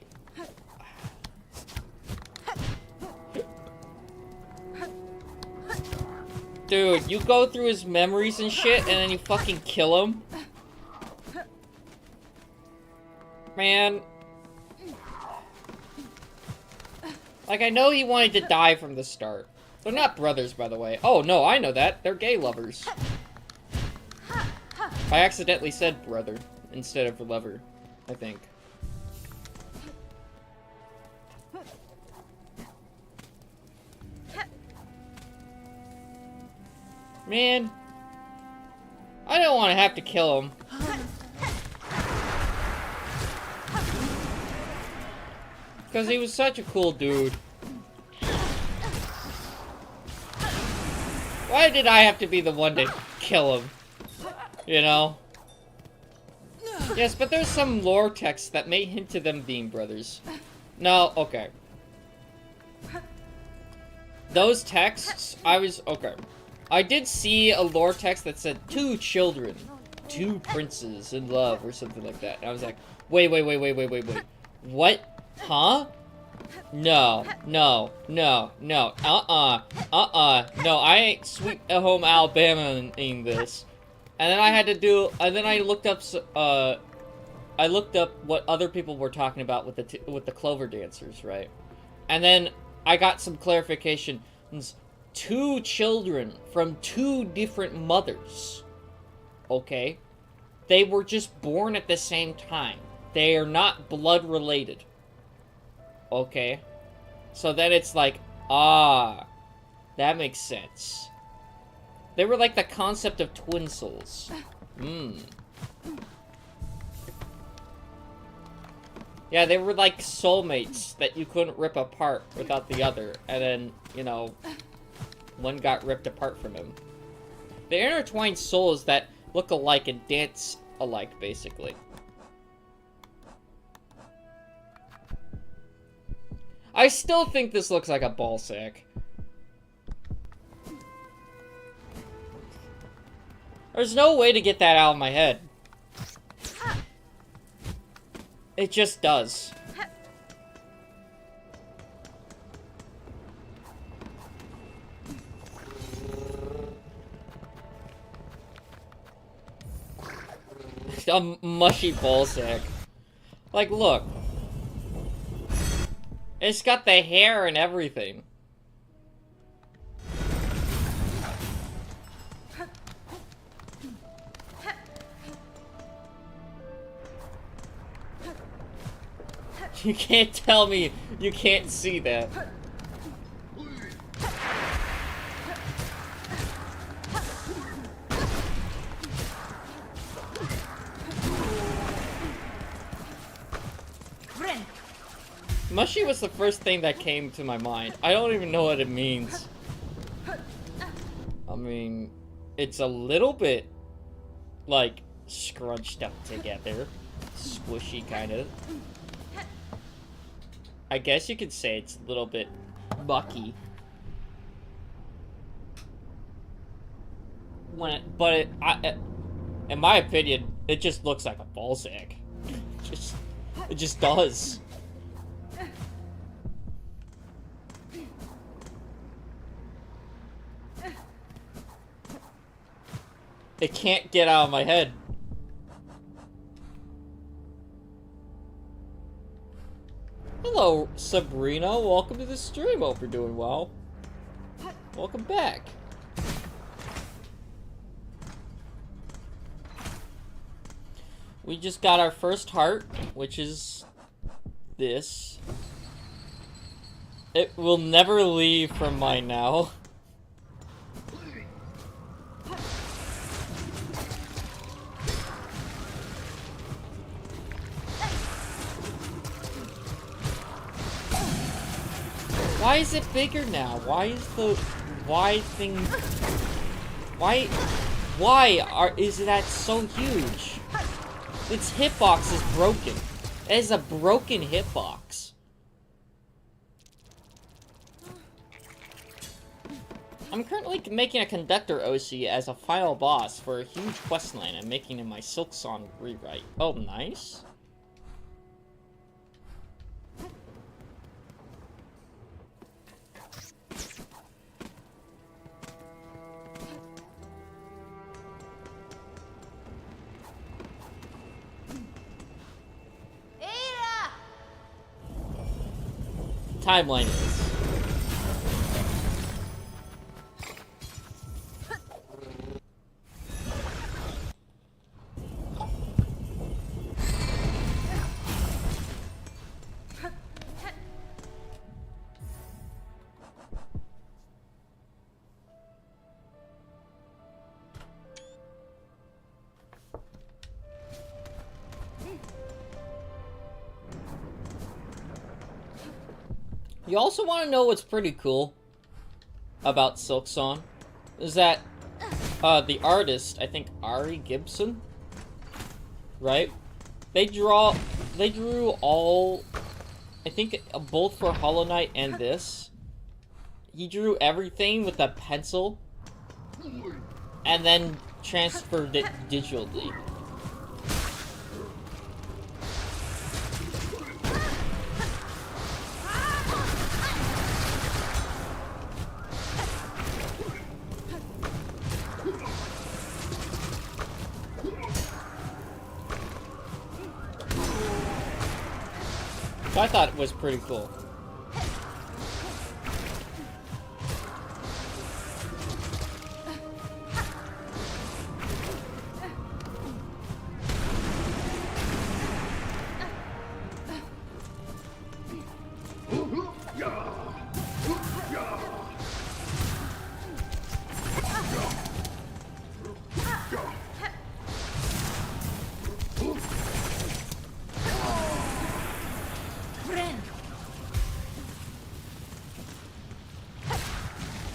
Speaker 1: Dude, you go through his memories and shit, and then you fucking kill him? Man. Like, I know he wanted to die from the start. They're not brothers, by the way. Oh, no, I know that. They're gay lovers. If I accidentally said brother instead of lover, I think. Man, I don't want to have to kill him. Because he was such a cool dude. Why did I have to be the one to kill him? You know? Yes, but there's some lore texts that may hint to them being brothers. No, okay. Those texts, okay. I did see a lore text that said 2 children, 2 princes in love, or something like that. And I was like, wait. What? Huh? No. No, I ain't Sweet Home Alabama-ing this. And then I had to do, and then I looked up, what other people were talking about with the Clover dancers, right? And then I got some clarification. 2 children from 2 different mothers. Okay? They were just born at the same time. They are not blood related. Okay? So then it's like, that makes sense. They were like the concept of twin souls. Yeah, they were like soulmates that you couldn't rip apart without the other. And then, you know, one got ripped apart from him. They're intertwined souls that look alike and dance alike, basically. I still think this looks like a ball sack. There's no way to get that out of my head. It just does. A mushy ball sack. Like, look. It's got the hair and everything. You can't tell me you can't see that. Mushy was the first thing that came to my mind. I don't even know what it means. I mean, it's a little bit, like, scrunched up together. Squishy, kind of. I guess you could say it's a little bit mucky. In my opinion, it just looks like a ball sack. It just does. It can't get out of my head. Hello, Sabrina. Welcome to the stream. Hope you're doing well. Welcome back. We just got our first heart, which is this. It will never leave from mine now. Why is it bigger now? Why is the thing? Why is that so huge? Its hitbox is broken. It is a broken hitbox. I'm currently making a conductor OC as a final boss for a huge questline I'm making in my Silksong rewrite. Oh, nice. Timeline is. You also want to know what's pretty cool about Silksong? Is that the artist, I think Ari Gibson, right? They drew all, I think both for Hollow Knight and this. He drew everything with a pencil and then transferred it digitally. So I thought it was pretty cool.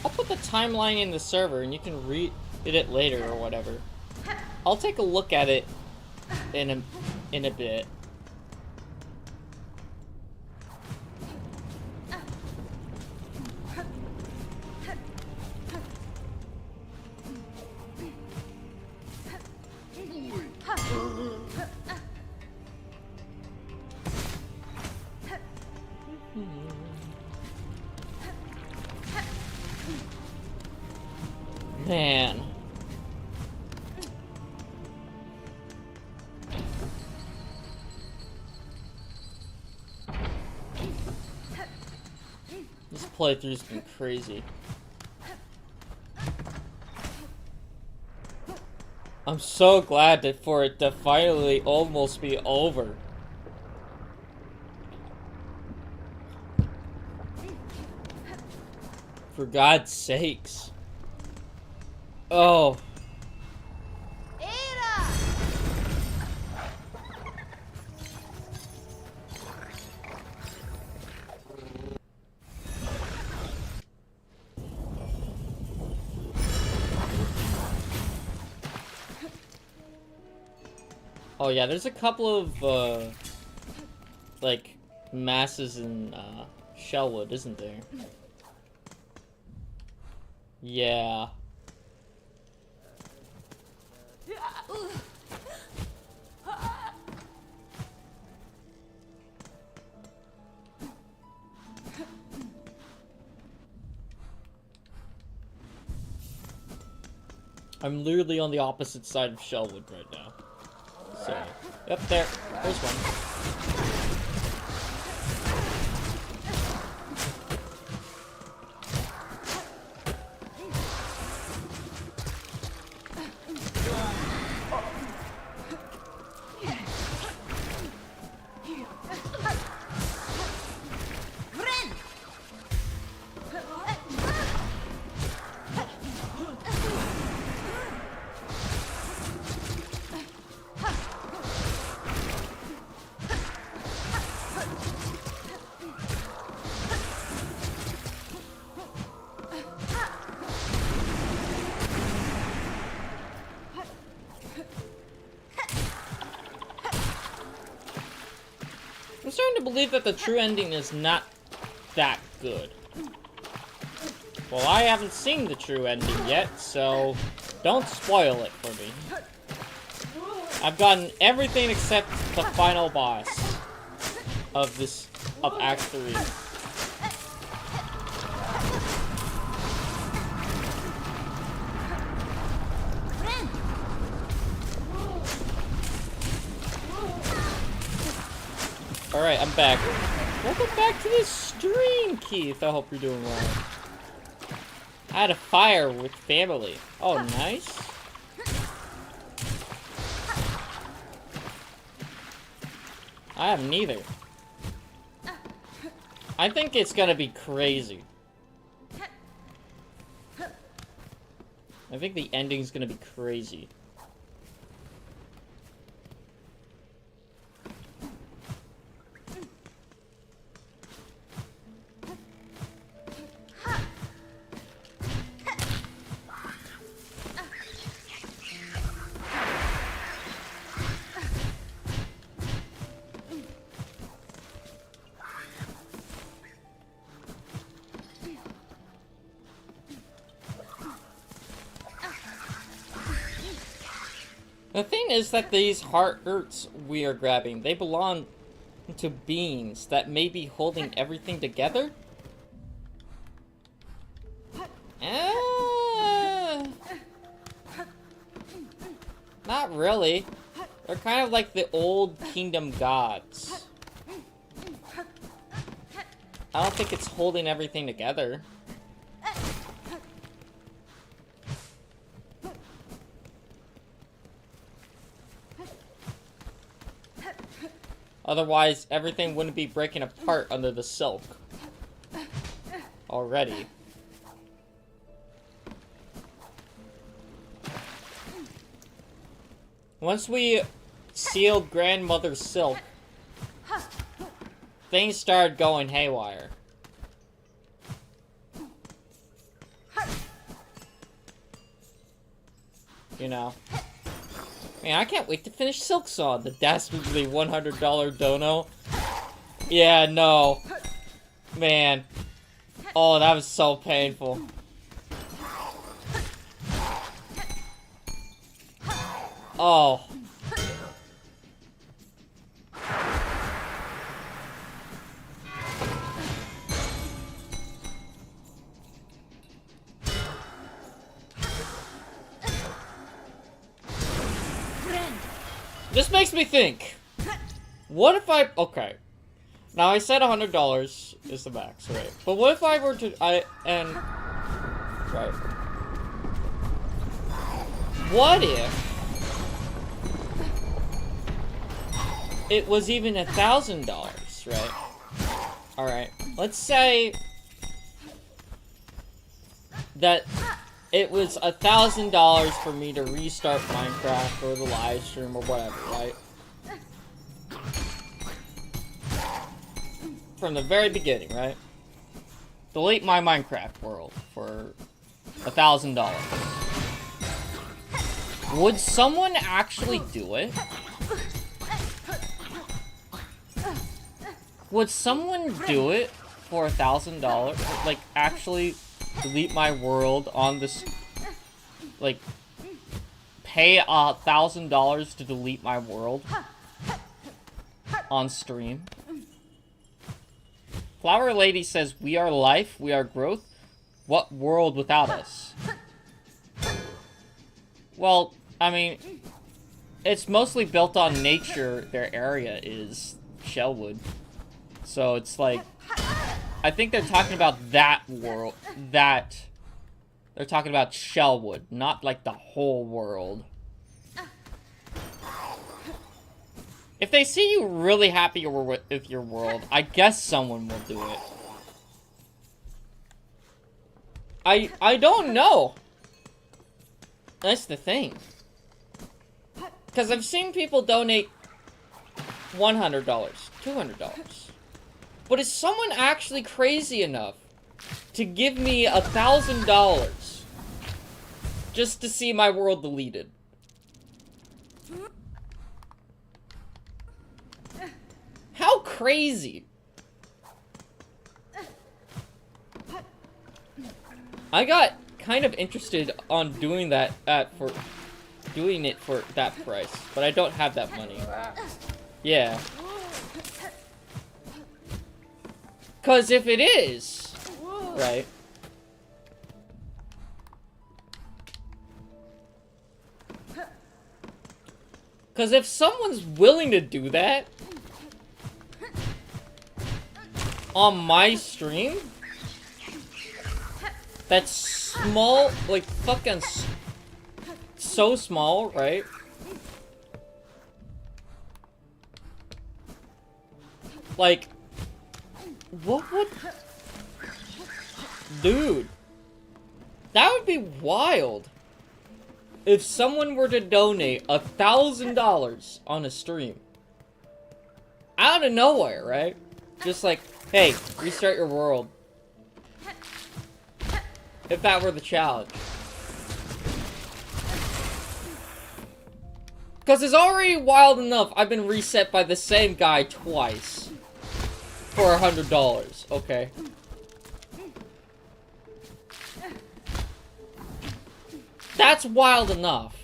Speaker 1: I'll put the timeline in the server and you can read it later or whatever. I'll take a look at it in a bit. Man. This playthrough's been crazy. I'm so glad that for it to finally almost be over. For God's sakes. Oh. Oh yeah, there's a couple of like masses in Shellwood, isn't there? Yeah. I'm literally on the opposite side of Shellwood right now. So, yep, there's one. I'm starting to believe that the true ending is not that good. Well, I haven't seen the true ending yet, so don't spoil it for me. I've gotten everything except the final boss of Act 3. Alright, I'm back. Welcome back to the stream, Keith. I hope you're doing well. I had a fire with family. Oh, nice. I have neither. I think it's gonna be crazy. I think the ending's gonna be crazy. The thing is that these hearts we are grabbing, they belong to beings that may be holding everything together? Not really. They're kind of like the old kingdom gods. I don't think it's holding everything together. Otherwise, everything wouldn't be breaking apart under the silk. Already. Once we sealed Grandmother's silk, things started going haywire. You know. Man, I can't wait to finish Silksong, the dastardly $100 dono. Yeah, no. Man. Oh, that was so painful. Oh. This makes me think. What if I... Okay. Now, I said $100 is the max, right? But what if I were to... Right. What if... it was even $1,000, right? Alright. Let's say... that... it was $1,000 for me to restart Minecraft or the live stream or whatever, right? From the very beginning, right? Delete my Minecraft world for $1,000. Would someone actually do it? Would someone do it for $1,000? Like, actually... delete my world on this, like, pay $1,000 to delete my world on stream. Flower Lady says, we are life, we are growth. What world without us? Well, I mean, it's mostly built on nature. Their area is Shellwood. So it's like, I think they're talking about that world, they're talking about Shellwood, not like the whole world. If they see you really happy with your world, I guess someone will do it. I don't know. That's the thing. Because I've seen people donate $100, $200. But is someone actually crazy enough to give me $1,000 just to see my world deleted? How crazy? I got kind of interested on doing that for that price, but I don't have that money. Yeah. Cause if it is, right? Cause if someone's willing to do that on my stream, that's small, like fucking so small, right? Like, what would... Dude. That would be wild. If someone were to donate $1,000 on a stream. Out of nowhere, right? Just like, hey, restart your world. If that were the challenge. Because it's already wild enough I've been reset by the same guy twice. For $100, okay. That's wild enough.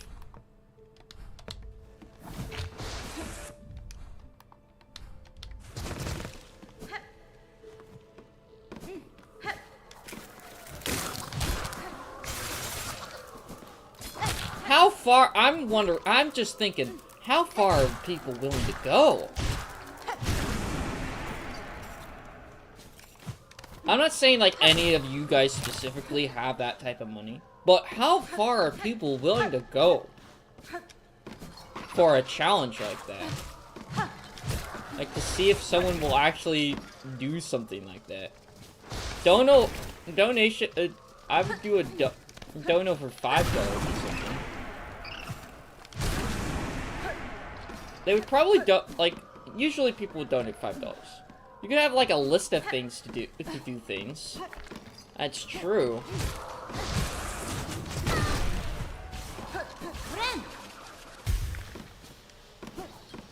Speaker 1: how far, I'm just thinking, how far are people willing to go? I'm not saying, like, any of you guys specifically have that type of money, but how far are people willing to go for a challenge like that? Like, to see if someone will actually do something like that. Donation, I would do a dono for $5 or something. They would probably usually people would donate $5. You could have, like, a list of things to do things. That's true.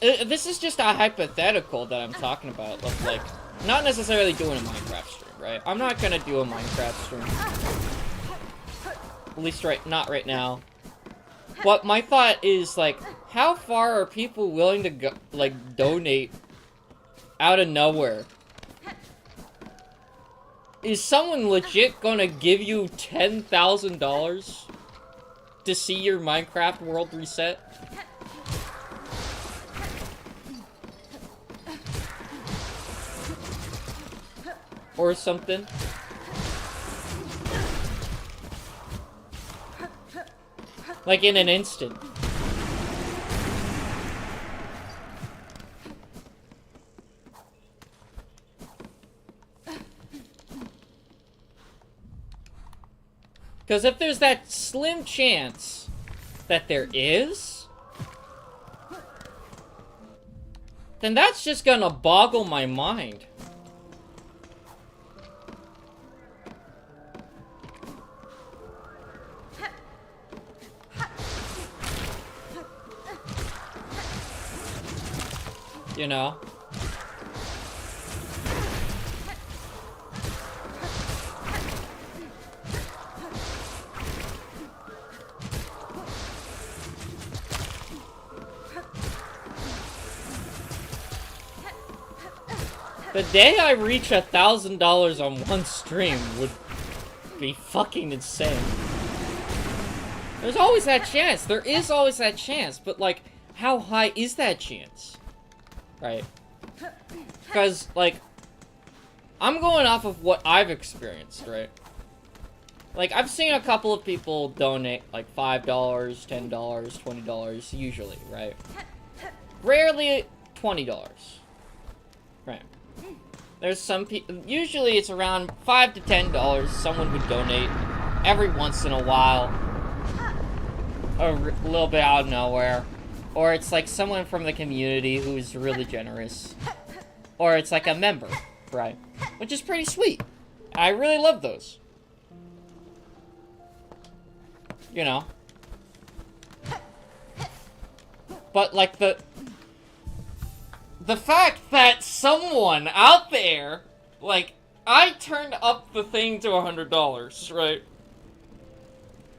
Speaker 1: This is just a hypothetical that I'm talking about, of, like, not necessarily doing a Minecraft stream, right? I'm not gonna do a Minecraft stream. At least not right now. But my thought is, like, how far are people willing to go, like, donate out of nowhere? Is someone legit gonna give you $10,000 to see your Minecraft world reset? Or something? Like in an instant. Because if there's that slim chance that there is, then that's just gonna boggle my mind. You know? The day I reach $1,000 on one stream would be fucking insane. There's always that chance. There is always that chance. But, like, how high is that chance? Right? Because, like, I'm going off of what I've experienced, right? Like, I've seen a couple of people donate, like, $5, $10, $20, usually, right? Rarely $20. Right. There's some people, usually it's around $5 to $10 someone would donate every once in a while. A little bit out of nowhere. Or it's like someone from the community who's really generous. Or it's like a member, right? Which is pretty sweet. I really love those. You know. But like the fact that someone out there, like, I turned up the thing to $100, right?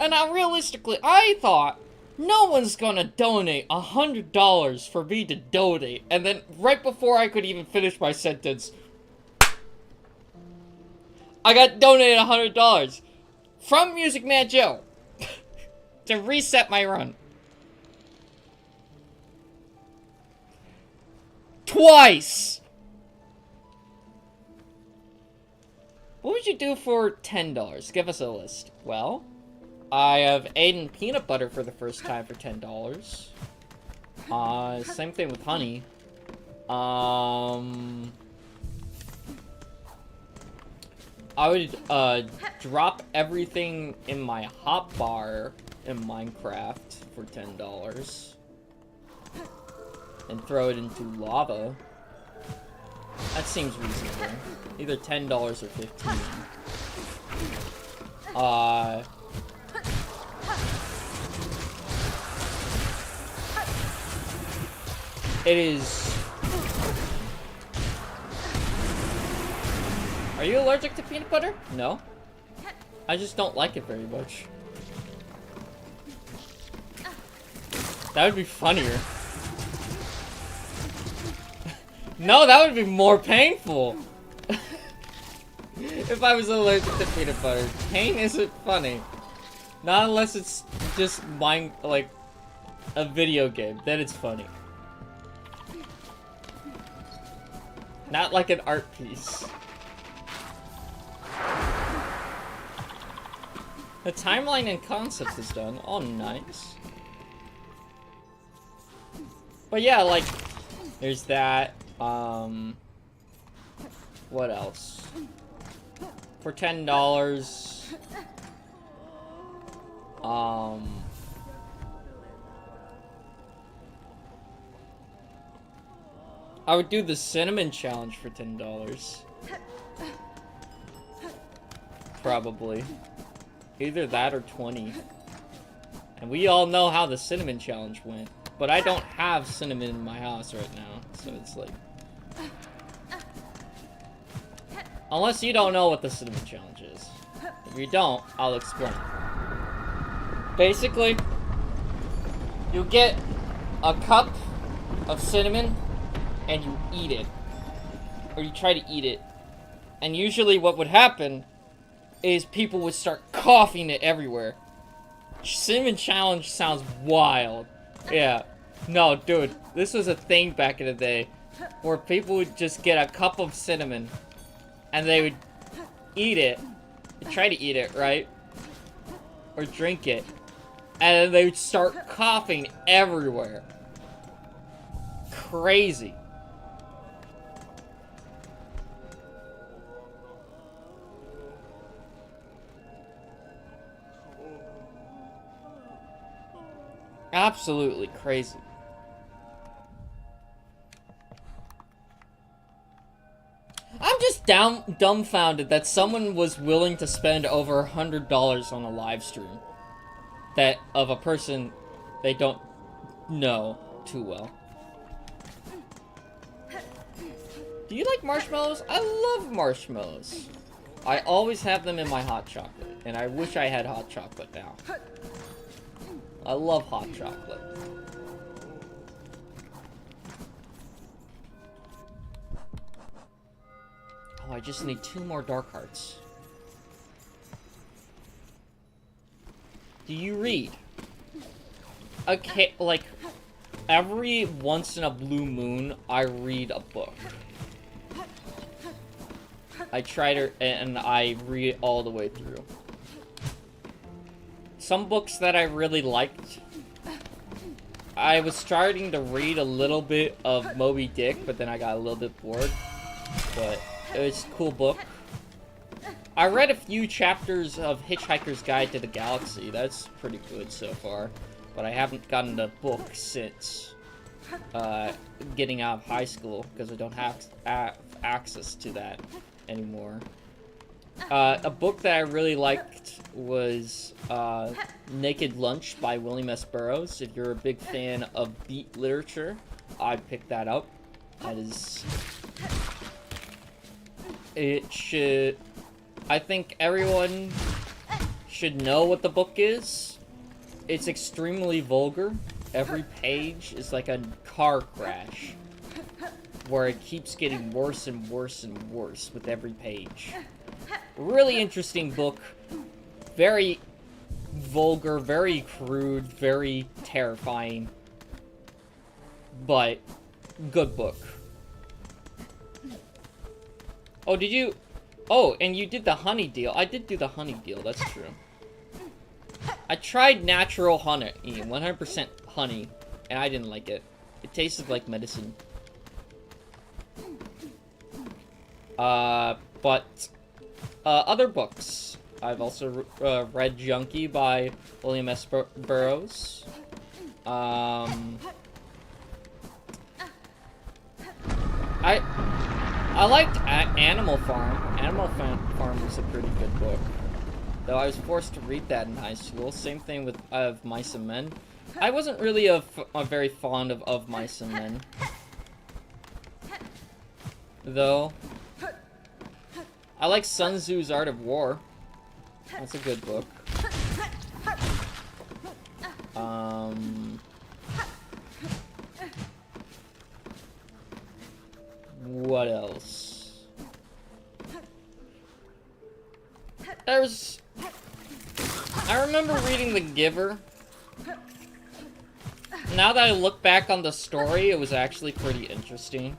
Speaker 1: And I thought, no one's gonna donate $100 for me to donate. And then, right before I could even finish my sentence, I got donated $100 from Music Man Joe to reset my run. Twice! What would you do for $10? Give us a list. Well, I have eaten peanut butter for the first time for $10. Same thing with honey. I would, drop everything in my hotbar in Minecraft for $10. And throw it into lava. That seems reasonable. Either $10 or $15. It is... Are you allergic to peanut butter? No. I just don't like it very much. That would be funnier. No, that would be more painful. If I was allergic to peanut butter. Pain isn't funny. Not unless it's just like a video game. Then it's funny. Not like an art piece. The timeline and concept is done. Oh, nice. But yeah, like, there's that. What else? For $10. I would do the cinnamon challenge for $10. Probably. Either that or 20. And we all know how the cinnamon challenge went. But I don't have cinnamon in my house right now. So it's like... Unless you don't know what the cinnamon challenge is. If you don't, I'll explain. Basically, you get a cup of cinnamon and you eat it. Or you try to eat it. And usually what would happen is people would start coughing it everywhere. Cinnamon challenge sounds wild. Yeah. No, dude, this was a thing back in the day where people would just get a cup of cinnamon and they would eat it, try to eat it, right? Or drink it. And then they would start coughing everywhere. Crazy. Absolutely crazy. I'm just dumbfounded that someone was willing to spend over $100 on a live stream that of a person they don't know too well. Do you like marshmallows? I love marshmallows. I always have them in my hot chocolate, and I wish I had hot chocolate now. I love hot chocolate. Oh, I just need 2 more dark hearts. Do you read? Okay, like, every once in a blue moon, I read a book. I try to, and I read it all the way through. Some books that I really liked. I was starting to read a little bit of Moby Dick, but then I got a little bit bored. But it was a cool book. I read a few chapters of Hitchhiker's Guide to the Galaxy. That's pretty good so far. But I haven't gotten the book since getting out of high school, because I don't have access to that anymore. A book that I really liked was Naked Lunch by William S. Burroughs. If you're a big fan of beat literature, I picked that up. That is... It should... I think everyone should know what the book is. It's extremely vulgar. Every page is like a car crash, where it keeps getting worse and worse and worse with every page. Really interesting book. Very vulgar, very crude, very terrifying. But good book. Oh, did you... Oh, and you did the honey deal. I did do the honey deal, that's true. I tried natural honey, 100% honey, and I didn't like it. It tasted like medicine. But other books. I've also read Junkie by William S. Burroughs. I liked Animal Farm. Animal Farm was a pretty good book. Though I was forced to read that in high school. Same thing with Of Mice and Men. I wasn't really very fond of Mice and Men. Though. I like Sun Tzu's Art of War. That's a good book. What else? I remember reading The Giver. Now that I look back on the story, it was actually pretty interesting.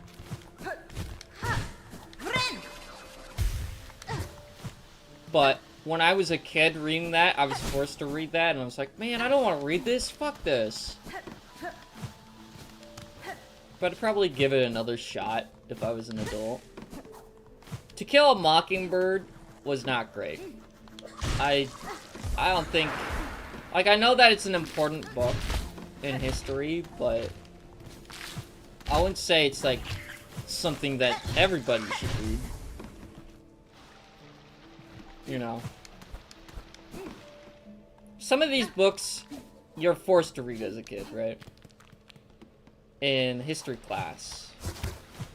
Speaker 1: But when I was a kid reading that, I was forced to read that, and I was like, man, I don't want to read this. Fuck this. But I'd probably give it another shot if I was an adult. To Kill a Mockingbird was not great. I don't think... Like, I know that it's an important book in history, but I wouldn't say it's, like, something that everybody should read. You know. Some of these books, you're forced to read as a kid, right? In history class.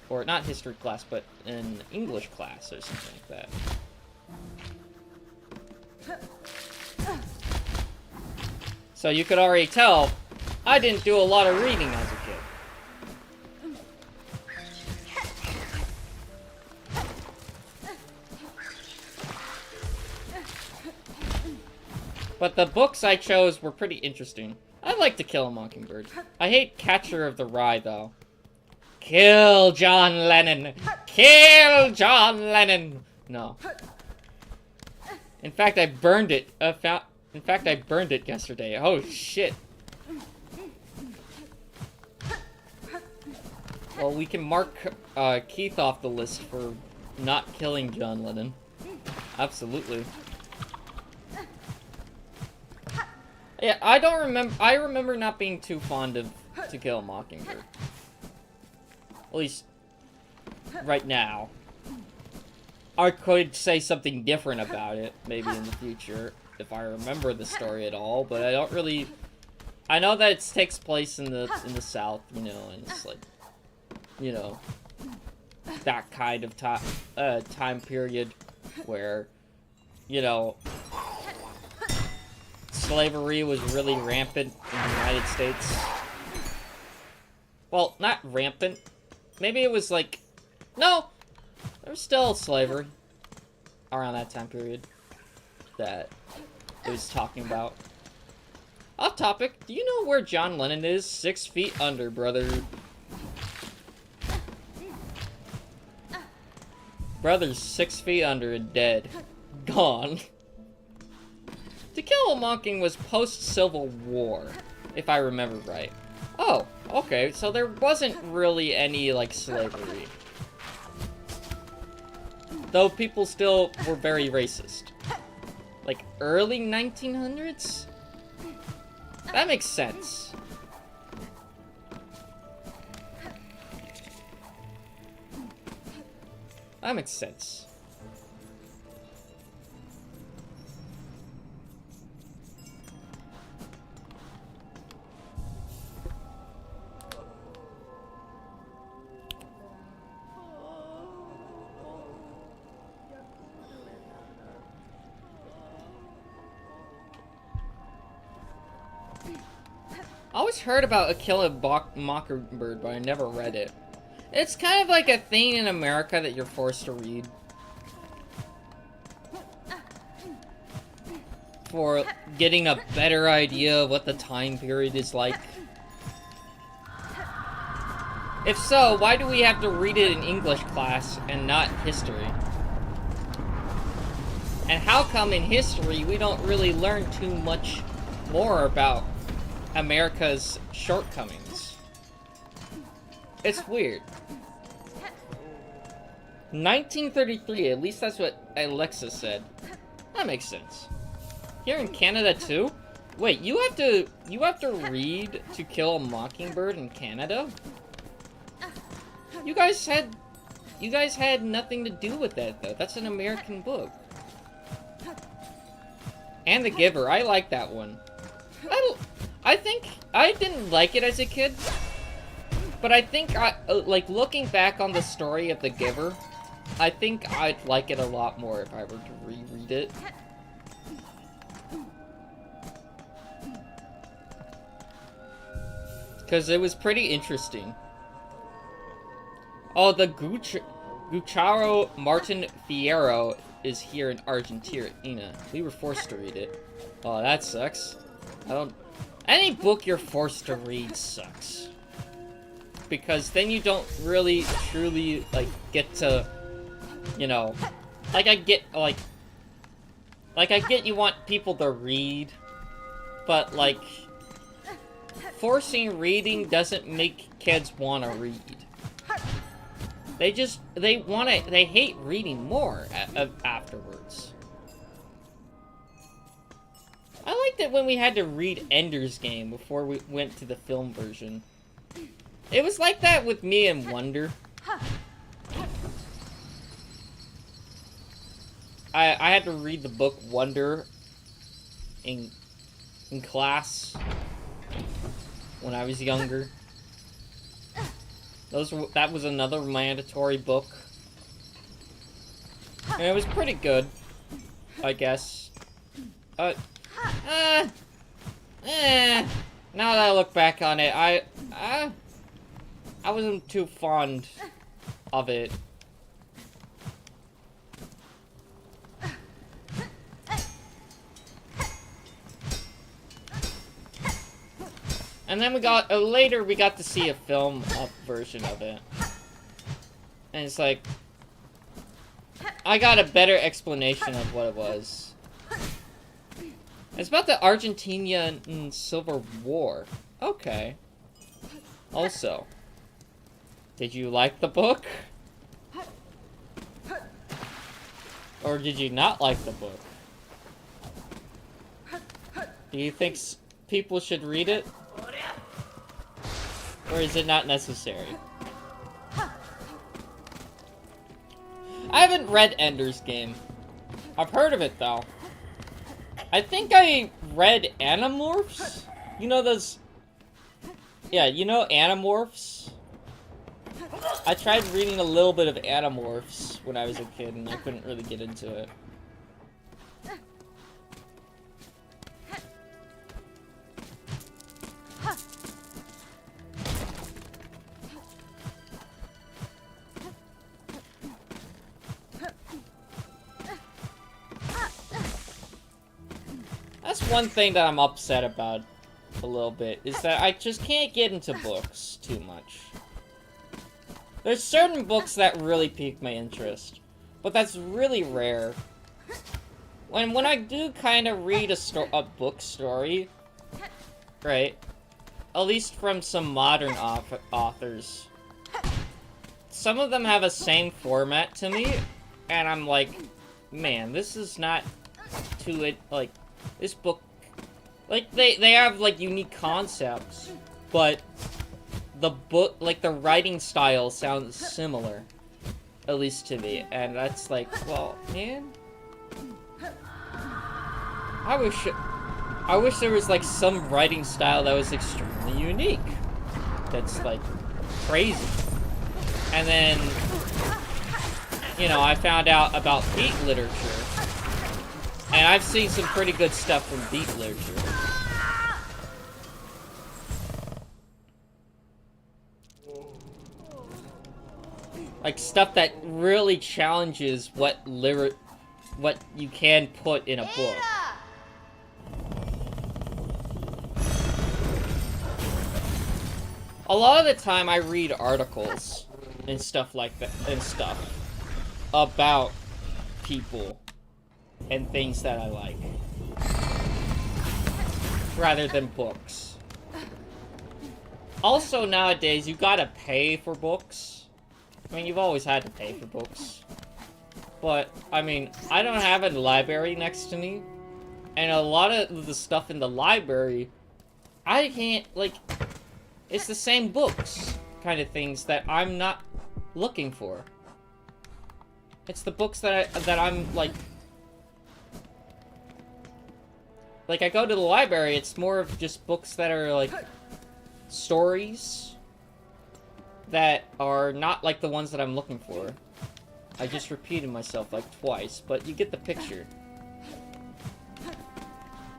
Speaker 1: Or not history class, but in English class or something like that. So you could already tell, I didn't do a lot of reading as a kid. But the books I chose were pretty interesting. I like To Kill a Mockingbird. I hate Catcher of the Rye, though. Kill John Lennon! Kill John Lennon! No. In fact, I burned it. In fact, I burned it yesterday. Oh, shit. Well, we can mark Keith off the list for not killing John Lennon. Absolutely. Yeah, I remember not being too fond of To Kill a Mockingbird. At least, right now. I could say something different about it, maybe in the future, if I remember the story at all, but I don't really... I know that it takes place in the South, you know, and it's like, you know, that kind of time period where, you know, slavery was really rampant in the United States. Well, not rampant. Maybe it was like... No! There was still slavery around that time period that it was talking about. Off topic, do you know where John Lennon is? 6 feet under, brother. Brother's 6 feet under and dead. Gone. To Kill a Mockingbird was post-Civil War, if I remember right. Oh, okay, so there wasn't really any, like, slavery. Though people still were very racist. Like, early 1900s? That makes sense. That makes sense. I always heard about A Kill a Mockingbird, but I never read it. It's kind of like a thing in America that you're forced to read. For getting a better idea of what the time period is like. If so, why do we have to read it in English class and not history? And how come in history we don't really learn too much more about America's shortcomings? It's weird. 1933, at least that's what Alexa said. That makes sense. Here in Canada too? Wait, you have to read To Kill a Mockingbird in Canada? You guys had nothing to do with that though. That's an American book. And The Giver, I like that one. I think I didn't like it as a kid, but I think like looking back on the story of The Giver, I think I'd like it a lot more if I were to reread it. Because it was pretty interesting. Oh, the Gucharo Martin Fierro is here in Argentina. We were forced to read it. Oh, that sucks. Any book you're forced to read sucks. Because then you don't really, truly, like, get to, you know... Like, I get you want people to read, but, like... Forcing reading doesn't make kids want to read. They hate reading more afterwards. I liked it when we had to read Ender's Game before we went to the film version. It was like that with me and Wonder. I had to read the book Wonder in class when I was younger. That was another mandatory book. And it was pretty good, I guess. Now that I look back on it, I wasn't too fond of it. And then later we got to see a film version of it. And it's like, I got a better explanation of what it was. It's about the Argentinian Civil War. Okay. Also, did you like the book? Or did you not like the book? Do you think people should read it? Or is it not necessary? I haven't read Ender's Game. I've heard of it, though. I think I read Animorphs? You know those... Yeah, you know Animorphs? I tried reading a little bit of Animorphs when I was a kid, and I couldn't really get into it. That's one thing that I'm upset about a little bit, is that I just can't get into books too much. There's certain books that really pique my interest, but that's really rare. When I do kind of read a book story, right, at least from some modern authors, some of them have a same format to me, and I'm like, man, this is not too it, like, this book, like, they have, like, unique concepts, but the book, like, the writing style sounds similar, at least to me, and that's like, well, man, I wish there was, like, some writing style that was extremely unique, that's, like, crazy. And then, you know, I found out about beat literature. And I've seen some pretty good stuff from beat literature. Like, stuff that really challenges what you can put in a book. A lot of the time I read articles and stuff like that, about people and things that I like, rather than books. Also, nowadays, you gotta pay for books. I mean, you've always had to pay for books. But, I mean, I don't have a library next to me. And a lot of the stuff in the library, I can't, like, it's the same books kind of things that I'm not looking for. It's the books that I'm, like, I go to the library, it's more of just books that are, like, stories that are not like the ones that I'm looking for. I just repeated myself, like, twice, but you get the picture.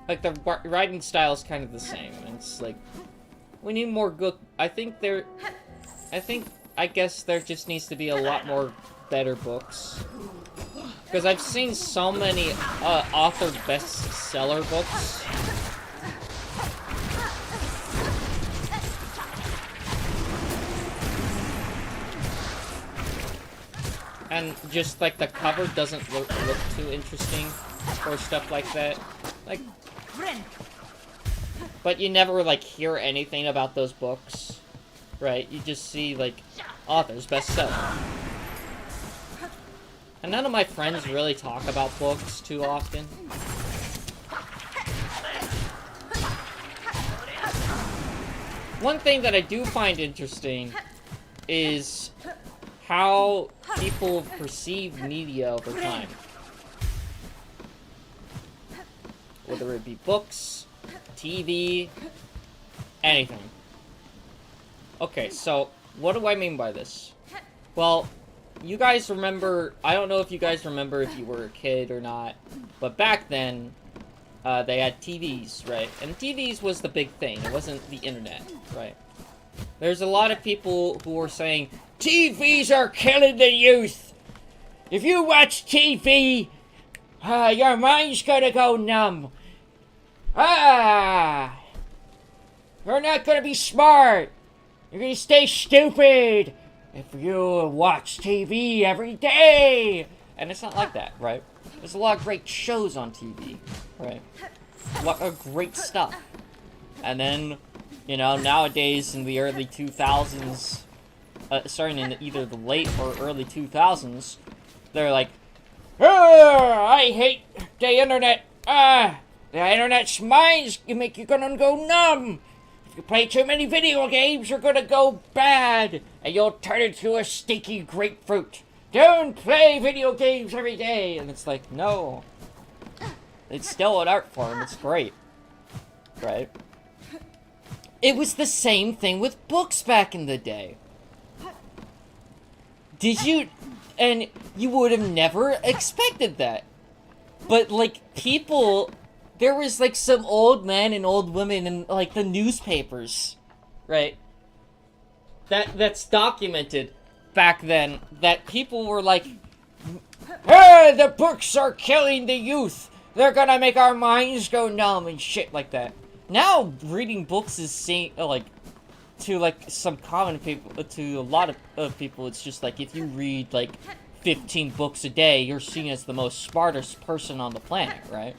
Speaker 1: Like, the writing style is kind of the same. It's like, we need more good... I guess there just needs to be a lot more better books. Because I've seen so many author bestseller books. And just, like, the cover doesn't look too interesting or stuff like that. Like, but you never, like, hear anything about those books, right? You just see, like, authors bestseller. And none of my friends really talk about books too often. One thing that I do find interesting is how people perceive media over time. Whether it be books, TV, anything. Okay, so what do I mean by this? Well, you guys remember, I don't know if you guys remember if you were a kid or not, but back then, they had TVs, right? And TVs was the big thing, it wasn't the internet, right? There's a lot of people who were saying, TVs are killing the youth! If you watch TV, your mind's gonna go numb. You're not gonna be smart! You're gonna stay stupid! If you watch TV every day! And it's not like that, right? There's a lot of great shows on TV, right? A lot of great stuff. And then, you know, nowadays in the early 2000s, starting in either the late or early 2000s, they're like, I hate the internet! The internet's minds you make you gonna go numb! If you play too many video games, you're gonna go bad, and you'll turn into a stinky grapefruit. Don't play video games every day. And it's like, no. It's still an art form. It's great. Right? It was the same thing with books back in the day. Did you... And you would have never expected that. But, like, people... There was, like, some old men and old women in, like, the newspapers, right? That's documented back then, that people were like, hey, the books are killing the youth! They're gonna make our minds go numb and shit like that. Now, reading books is saying, like, to, like, some common people, to a lot of people, it's just like, if you read, like, 15 books a day, you're seen as the most smartest person on the planet, right?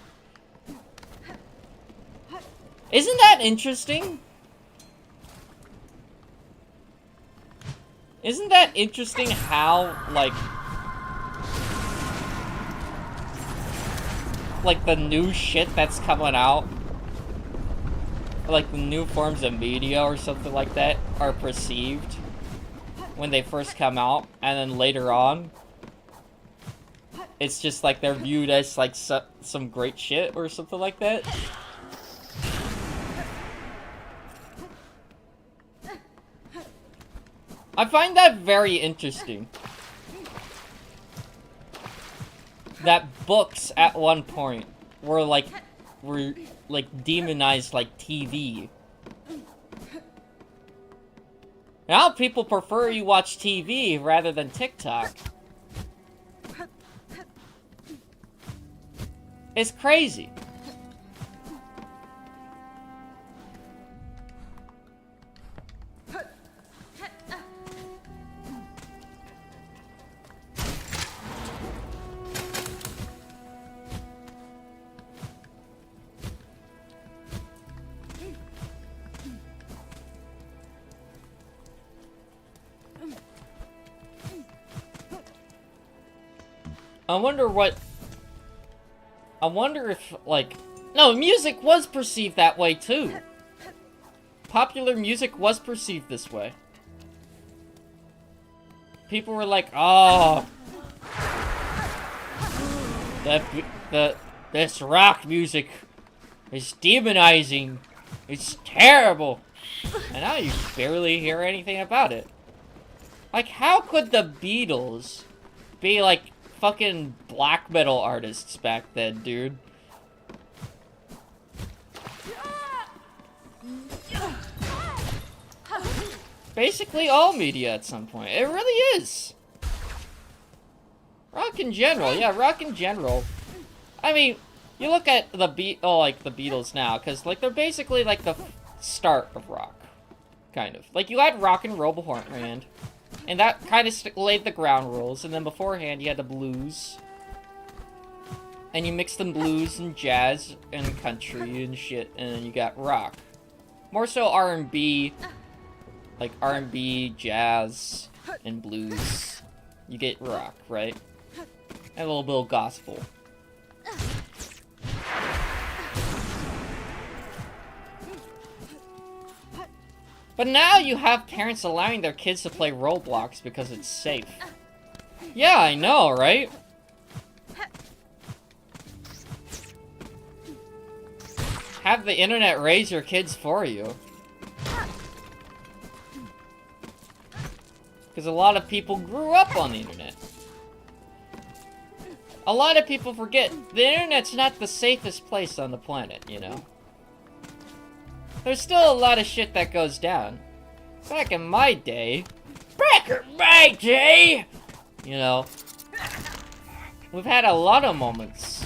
Speaker 1: Isn't that interesting? Isn't that interesting how, like the new shit that's coming out, like the new forms of media or something like that, are perceived when they first come out, and then later on, it's just like they're viewed as, like, some great shit or something like that? I find that very interesting. That books at one point were demonized like TV. Now people prefer you watch TV rather than TikTok. It's crazy. I wonder if, like... No, music was perceived that way, too. Popular music was perceived this way. People were like, oh... This rock music is demonizing. It's terrible. And now you barely hear anything about it. Like, how could the Beatles be, like, fucking black metal artists back then, dude? Basically all media at some point. It really is. Rock in general, yeah, rock in general. I mean, you look at the Beatles now, because, like, they're basically, like, the start of rock. Kind of. Like, you had rock and roll beforehand, and that kind of laid the ground rules, and then beforehand you had the blues. And you mixed them blues and jazz and country and shit, and then you got rock. More so R&B, like R&B, jazz, and blues. You get rock, right? And a little bit of gospel. But now you have parents allowing their kids to play Roblox because it's safe. Yeah, I know, right? Have the internet raise your kids for you. Because a lot of people grew up on the internet. A lot of people forget the internet's not the safest place on the planet, you know? There's still a lot of shit that goes down. Back in my day, you know, we've had a lot of moments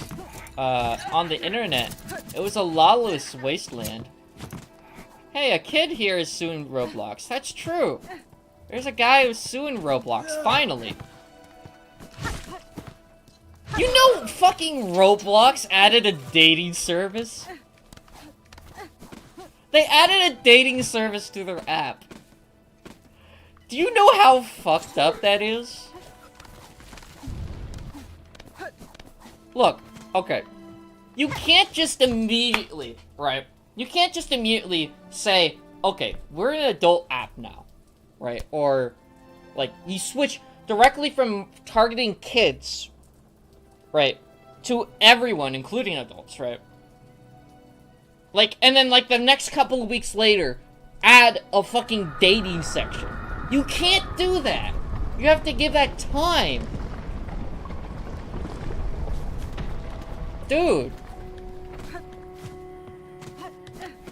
Speaker 1: on the internet. It was a lawless wasteland. Hey, a kid here is suing Roblox. That's true. There's a guy who's suing Roblox, finally. You know fucking Roblox added a dating service? They added a dating service to their app. Do you know how fucked up that is? Look, okay. You can't just immediately, right? You can't just immediately say, okay, we're an adult app now, right? Or, like, you switch directly from targeting kids, right, to everyone, including adults, right? Like, and then, like, the next couple of weeks later, add a fucking dating section. You can't do that. You have to give that time. Dude.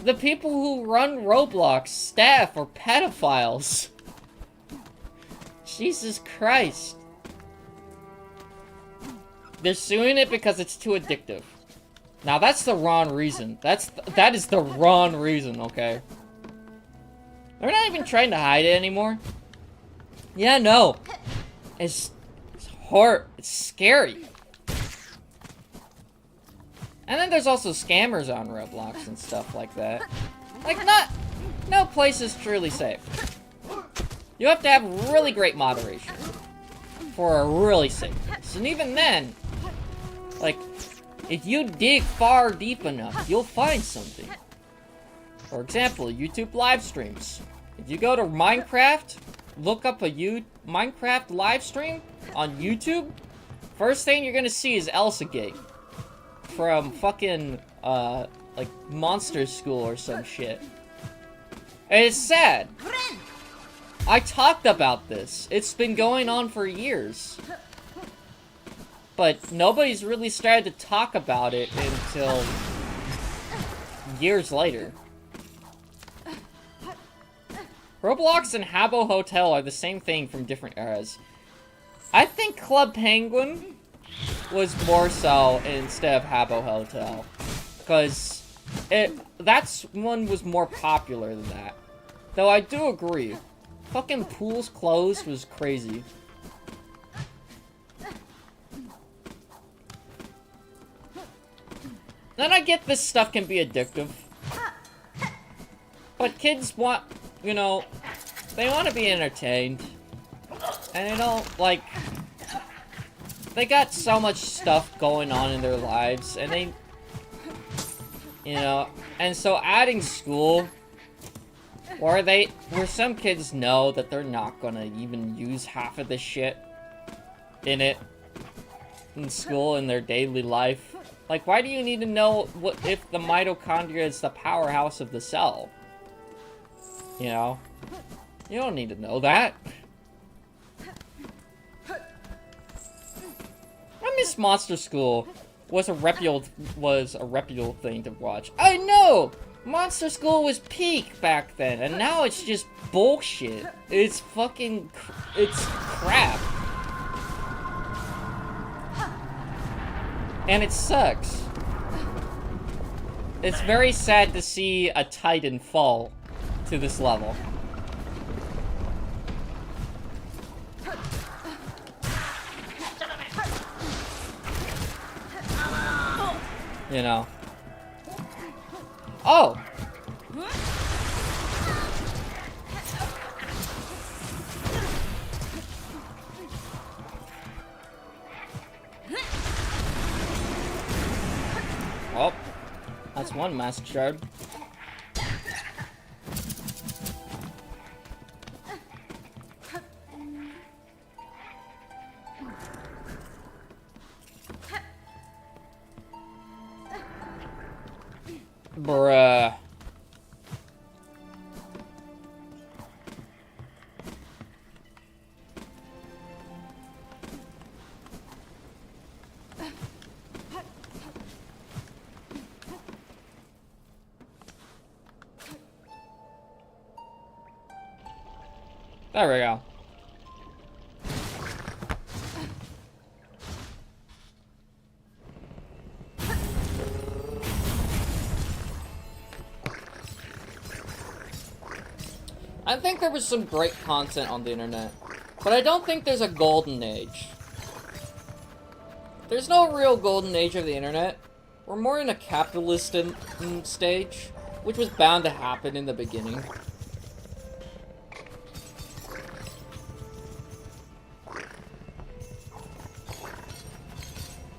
Speaker 1: The people who run Roblox staff are pedophiles. Jesus Christ. They're suing it because it's too addictive. Now that's the wrong reason. That is the wrong reason, okay? They're not even trying to hide it anymore. Yeah, no. It's horror. It's scary. And then there's also scammers on Roblox and stuff like that. Like, no place is truly safe. You have to have really great moderation for a really safe place. And even then, like, if you dig far deep enough, you'll find something. For example, YouTube live streams. If you go to Minecraft, look up a Minecraft live stream on YouTube, first thing you're gonna see is Elsagate. From fucking, like, Monster School or some shit. And it's sad. I talked about this. It's been going on for years. But nobody's really started to talk about it until years later. Roblox and Habbo Hotel are the same thing from different eras. I think Club Penguin was more so instead of Habbo Hotel. Because that one was more popular than that. Though I do agree. Fucking Pools Closed was crazy. Then I get this stuff can be addictive. But kids want, you know, they want to be entertained. And they don't, like, they got so much stuff going on in their lives, and they, you know, and so adding school, where some kids know that they're not gonna even use half of the shit in school in their daily life. Like, why do you need to know what if the mitochondria is the powerhouse of the cell? You know? You don't need to know that. I miss Monster School was a reputable thing to watch. I know! Monster School was peak back then, and now it's just bullshit. It's fucking... it's crap. And it sucks. It's very sad to see a Titan fall to this level. You know. Oh! Well, that's one mask shard. Bruh. There we go. I think there was some great content on the internet, but I don't think there's a golden age. There's no real golden age of the internet. We're more in a capitalist stage, which was bound to happen in the beginning.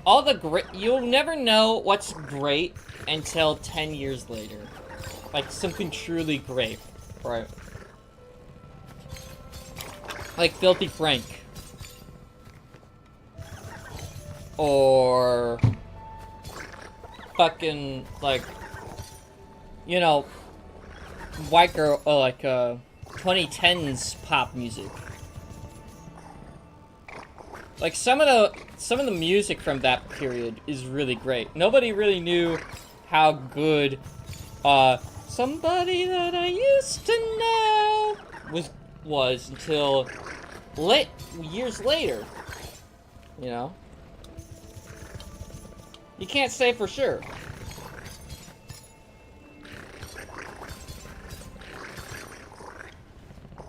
Speaker 1: All the great, you'll never know what's great until 10 years later. Like something truly great, right? Like Filthy Frank. Or fucking like, you know, white girl, like 2010s pop music. Like some of the music from that period is really great. Nobody really knew how good Somebody That I Used to Know was until years later. You know? You can't say for sure.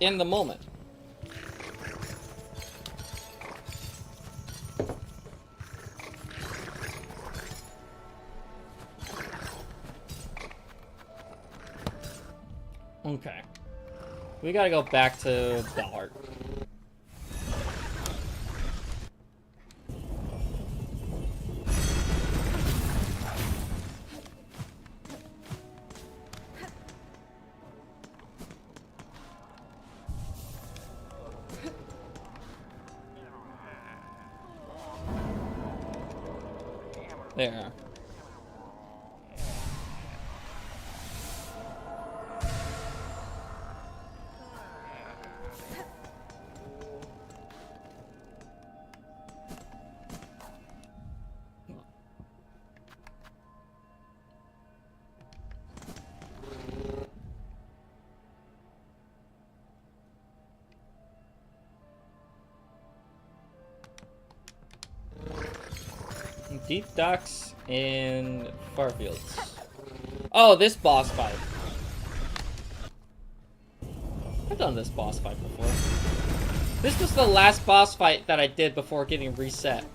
Speaker 1: In the moment. Okay. We gotta go back to the heart. There. Deep Docks and Farfields. Oh, this boss fight. I've done this boss fight before. This was the last boss fight that I did before getting reset.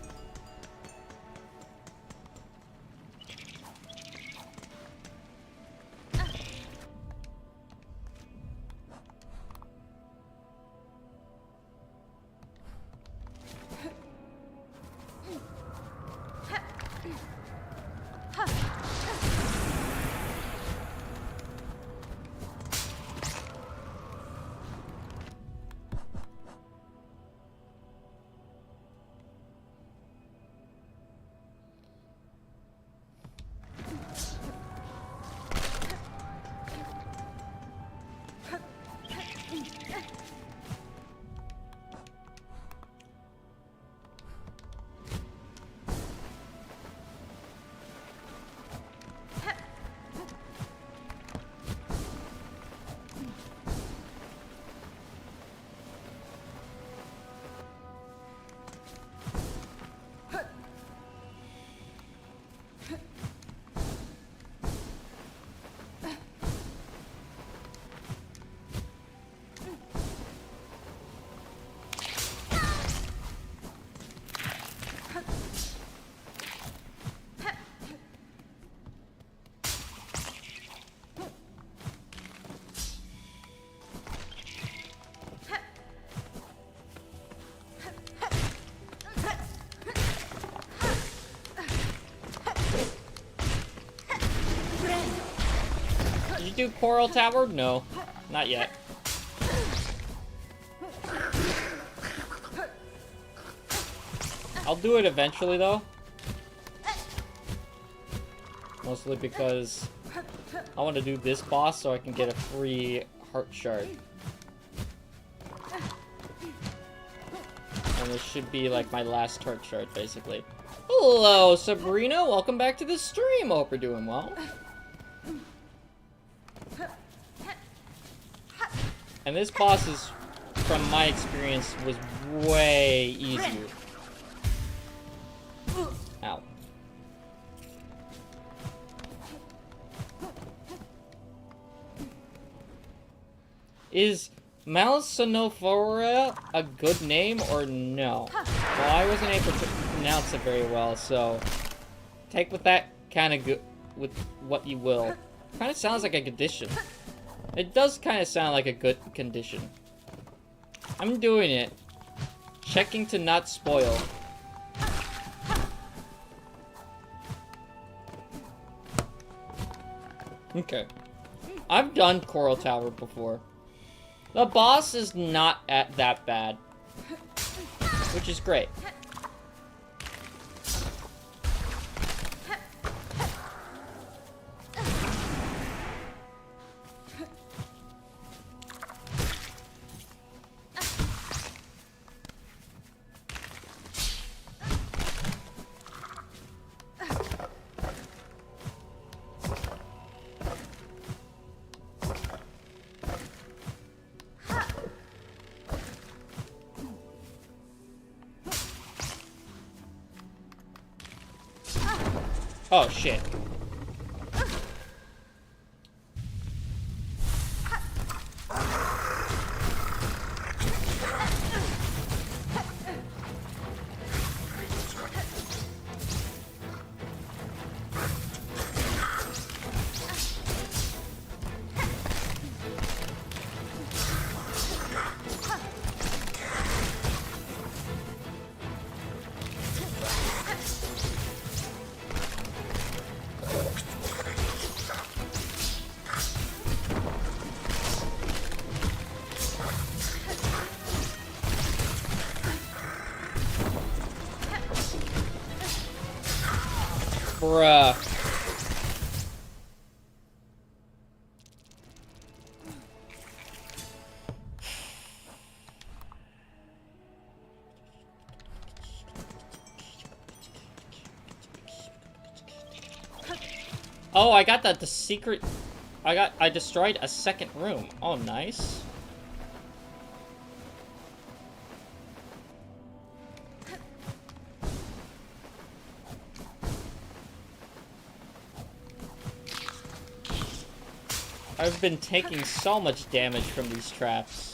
Speaker 1: you do Coral Tower? No, not yet. I'll do it eventually, though. Mostly because I want to do this boss so I can get a free heart shard. And this should be like my last heart shard, basically. Hello, Sabrina. Welcome back to the stream. Hope you're doing well. And this boss is, from my experience, was way easier. Ow. Is Malsonophora a good name or no? Well, I wasn't able to pronounce it very well, so take with that kind of good with what you will. Kind of sounds like a condition. It does kind of sound like a good condition. I'm doing it. Checking to not spoil. Okay. I've done Coral Tower before. The boss is not that bad. Which is great. Oh, shit. Bruh. Oh, I got the secret. I destroyed a second room. Oh, nice. I've been taking so much damage from these traps.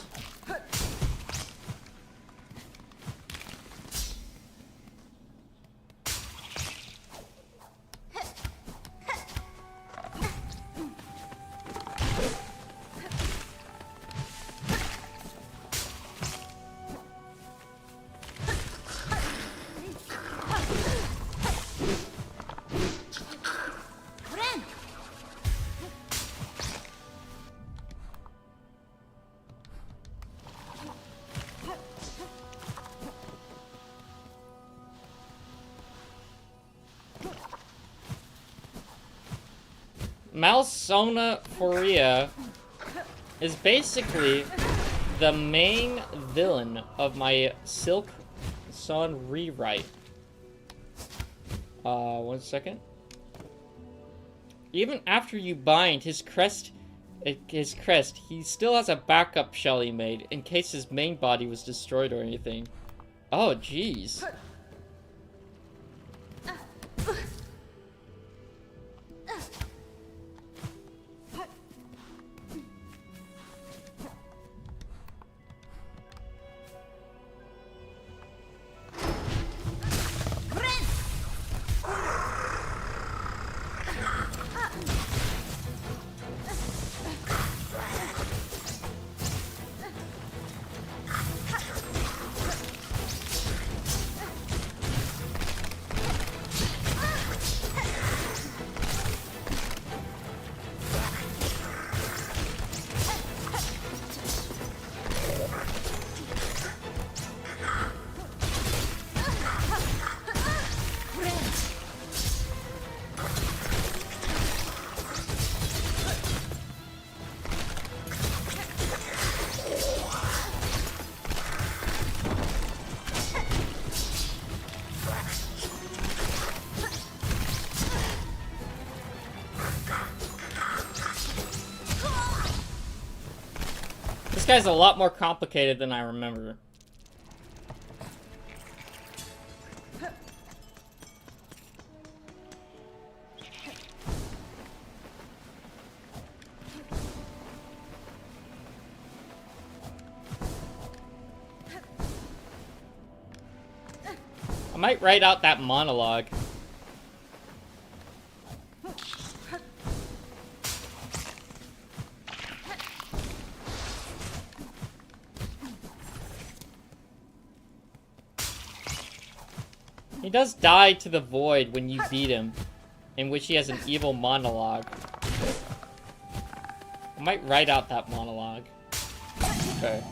Speaker 1: Malsonaphoria is basically the main villain of my Silksong rewrite. 1 second. Even after you bind his crest, he still has a backup shell he made in case his main body was destroyed or anything. Oh, jeez. guy's a lot more complicated than I remember. I might write out that monologue. He does die to the void when you beat him, in which he has an evil monologue. I might write out that monologue. Okay.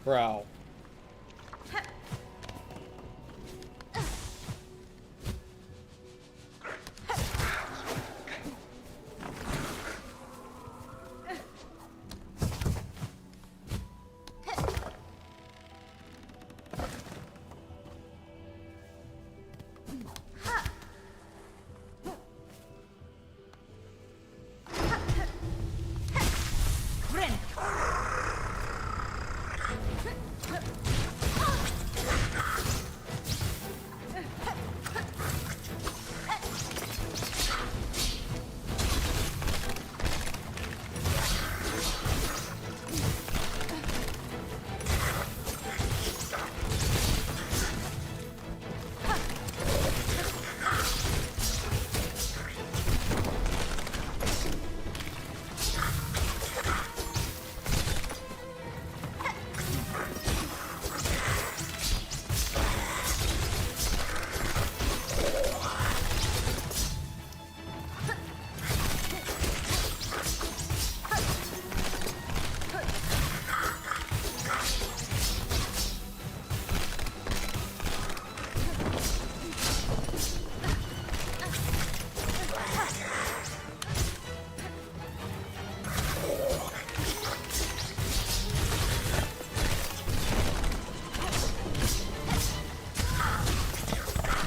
Speaker 1: Bro.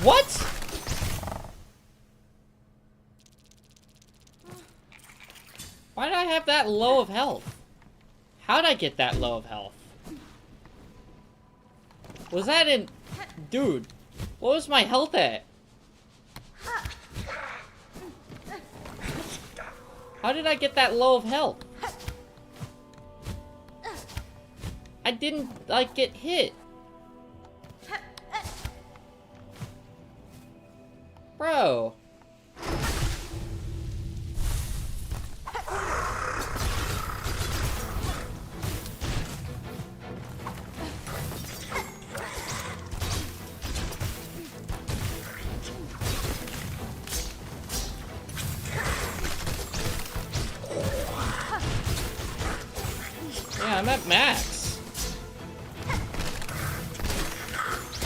Speaker 1: What? Why did I have that low of health? How'd I get that low of health? Was that in... Dude, what was my health at? How did I get that low of health? I didn't, like, get hit. Bro. Yeah, I'm at max.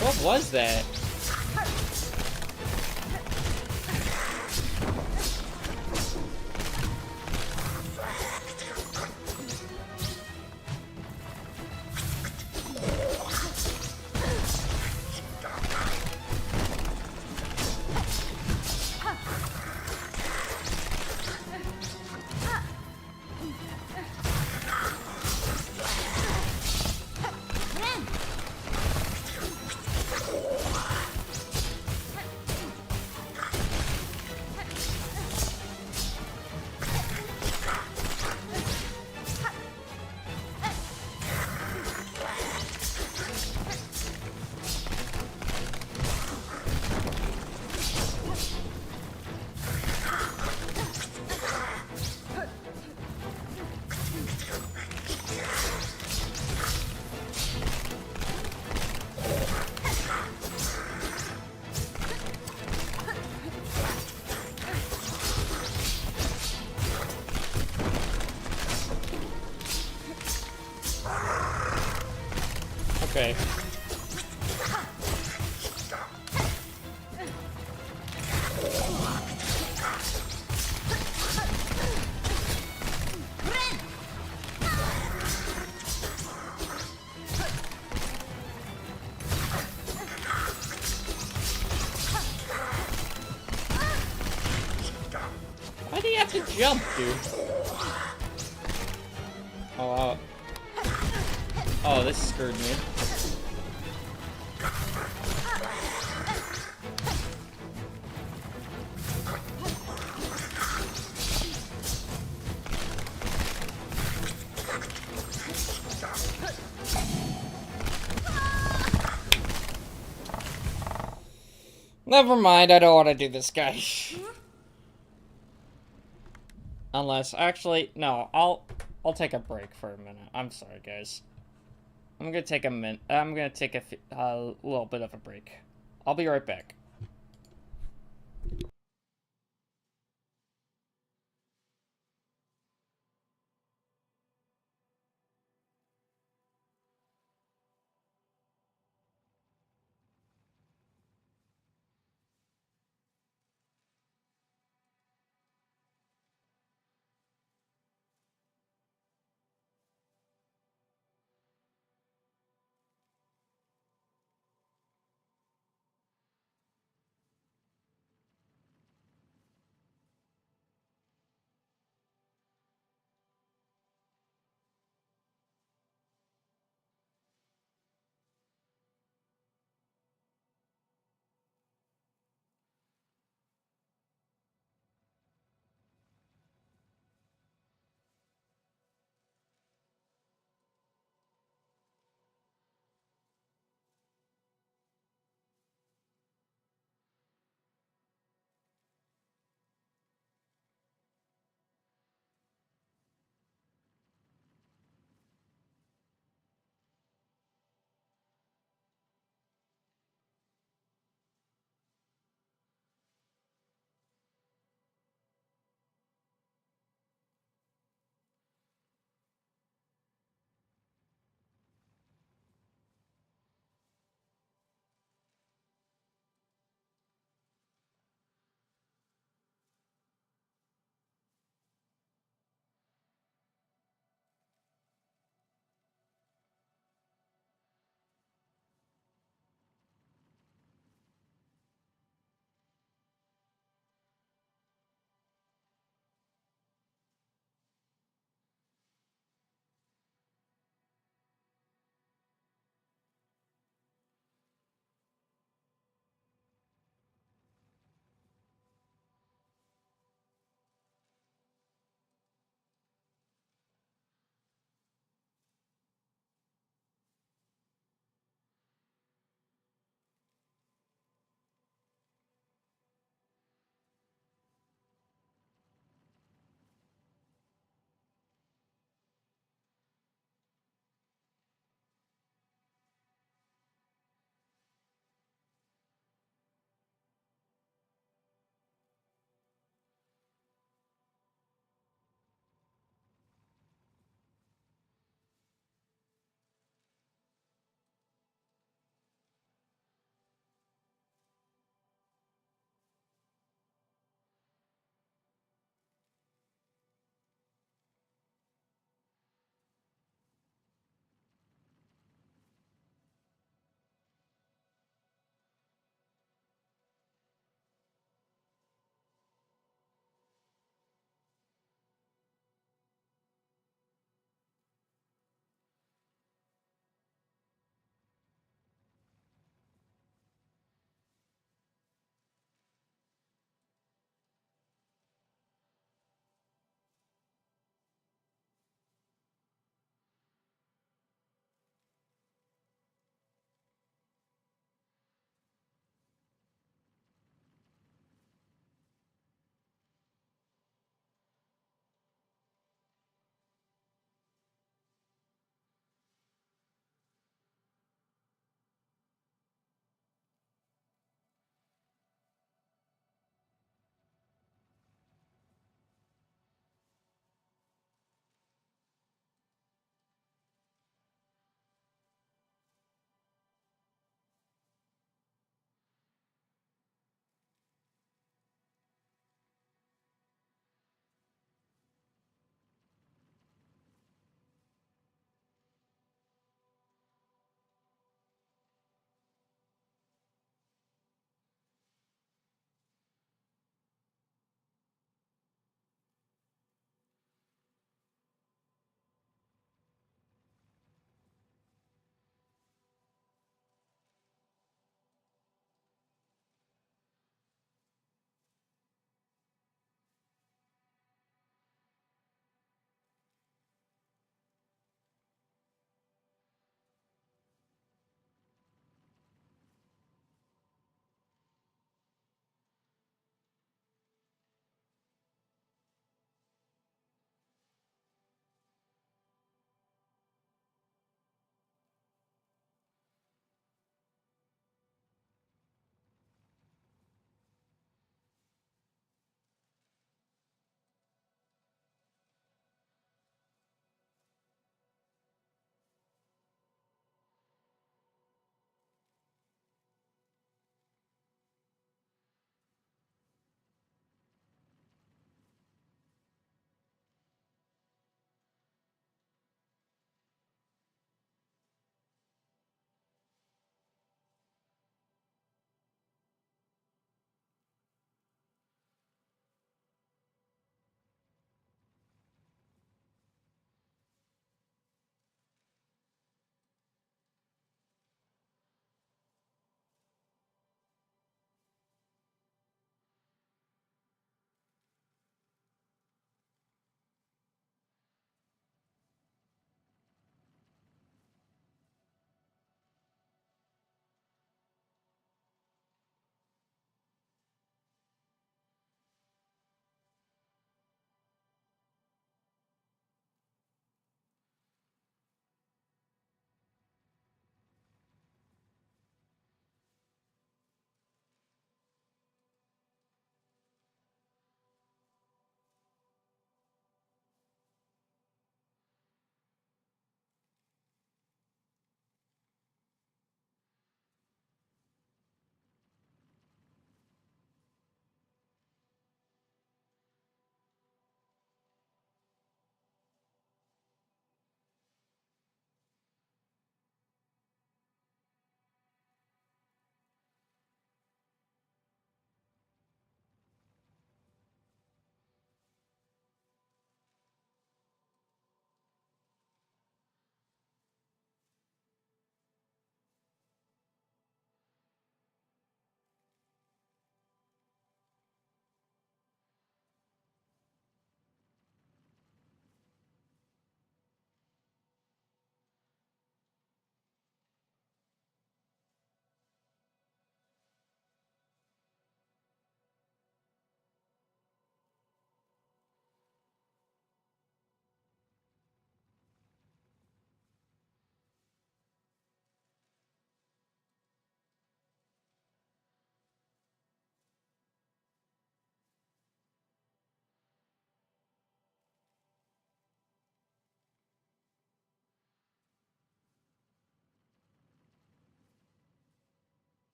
Speaker 1: What was that? Okay. Why do you have to jump, dude? Oh, oh, this screwed me. Never mind, I don't want to do this guy. Unless, actually, no, I'll take a break for a minute. I'm sorry, guys. I'm gonna take a minute. I'm gonna take a little bit of a break. I'll be right back.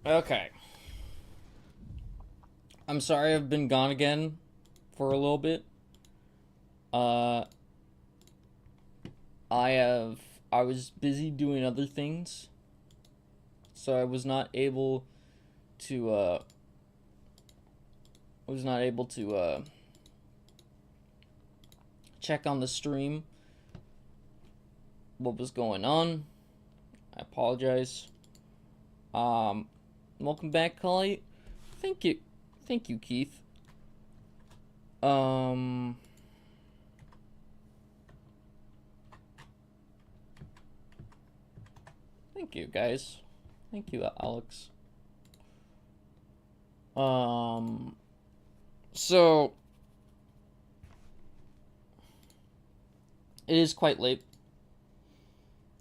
Speaker 1: Okay. I'm sorry I've been gone again for a little bit. I was busy doing other things, so I was not able to check on the stream what was going on. I apologize. Welcome back, Kali. Thank you, Keith. Thank you, guys. Thank you, Alex. So it is quite late.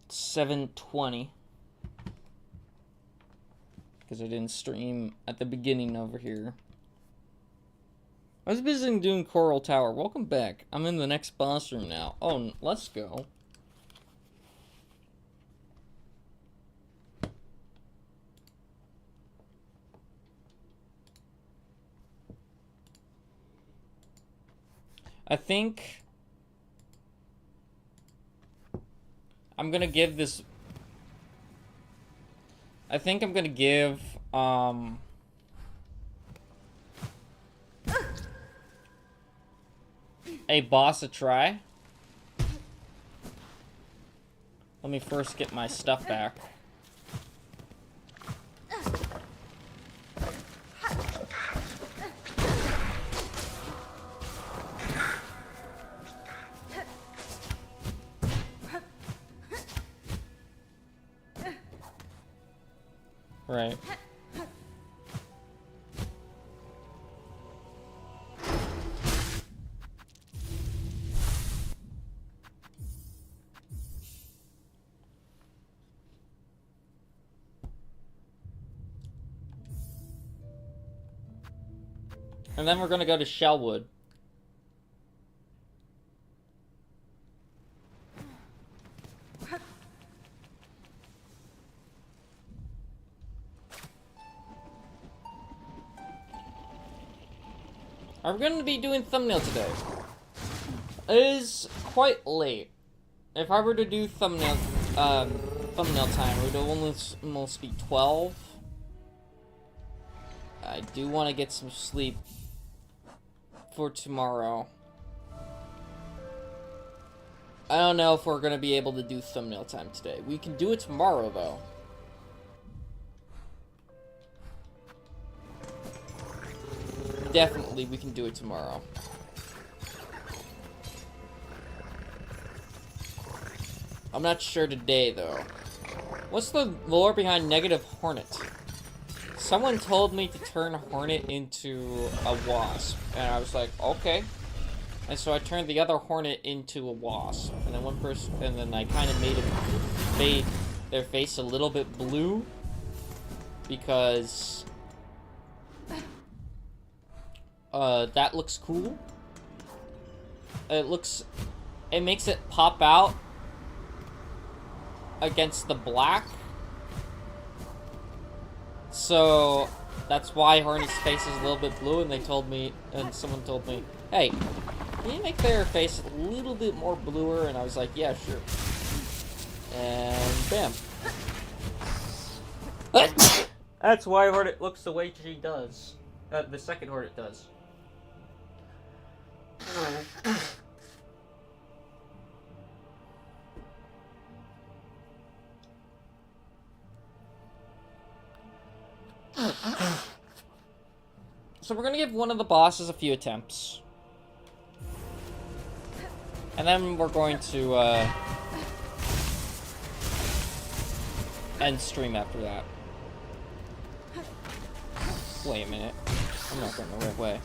Speaker 1: 7:20. Because I didn't stream at the beginning over here. I was busy doing Coral Tower. Welcome back. I'm in the next boss room now. Oh, let's go. I think I'm gonna give this. I think I'm gonna give a boss a try. Let me first get my stuff back. Right. And then we're gonna go to Shellwood. I'm gonna be doing thumbnail today. It is quite late. If I were to do thumbnail time, it would almost be 12. I do want to get some sleep for tomorrow. I don't know if we're gonna be able to do thumbnail time today. We can do it tomorrow, though. Definitely, we can do it tomorrow. I'm not sure today, though. What's the lore behind Negative Hornet? Someone told me to turn Hornet into a wasp, and I was like, okay. And so I turned the other Hornet into a wasp, and then I kind of made their face a little bit blue because that looks cool. It makes it pop out against the black. So that's why Hornet's face is a little bit blue, and someone told me, hey, can you make their face a little bit more bluer? And I was like, yeah, sure. And bam. That's why Hornet looks the way she does. The second Hornet does. So we're gonna give one of the bosses a few attempts. And then we're going to end stream after that. Wait a minute. I'm not going the right way.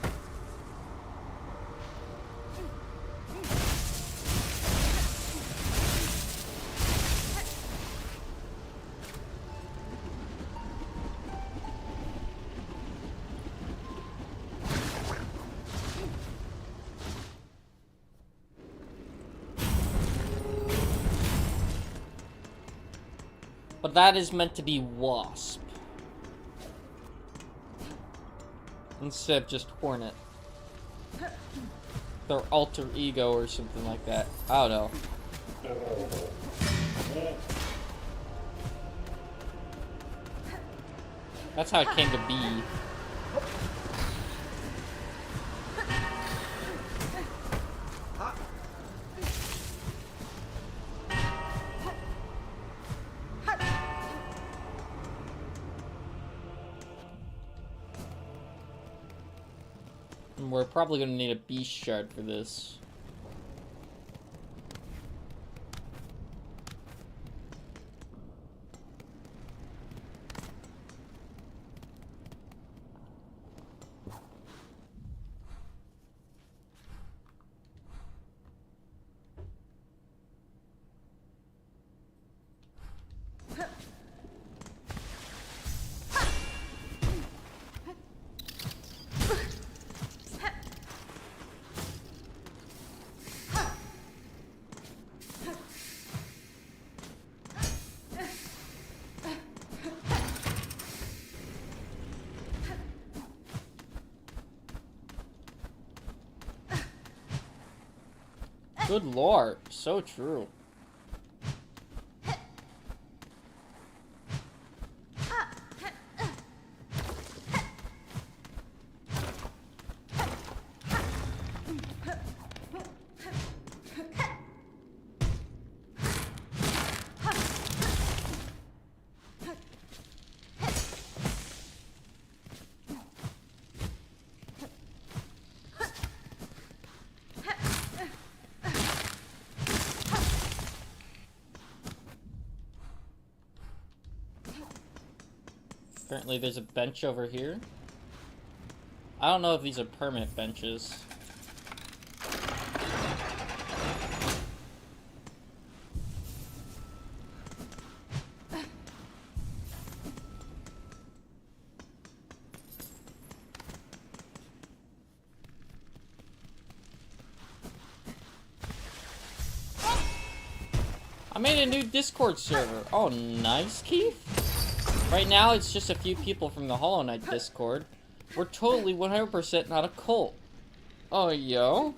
Speaker 1: But that is meant to be Wasp. instead of just Hornet. Their alter ego or something like that. I don't know. That's how it came to be. And we're probably gonna need a beast shard for this. Good lord, so true. Apparently there's a bench over here. I don't know if these are permanent benches. I made a new Discord server. Oh, nice, Keith. Right now, it's just a few people from the Hollow Knight Discord. We're totally 100% not a cult. Oh, yo.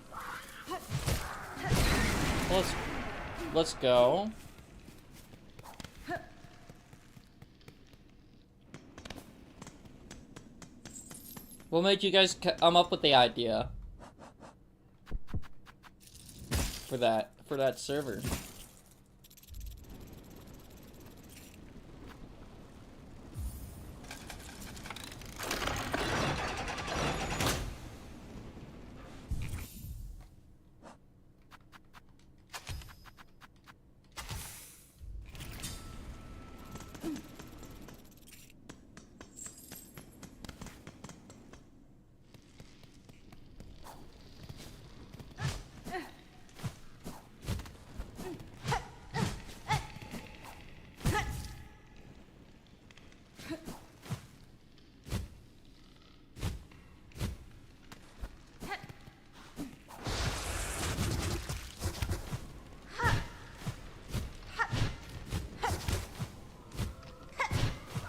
Speaker 1: Let's go. What made you guys come up with the idea for that server?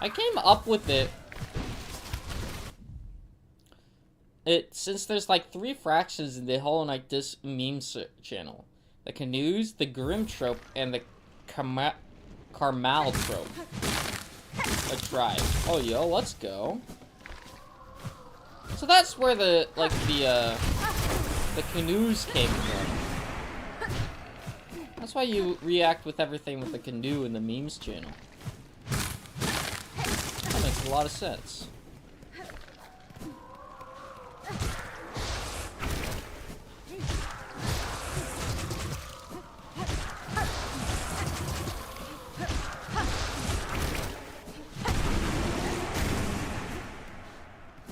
Speaker 1: I came up with it. Since there's like 3 fractions in the Hollow Knight meme channel. The canoes, the Grim trope, and the Carmal trope. A tribe. Oh yo, let's go. So that's where the canoes came from. That's why you react with everything with the canoe in the memes channel. That makes a lot of sense.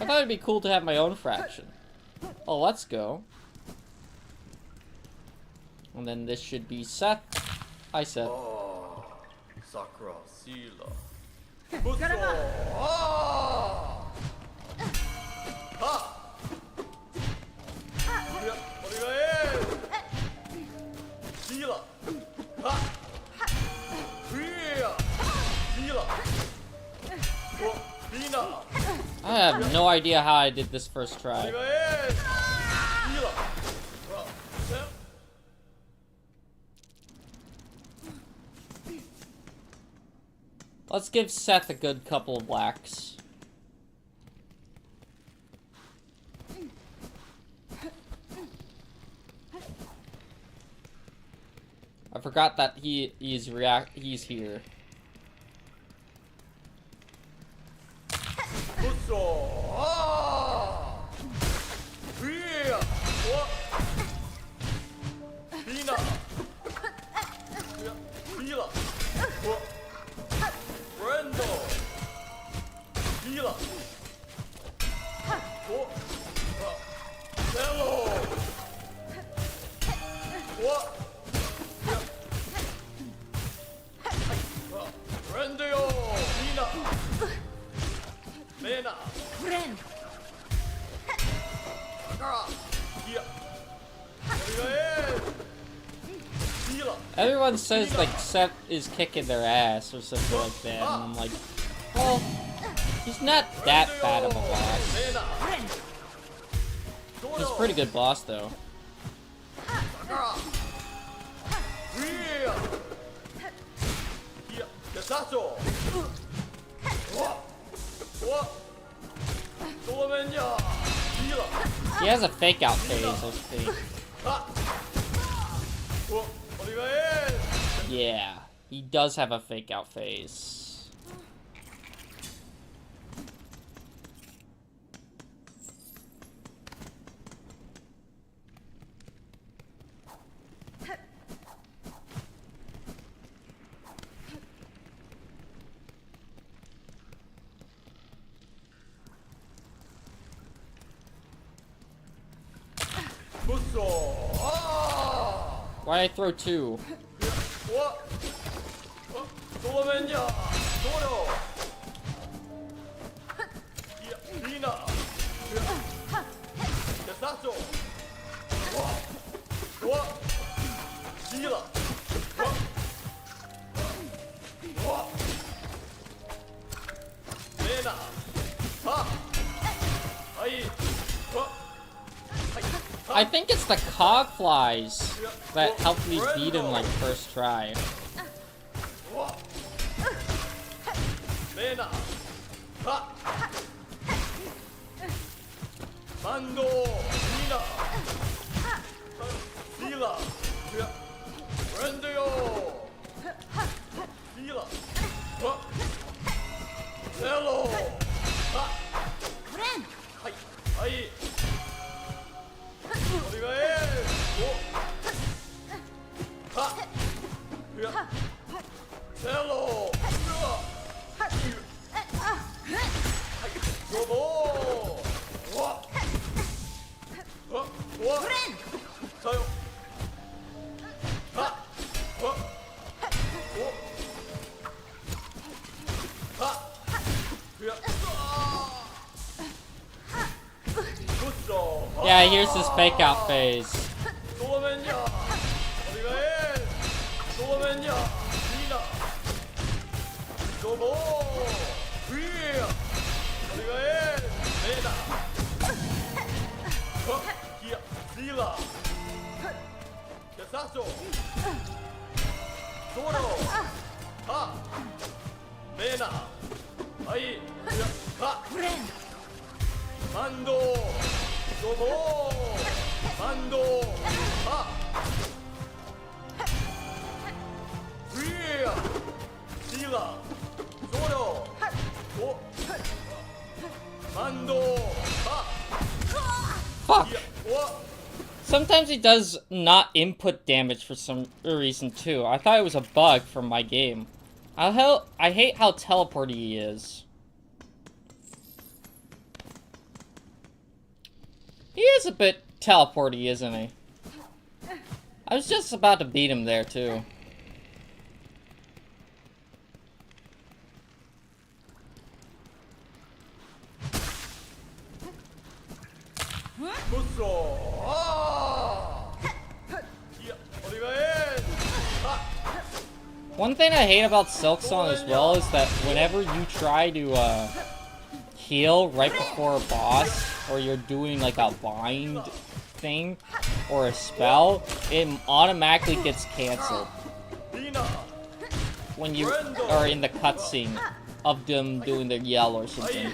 Speaker 1: I thought it'd be cool to have my own fraction. Oh, let's go. And then this should be Seth. Hi, Seth.
Speaker 5: Oh, Sakura, Sila. Butsu! Ah! Ha! Sila! Ha! Sila! Oh, Mina!
Speaker 1: I have no idea how I did this first try. Let's give Seth a good couple of whacks. I forgot that he's here. Everyone says like Seth is kicking their ass or something like that, and I'm like, well, he's not that bad of a boss. He's a pretty good boss though. He has a fake out phase, I think. Yeah, he does have a fake out phase. Why'd I throw two? I think it's the cog flies that helped me beat him like first try. Yeah, here's his fake out phase. Fuck! Sometimes he does not input damage for some reason too. I thought it was a bug from my game. I hate how teleporty he is. He is a bit teleporty, isn't he? I was just about to beat him there too. One thing I hate about Silksong as well is that whenever you try to heal right before a boss, or you're doing like a bind thing, or a spell, it automatically gets cancelled when you are in the cutscene of them doing the yell or something.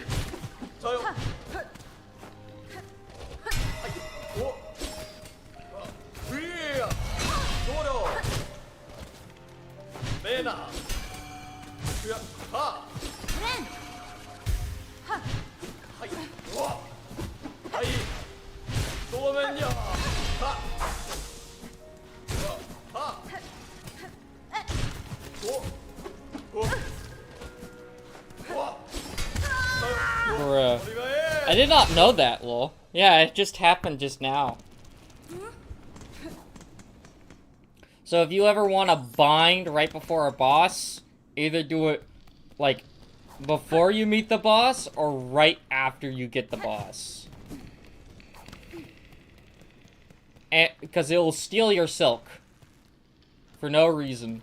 Speaker 1: Bruh. I did not know that, lol. Yeah, it just happened just now. So if you ever want to bind right before a boss, either do it, like, before you meet the boss, or right after you get the boss. And, because it will steal your silk. For no reason.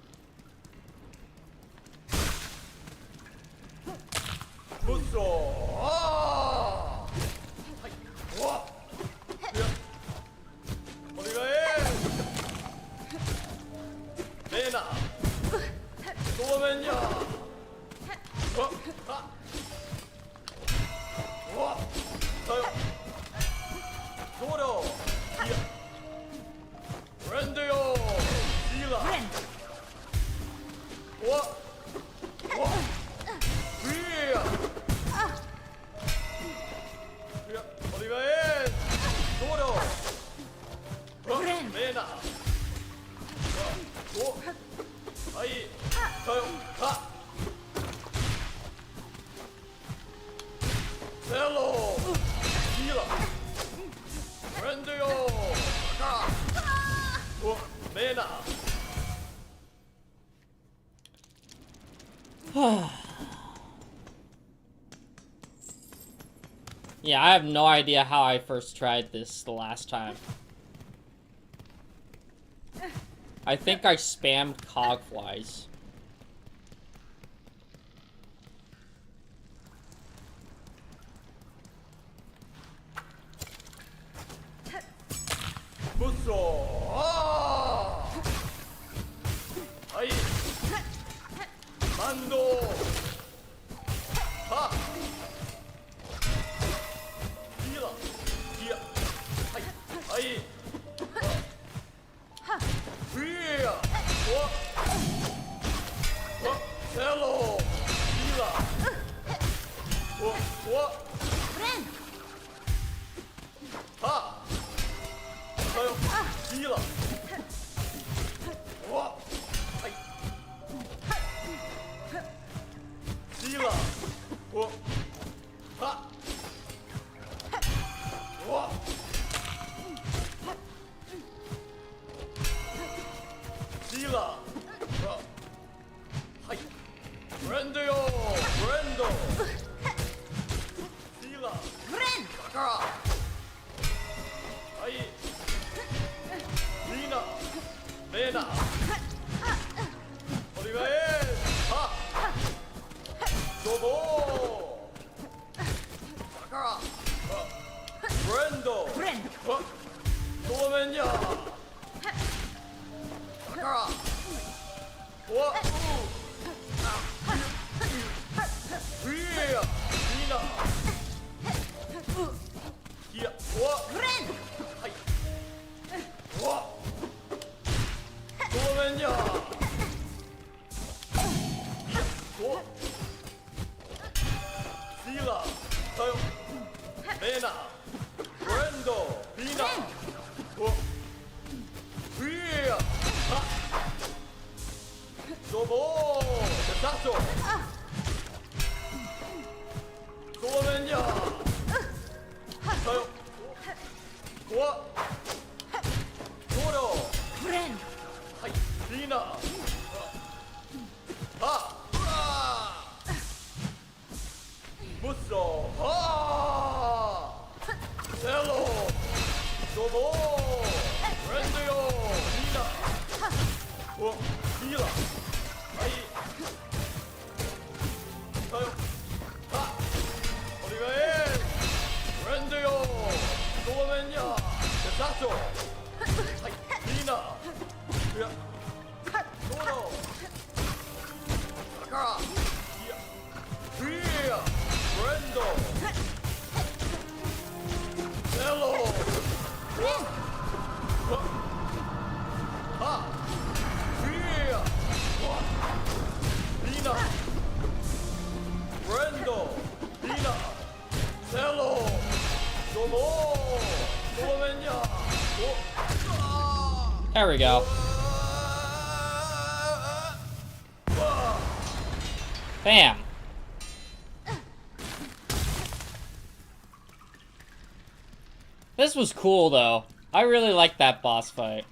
Speaker 1: Yeah, I have no idea how I first tried this the last time. I think I spammed cogflies.
Speaker 5: Mina. Brendo. Dina. Cello. Domo. Dolomenya.
Speaker 1: There we go. Bam. This was cool, though. I really liked that boss fight.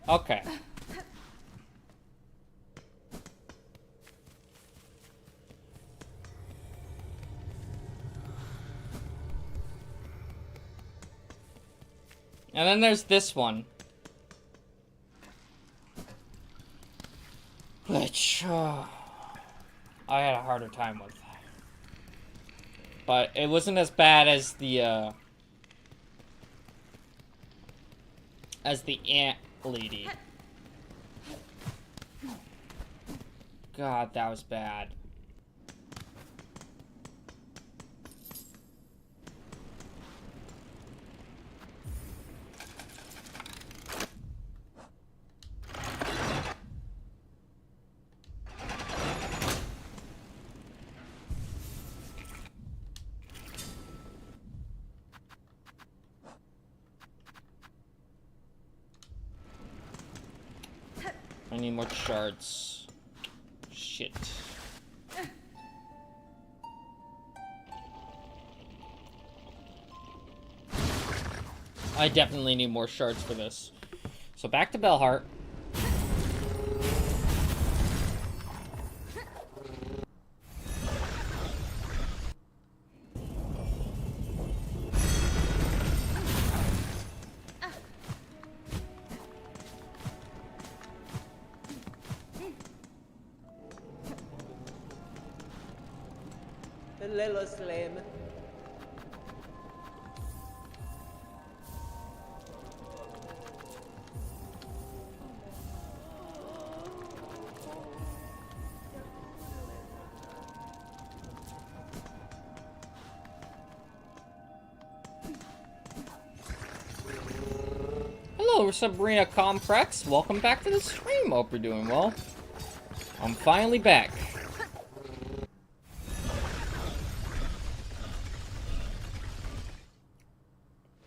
Speaker 1: Okay. And then there's this one. Which, I had a harder time with. But it wasn't as bad as the ant lady. God, that was bad. I need more shards. Shit. I definitely need more shards for this. So back to Bellheart.
Speaker 2: A little slim.
Speaker 1: Hello, Sabrina Comprex. Welcome back to the stream. Hope you're doing well. I'm finally back.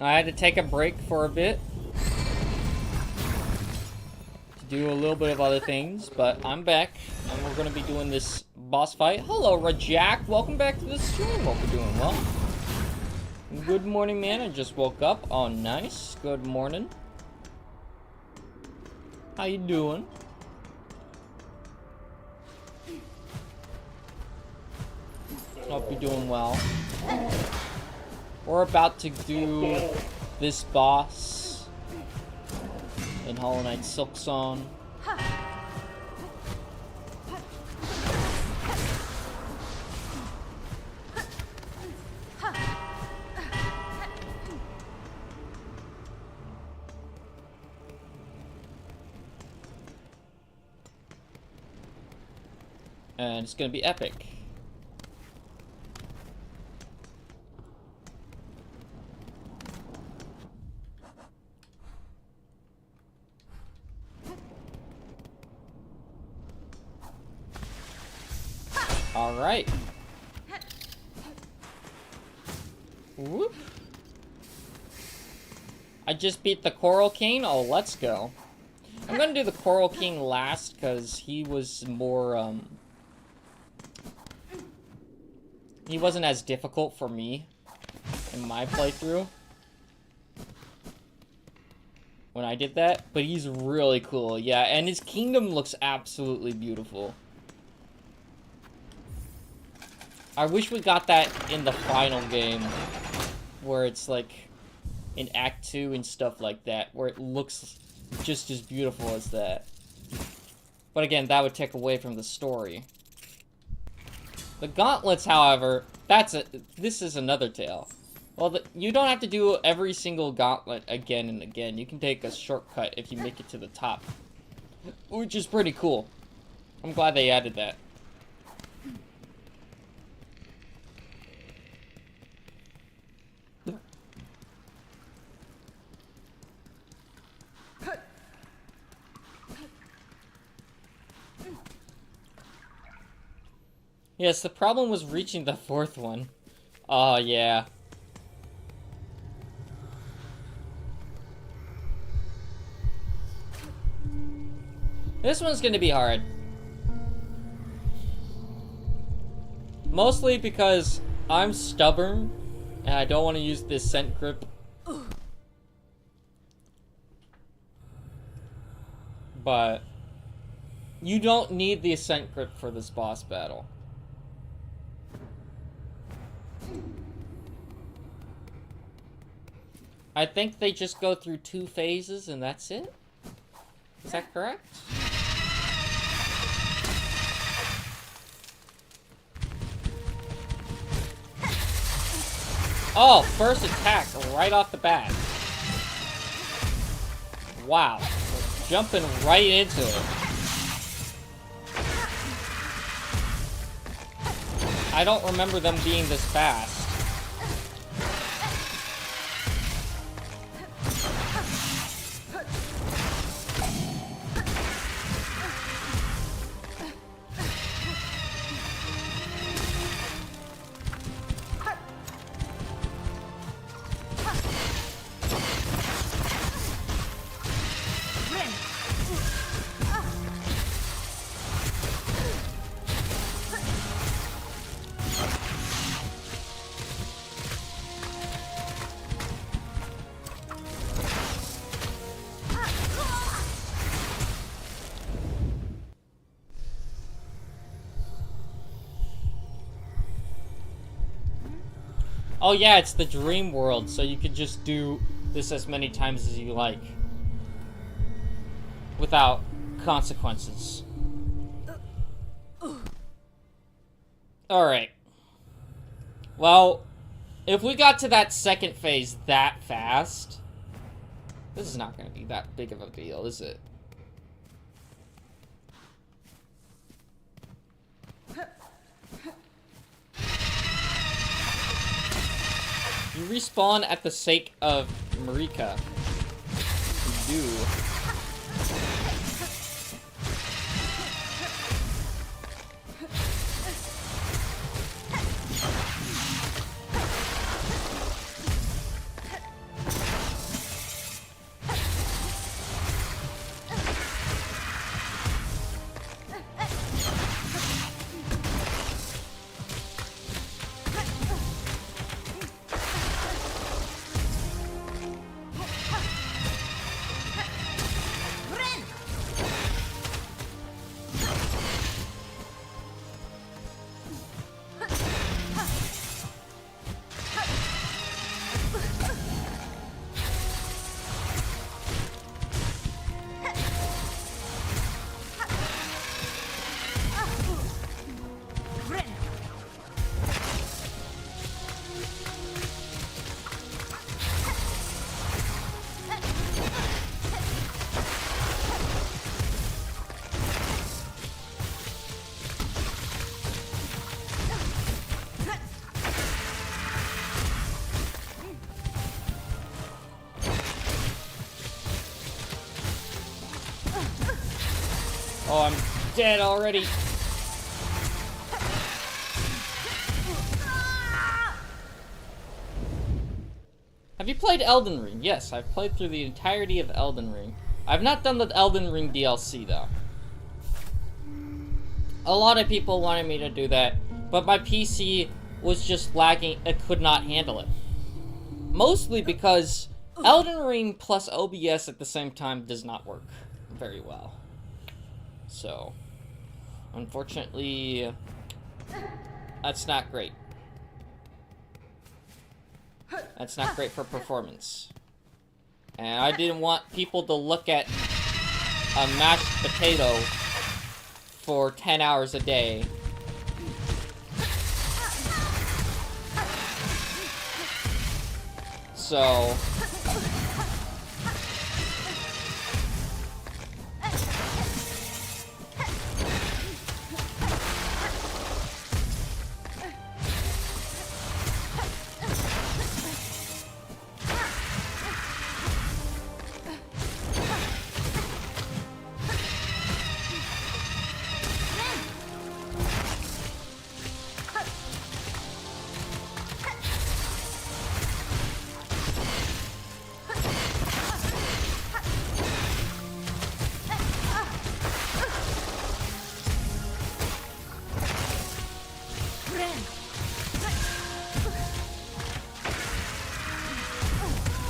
Speaker 1: I had to take a break for a bit to do a little bit of other things, but I'm back, and we're going to be doing this boss fight. Hello, Rajak. Welcome back to the stream. Hope you're doing well. Good morning, man. I just woke up. Oh, nice. Good morning. How you doing? Hope you're doing well. We're about to do this boss in Hollow Knight Silksong. And it's gonna be epic. Alright. Whoop. I just beat the Coral King. Oh, let's go. I'm gonna do the Coral King last because he was more, he wasn't as difficult for me in my playthrough when I did that, but he's really cool. Yeah, and his kingdom looks absolutely beautiful. I wish we got that in the final game, where it's like in Act 2 and stuff like that, where it looks just as beautiful as that. But again, that would take away from the story. The gauntlets, however, this is another tale. Well, you don't have to do every single gauntlet again and again. You can take a shortcut if you make it to the top, which is pretty cool. I'm glad they added that. Yes, the problem was reaching the fourth one. Oh, yeah. This one's gonna be hard. Mostly because I'm stubborn and I don't want to use this scent grip. But you don't need the Ascent grip for this boss battle. I think they just go through 2 phases and that's it? Is that correct? Oh, first attack right off the bat. Wow. Jumping right into it. I don't remember them being this fast. Oh yeah, it's the dream world, so you could just do this as many times as you like. Without consequences. Alright. Well, if we got to that second phase that fast, this is not going to be that big of a deal, is it? You respawn at the sake of Marika. You do. Oh, I'm dead already. Have you played Elden Ring? Yes, I've played through the entirety of Elden Ring. I've not done the Elden Ring DLC, though. A lot of people wanted me to do that, but my PC was just lagging. It could not handle it. Mostly because Elden Ring plus OBS at the same time does not work very well. So, unfortunately, that's not great. That's not great for performance. And I didn't want people to look at a mashed potato for 10 hours a day. So...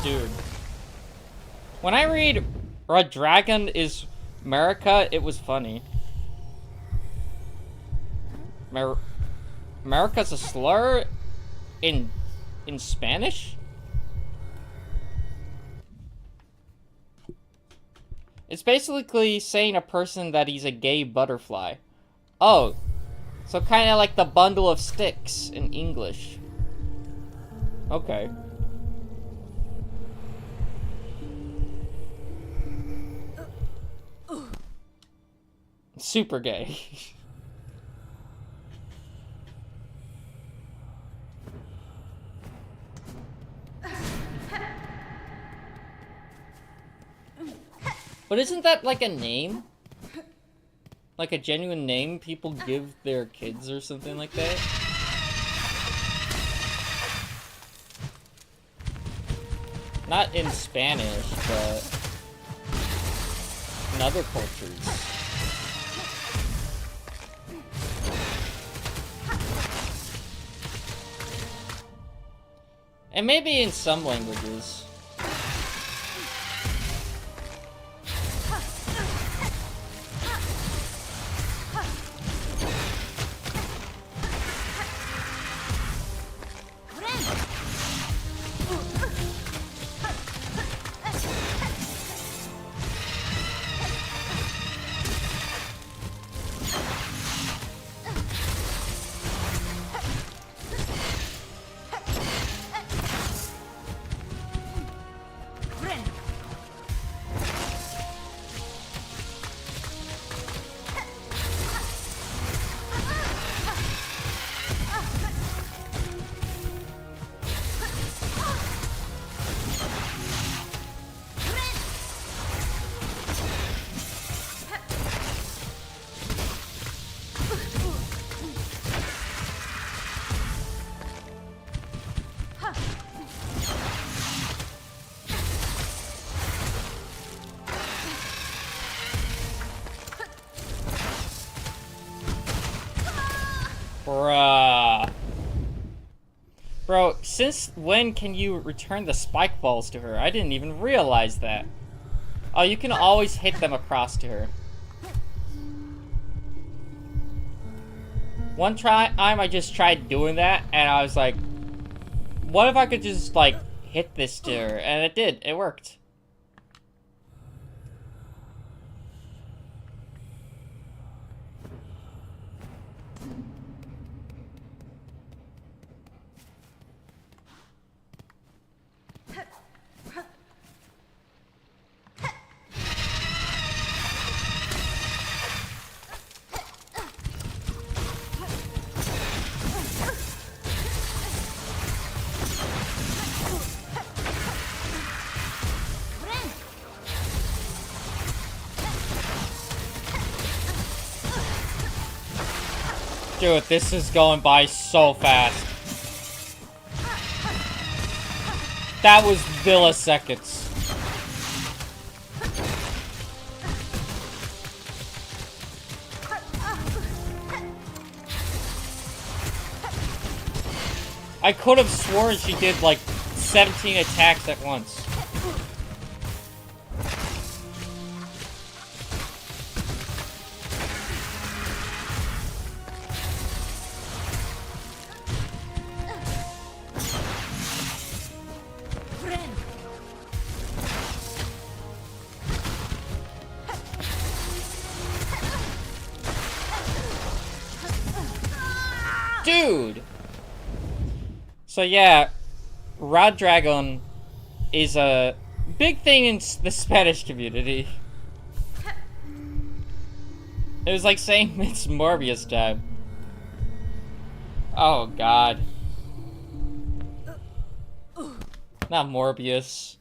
Speaker 1: Dude. When I read Red Dragon is America, it was funny. America's a slur in Spanish? It's basically saying a person that he's a gay butterfly. Oh, so kind of like the bundle of sticks in English. Okay. Super gay. But isn't that like a name? Like a genuine name people give their kids or something like that? Not in Spanish, but in other cultures. And maybe in some languages. Bruh. Bro, since when can you return the spike balls to her? I didn't even realize that. Oh, you can always hit them across to her. One time I just tried doing that, and I was like, what if I could just, like, hit this to her? And it did. It worked. Dude, this is going by so fast. That was milliseconds. I could have sworn she did like 17 attacks at once. Dude! So yeah, Rod Dragon is a big thing in the Spanish community. It was like saying it's Morbius time. Oh god. Not Morbius.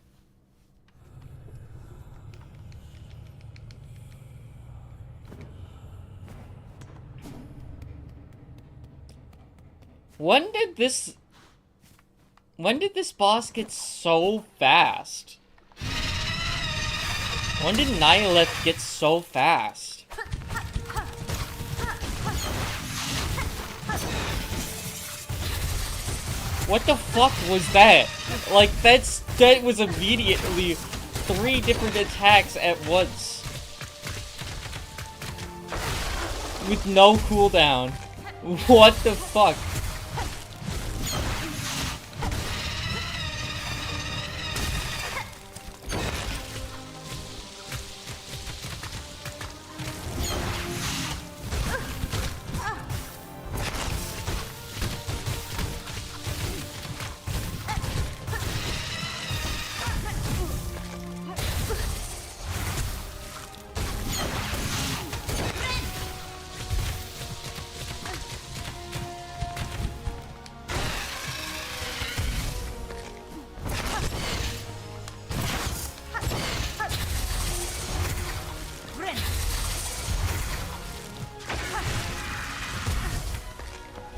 Speaker 1: When did this boss get so fast? When did Nihilith get so fast? What the fuck was that? Like, that's That was immediately 3 different attacks at once. With no cooldown. What the fuck?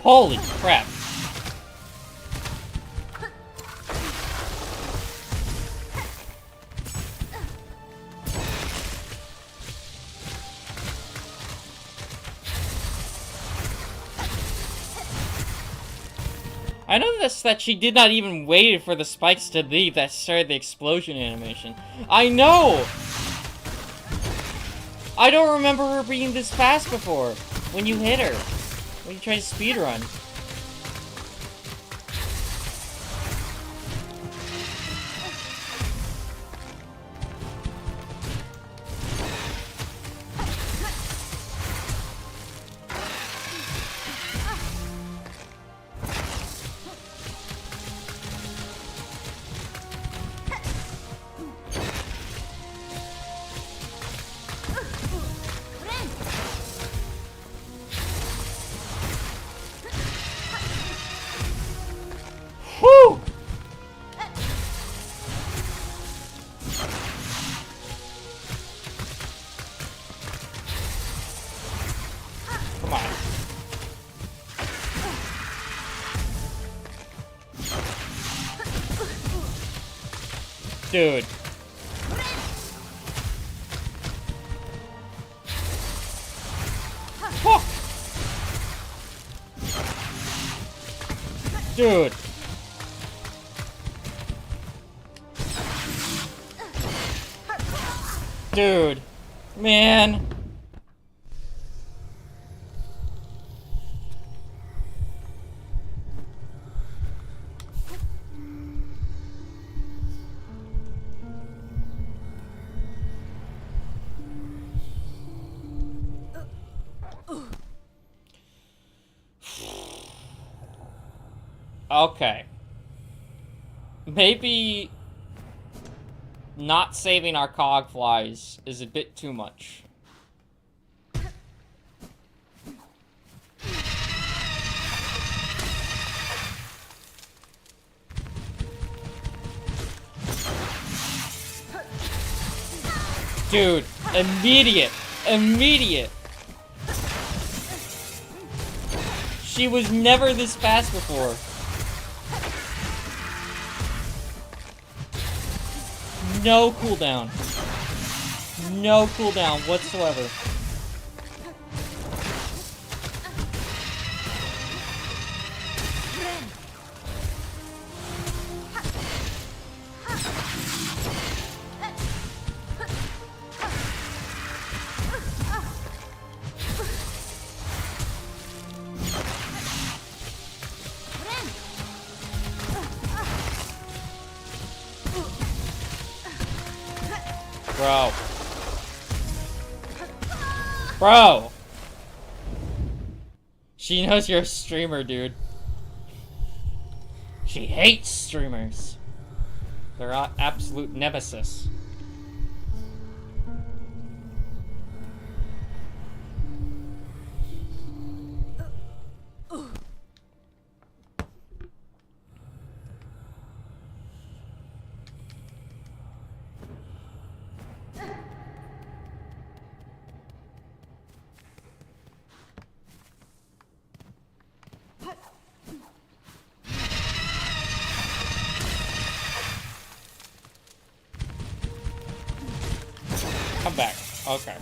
Speaker 1: Holy crap. I noticed that she did not even wait for the spikes to leave that started the explosion animation. I know! I don't remember her being this fast before, when you hit her. When you try to speedrun. Whew! Come on. Dude. Fuck! Dude. Dude. Man. Okay. Maybe not saving our cog flies is a bit too much. Dude, immediate. She was never this fast before. No cooldown. No cooldown whatsoever. Bro. Bro! She knows you're a streamer, dude. She hates streamers. They're our absolute nemesis. Come back. Okay.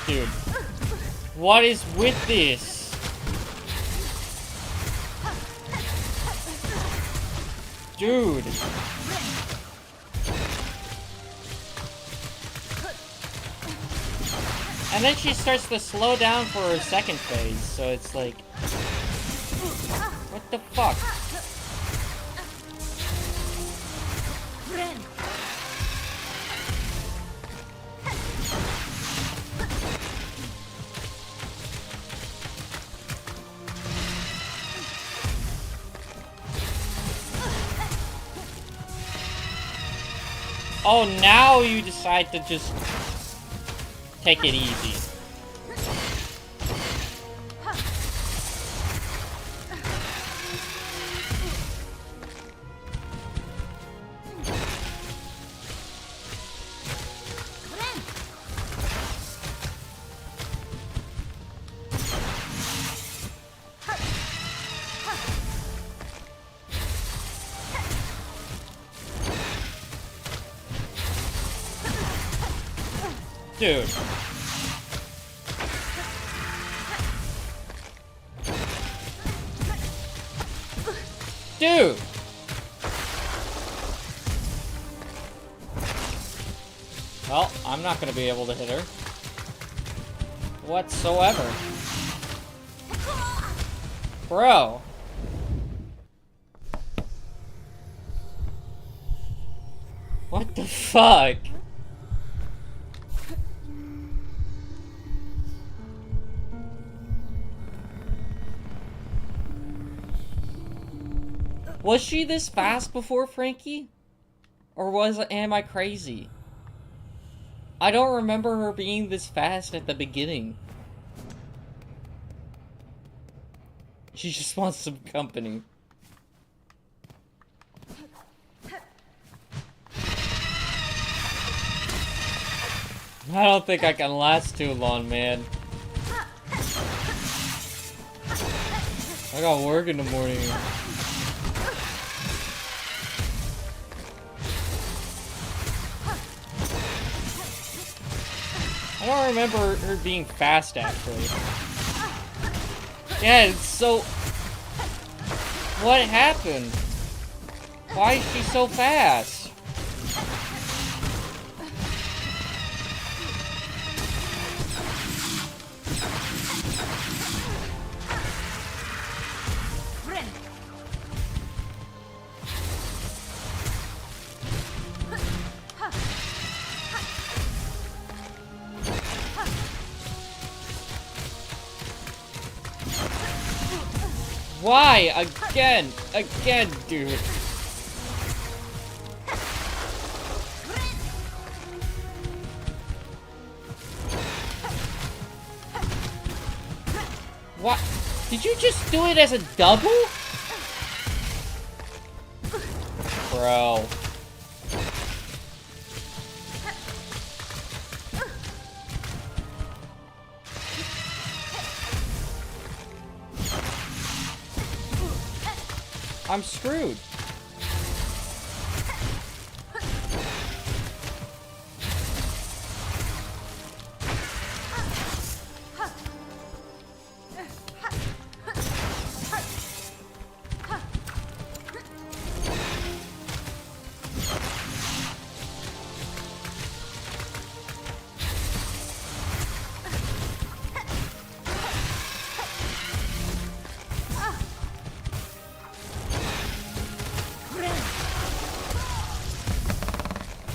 Speaker 1: Dude. What is with this? Dude. And then she starts to slow down for her second phase, so it's like... What the fuck? Oh, now you decide to just take it easy. Dude. Dude. Well, I'm not gonna be able to hit her. Whatsoever. Bro. What the fuck? Was she this fast before, Frankie? Or am I crazy? I don't remember her being this fast at the beginning. She just wants some company. I don't think I can last too long, man. I got work in the morning. I don't remember her being fast, actually. Yeah, so... What happened? Why is she so fast? Why? Again! Again, dude! What? Did you just do it as a double? Bro. I'm screwed.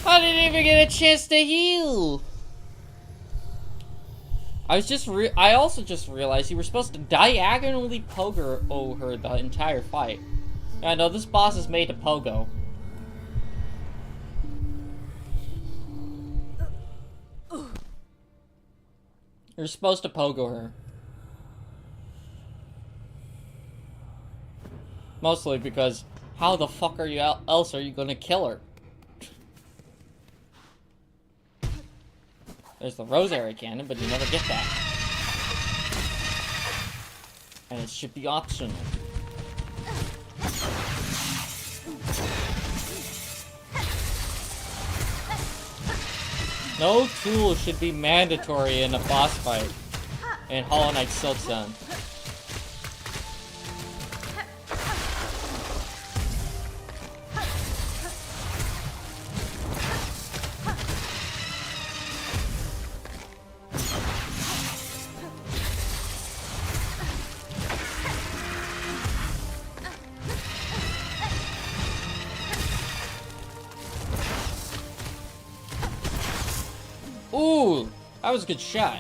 Speaker 1: I didn't even get a chance to heal. I also just realized you were supposed to diagonally pogo her the entire fight. I know this boss is made to pogo. You're supposed to pogo her. Mostly because how the fuck else are you gonna kill her? There's the rosary cannon, but you never get that. And it should be optional. No tool should be mandatory in a boss fight in Hollow Knight Silksong. That was a good shot.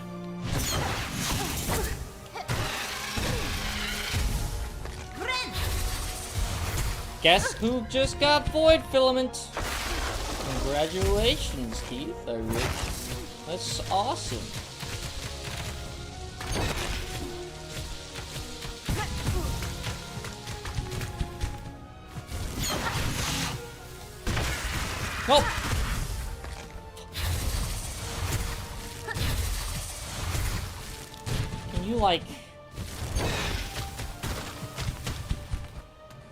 Speaker 1: Guess who just got void filament? Congratulations, Keith. That's awesome. Oh! Can you, like...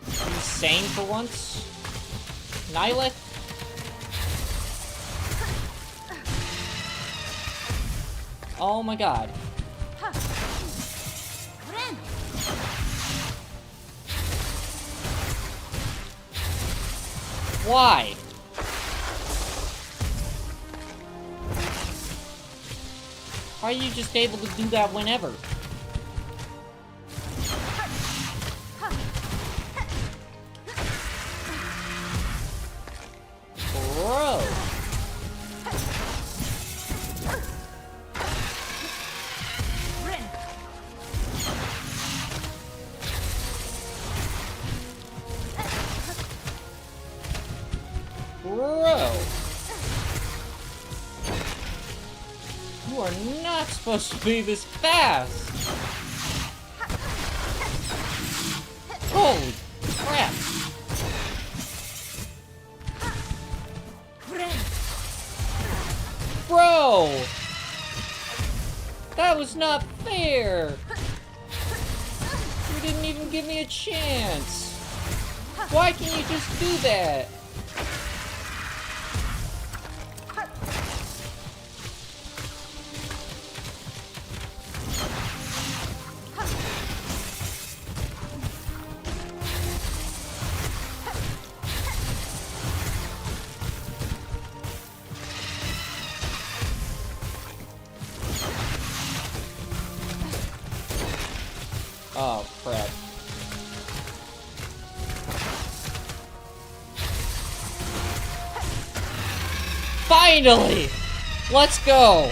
Speaker 1: be sane for once? Nihilith? Oh my god. Why? How are you just able to do that whenever? Bro. Bro. You are not supposed to be this fast. Holy crap. Bro! That was not fair! You didn't even give me a chance! Why can't you just do that? Oh, crap. Finally! Let's go!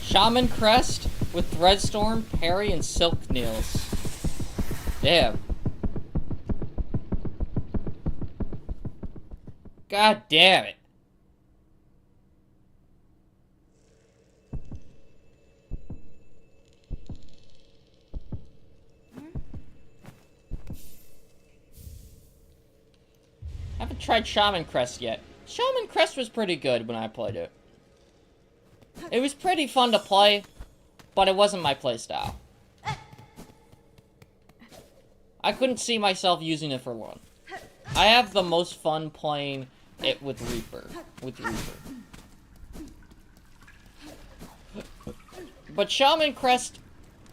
Speaker 1: Shaman Crest with Threadstorm, Parry, and Silk Nails. Damn. God damn it. I haven't tried Shaman Crest yet. Shaman Crest was pretty good when I played it. It was pretty fun to play, but it wasn't my playstyle. I couldn't see myself using it for long. I have the most fun playing it with Reaper. But Shaman Crest,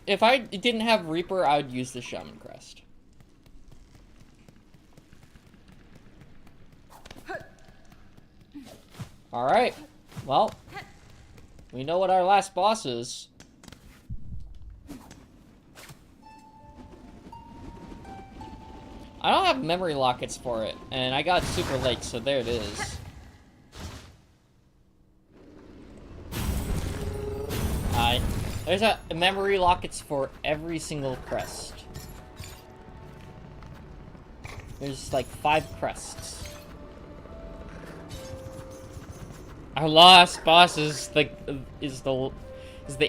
Speaker 1: if I didn't have Reaper, I would use the Shaman Crest. Alright, well, we know what our last boss is. I don't have memory lockets for it, and I got super late, so there it is. There's a memory lockets for every single crest. There's like 5 crests. Our last boss is the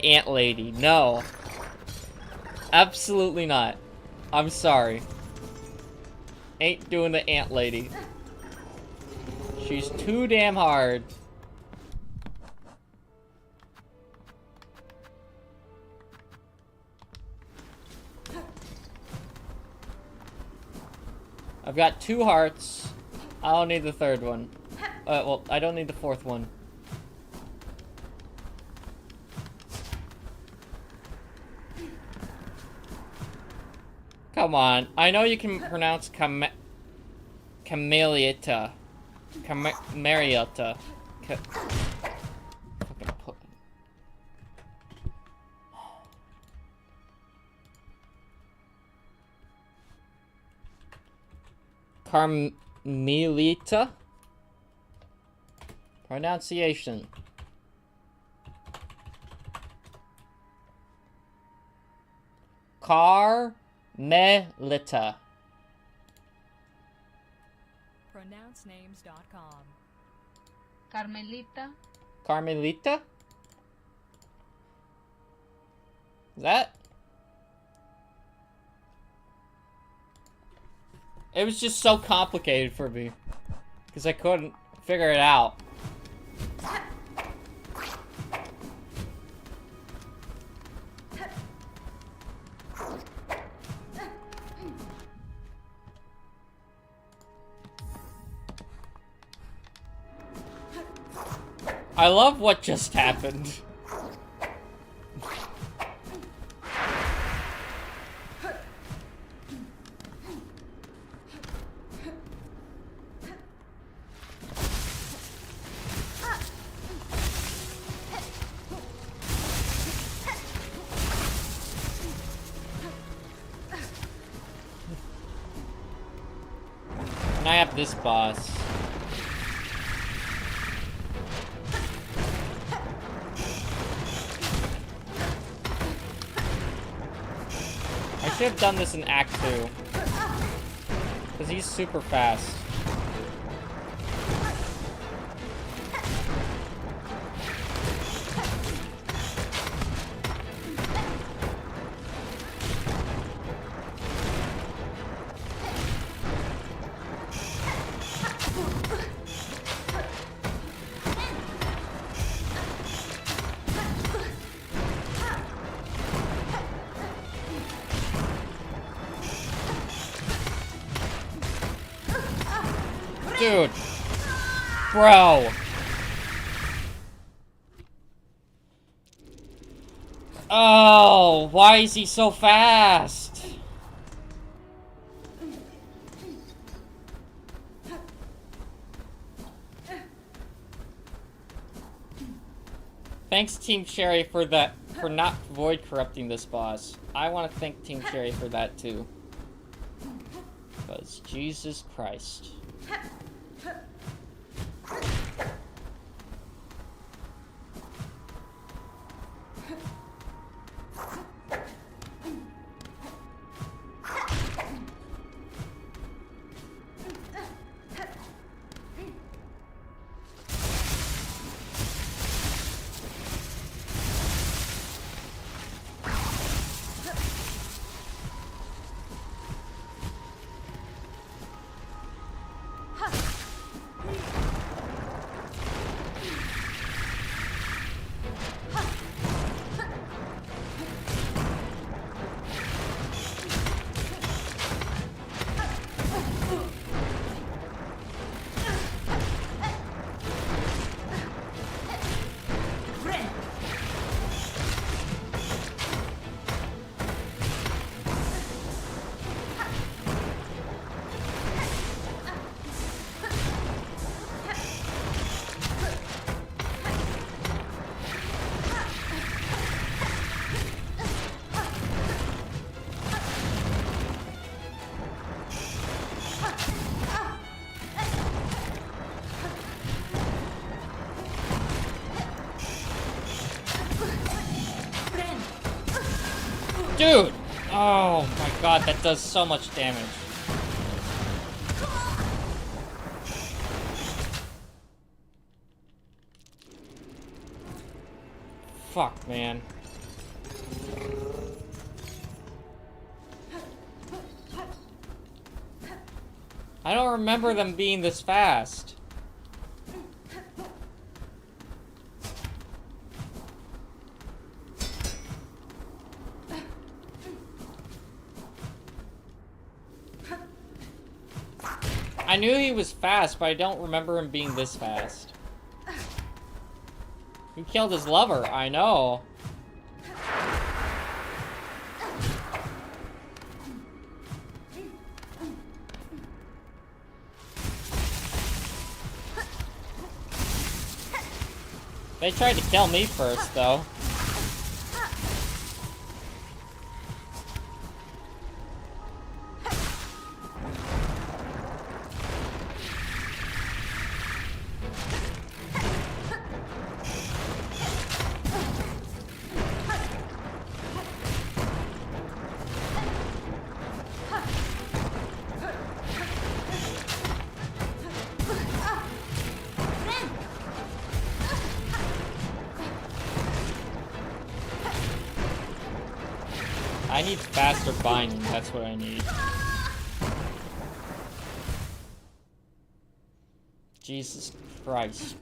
Speaker 1: ant lady. No. Absolutely not. I'm sorry. Ain't doing the ant lady. She's too damn hard. I've got 2 hearts. I don't need the 3rd one. Well, I don't need the 4th one. Come on. I know you can pronounce Cameliata. Camariota. Fucking put. Carmelita? Pronunciation. Carmelita.
Speaker 6: PronounceNames.com.
Speaker 7: Carmelita.
Speaker 1: Carmelita? Is that? It was just so complicated for me. Because I couldn't figure it out. I love what just happened. And I have this boss. I should have done this in Act 2. Because he's super fast. Dude. Bro. Oh, why is he so fast? Thanks, Team Cherry, for not void corrupting this boss. I want to thank Team Cherry for that too. Because Jesus Christ. Dude! Oh my god, that does so much damage. Fuck, man. I don't remember them being this fast. I knew he was fast, but I don't remember him being this fast. He killed his lover, I know. They tried to kill me first, though. I need faster binding, that's what I need. Jesus Christ.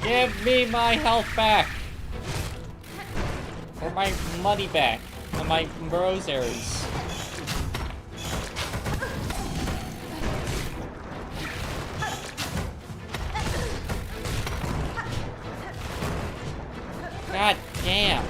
Speaker 1: Give me my health back! Or my money back. Or my rosaries. God damn.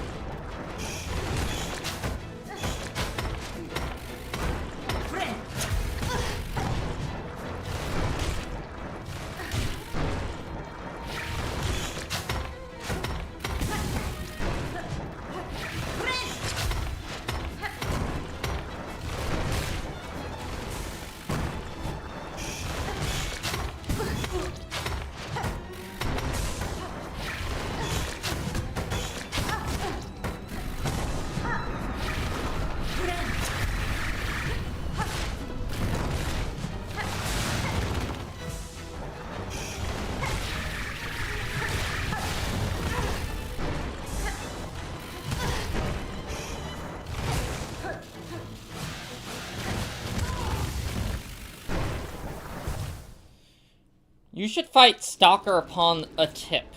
Speaker 1: You should fight Stalker upon a tip.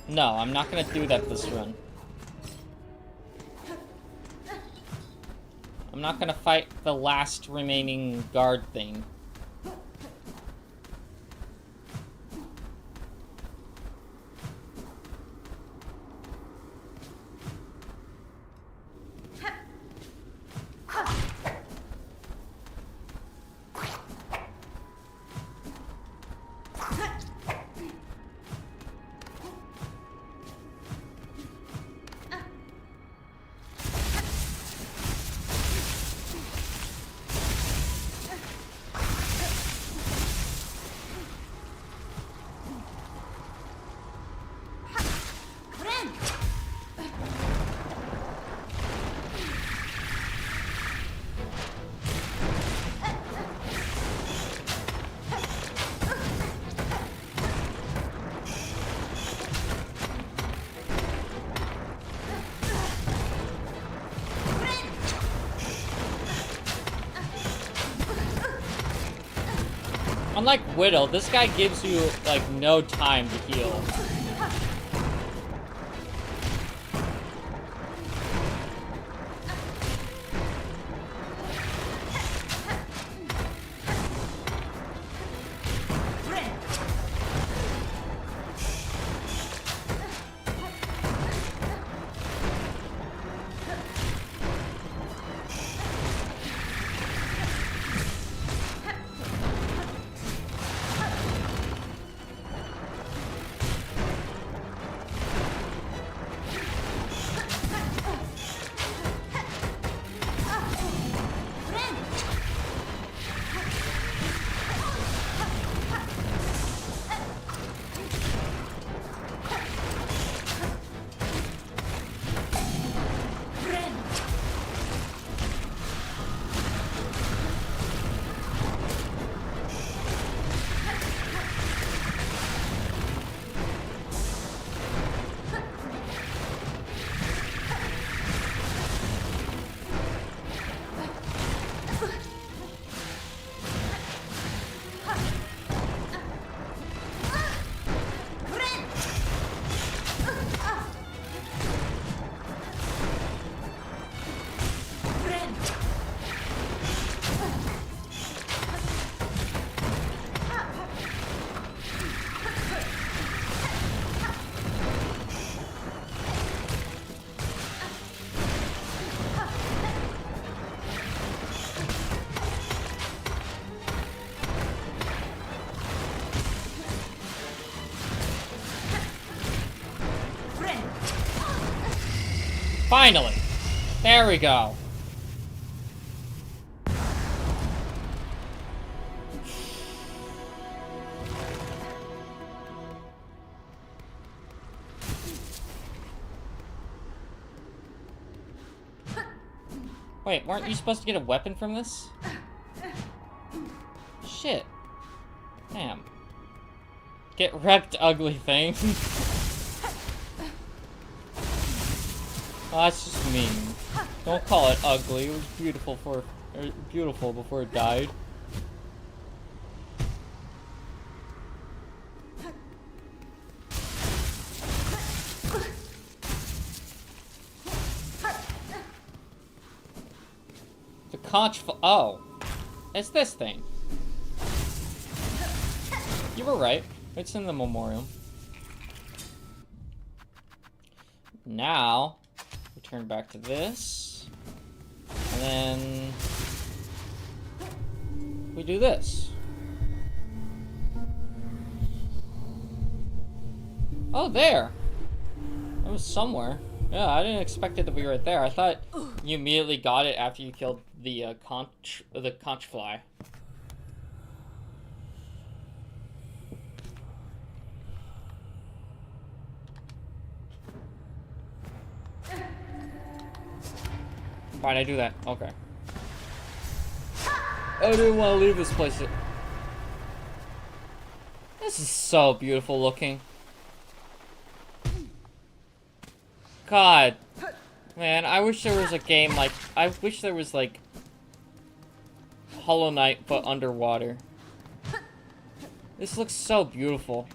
Speaker 1: No, I'm not gonna do that this run. I'm not gonna fight the last remaining guard thing. Unlike Whittle, this guy gives you, like, no time to heal. Finally! There we go. Wait, weren't you supposed to get a weapon from this? Shit. Damn. Get wrecked, ugly thing. Oh, that's just mean. Don't call it ugly. It was beautiful before it died. The conch. Oh, it's this thing. You were right. It's in the memorial. Now, we turn back to this. And then we do this. Oh, there. It was somewhere. Yeah, I didn't expect it to be right there. I thought you immediately got it after you killed the conch fly. Why'd I do that? Okay. I didn't want to leave this place. This is so beautiful looking. God. Man, I wish there was a game like... I wish there was like... Hollow Knight, but underwater. This looks so beautiful.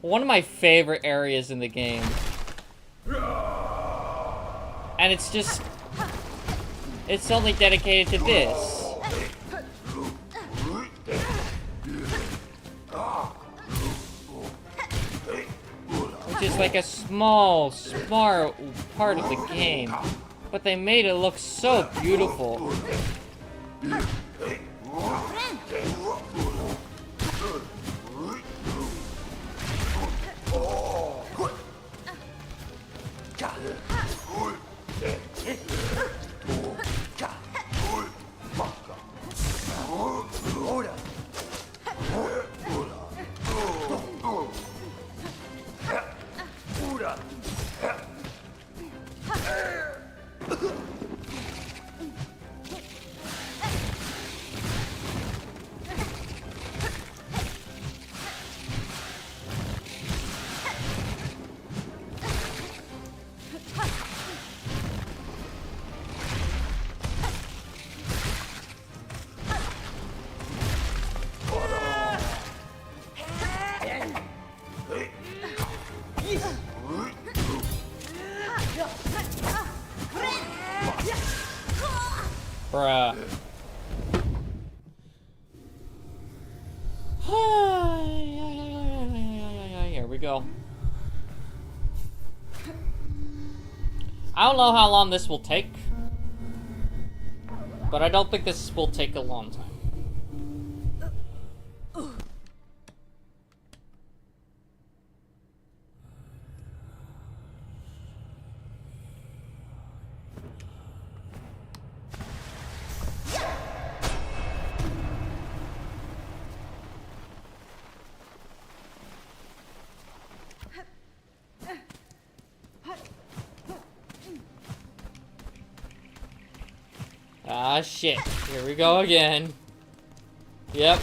Speaker 1: One of my favorite areas in the game. And it's just... It's only dedicated to this. Which is like a small part of the game. But they made it look so beautiful. Bruh. Here we go. I don't know how long this will take, but I don't think this will take a long time. Ah, shit. Here we go again. Yep.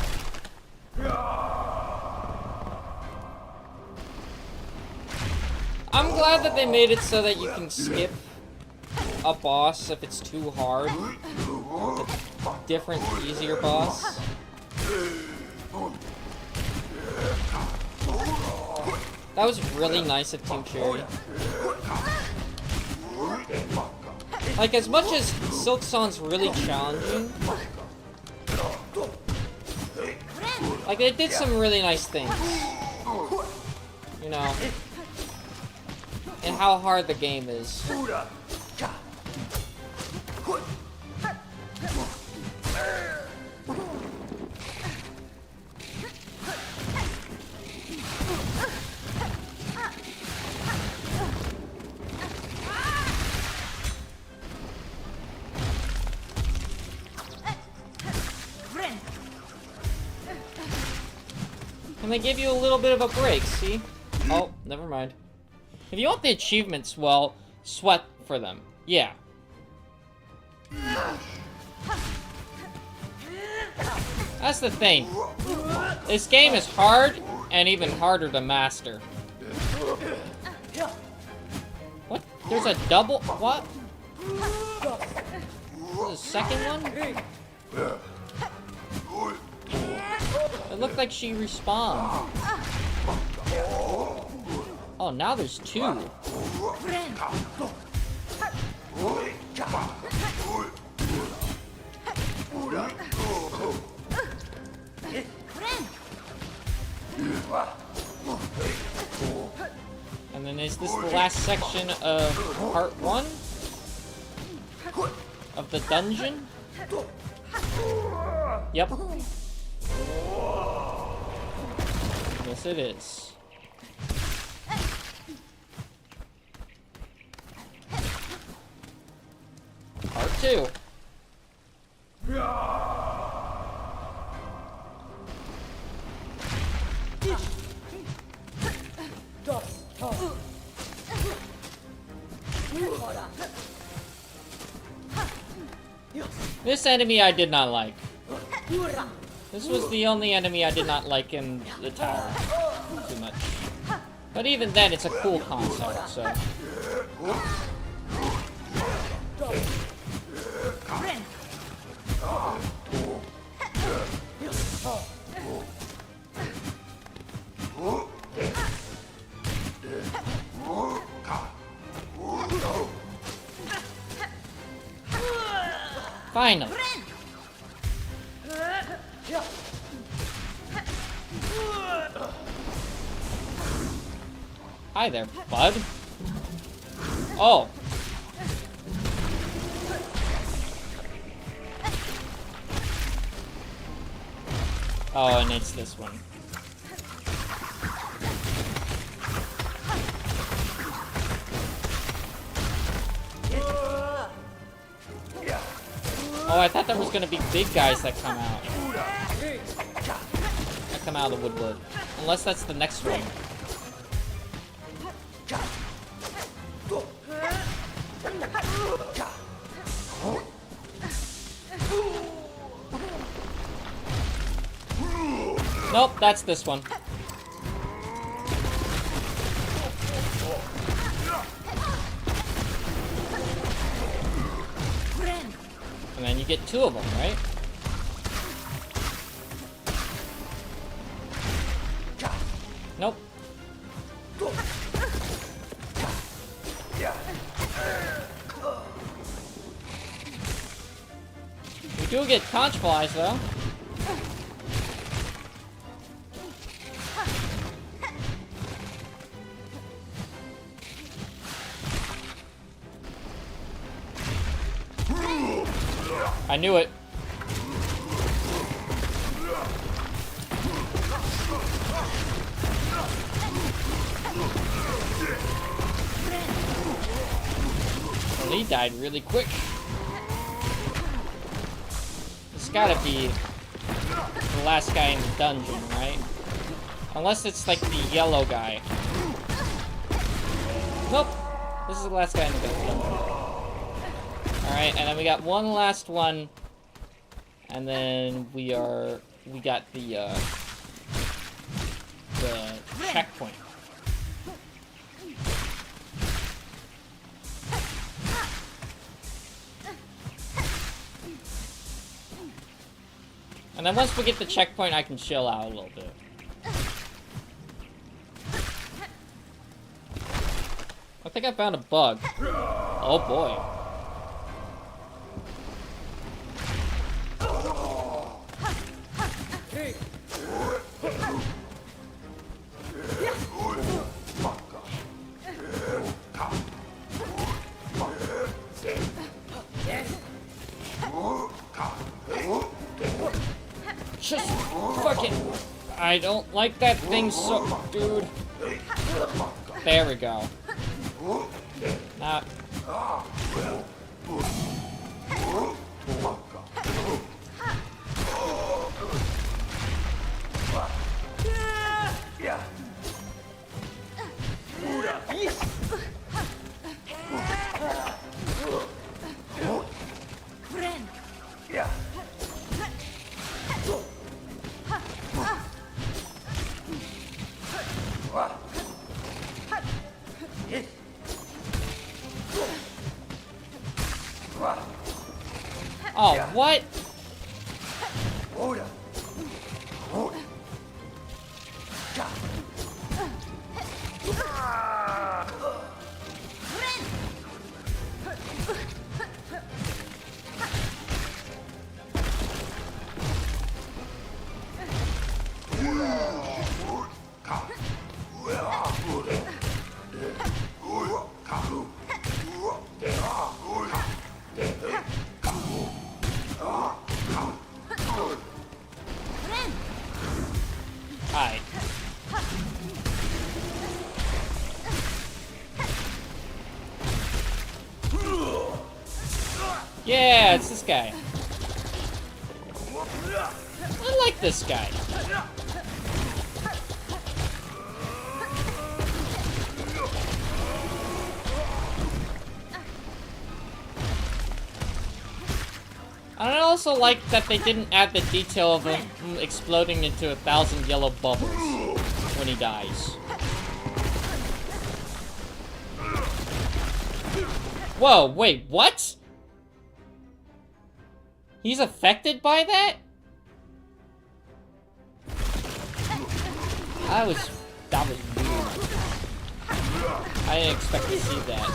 Speaker 1: I'm glad that they made it so that you can skip a boss if it's too hard. A different, easier boss. That was really nice of Team Cherry. Like, as much as Silksong's really challenging, like, they did some really nice things. You know, and how hard the game is. And they give you a little bit of a break, see? Oh, never mind. If you want the achievements, well, sweat for them. Yeah. That's the thing. This game is hard, and even harder to master. What? There's a double... What? There's a second one? It looked like she respawned. Oh, now there's two. And then is this the last section of part 1? Of the dungeon? Yep. Yes, it is. Part 2. This enemy I did not like. This was the only enemy I did not like in the tower too much. But even then, it's a cool concept, so... Finally. Hi there, bud. Oh. Oh, and it's this one. Oh, I thought there was gonna be big guys that come out. That come out of the woodwork. Unless that's the next one. Nope, that's this one. And then you get two of them, right? Nope. We do get conch flies, though. I knew it. Well, he died really quick. It's gotta be the last guy in the dungeon, right? Unless it's like the yellow guy. Nope. This is the last guy in the dungeon. Alright, and then we got one last one. And then we got the checkpoint. And then once we get the checkpoint, I can chill out a little bit. I think I found a bug. Oh boy. Just fucking... I don't like that thing so... Dude. There we go. Now... Oh, what? Alright. Yeah, it's this guy. I like this guy. I also like that they didn't add the detail of him exploding into 1,000 yellow bubbles when he dies. Whoa, wait, what? He's affected by that? That was weird. I didn't expect to see that.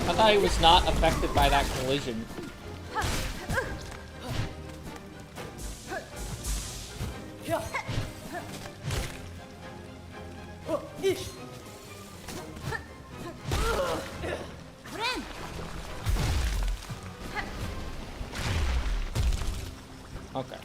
Speaker 1: I thought he was not affected by that collision. Okay.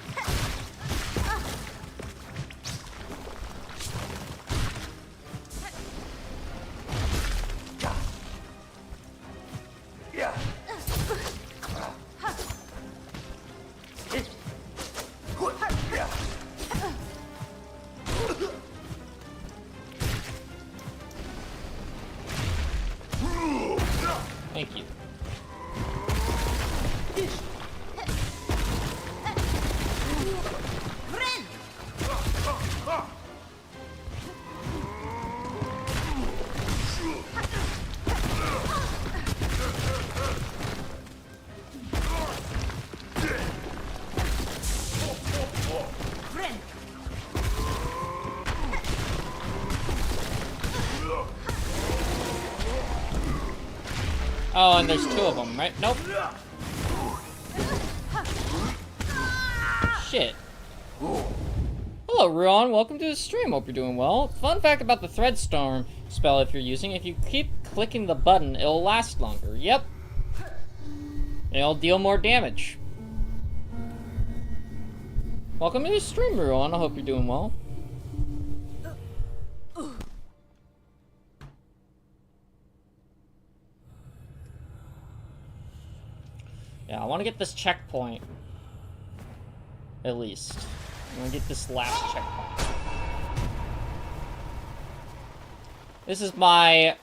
Speaker 1: Thank you. Oh, and there's two of them, right? Nope. Shit. Hello, Ruan. Welcome to the stream. Hope you're doing well. Fun fact about the Thread Storm spell if you're using, if you keep clicking the button, it'll last longer. Yep. It'll deal more damage. Welcome to the stream, Ruan. I hope you're doing well. Yeah, I want to get this checkpoint. At least. I want to get this last checkpoint. This is my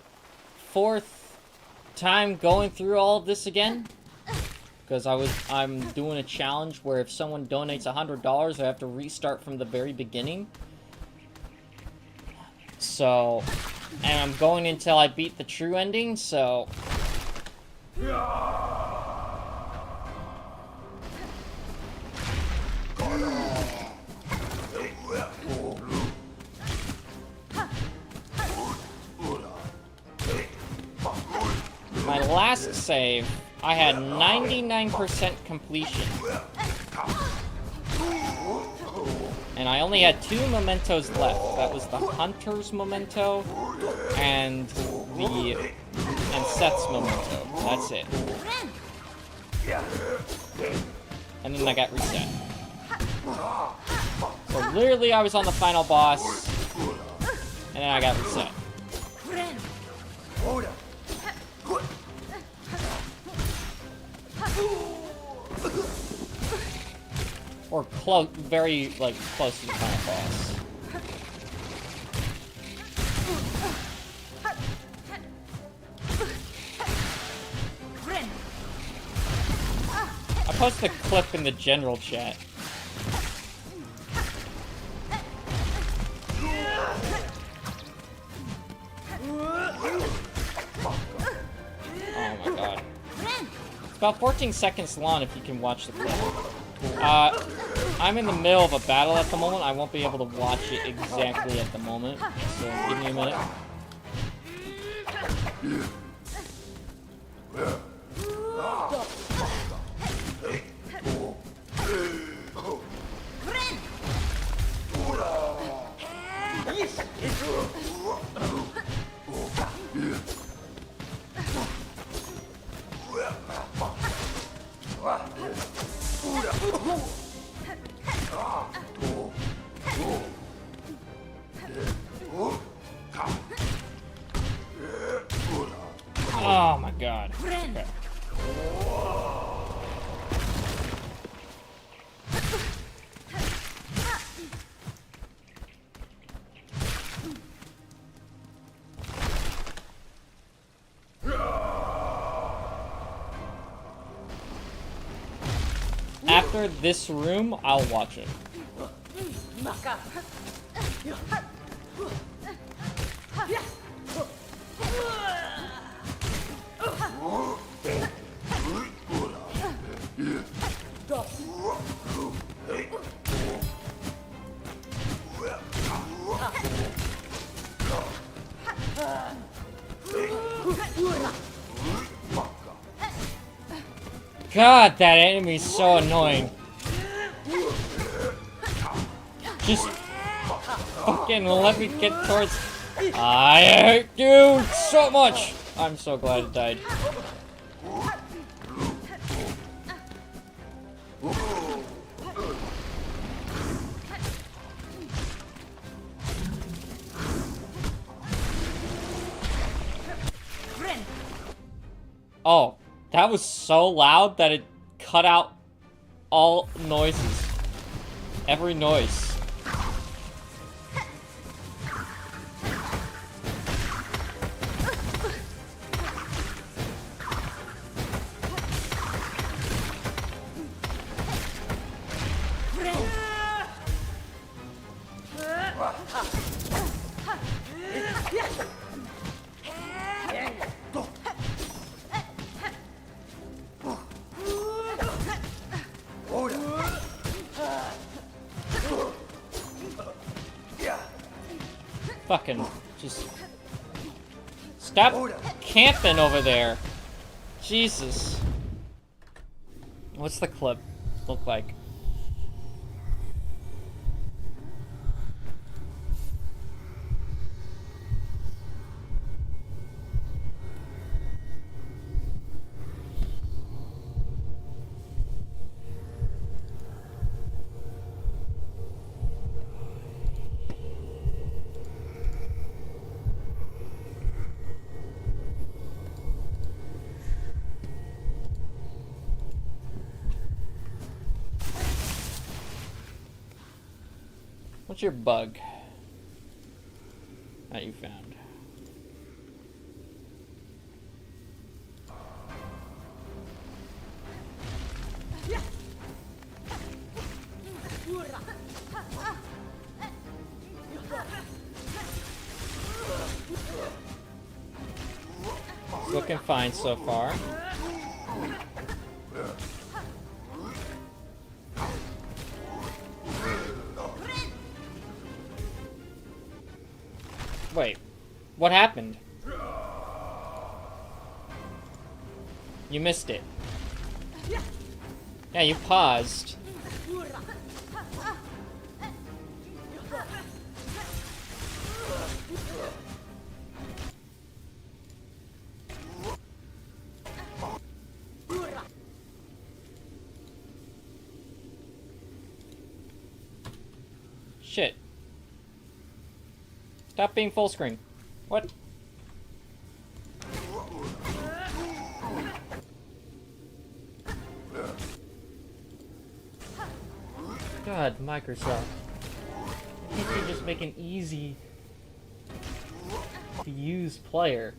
Speaker 1: 4th time going through all of this again. Because I'm doing a challenge where if someone donates $100, I have to restart from the very beginning. So, and I'm going until I beat the true ending, so... My last save, I had 99% completion. And I only had 2 mementos left. That was the Hunter's memento and Seth's memento. That's it. And then I got reset. So literally I was on the final boss, and then I got reset. Or close, very, like, close to the final boss. post the clip in the general chat. Oh my god. It's about 14 seconds long if you can watch the clip. I'm in the middle of a battle at the moment. I won't be able to watch it exactly at the moment. So give me a minute. Oh my god. Okay. After this room, I'll watch it. God, that enemy's so annoying. Just fucking let me get towards... I hate you so much! I'm so glad it died. Oh, that was so loud that it cut out all noises. Every noise. Fucking just stop camping over there. Jesus. What's the clip look like? What's your bug that you found? It's looking fine so far. Wait, what happened? You missed it. Yeah, you paused. Shit. Stop being full screen. What? God, Microsoft. Can't you just make an easy to use player?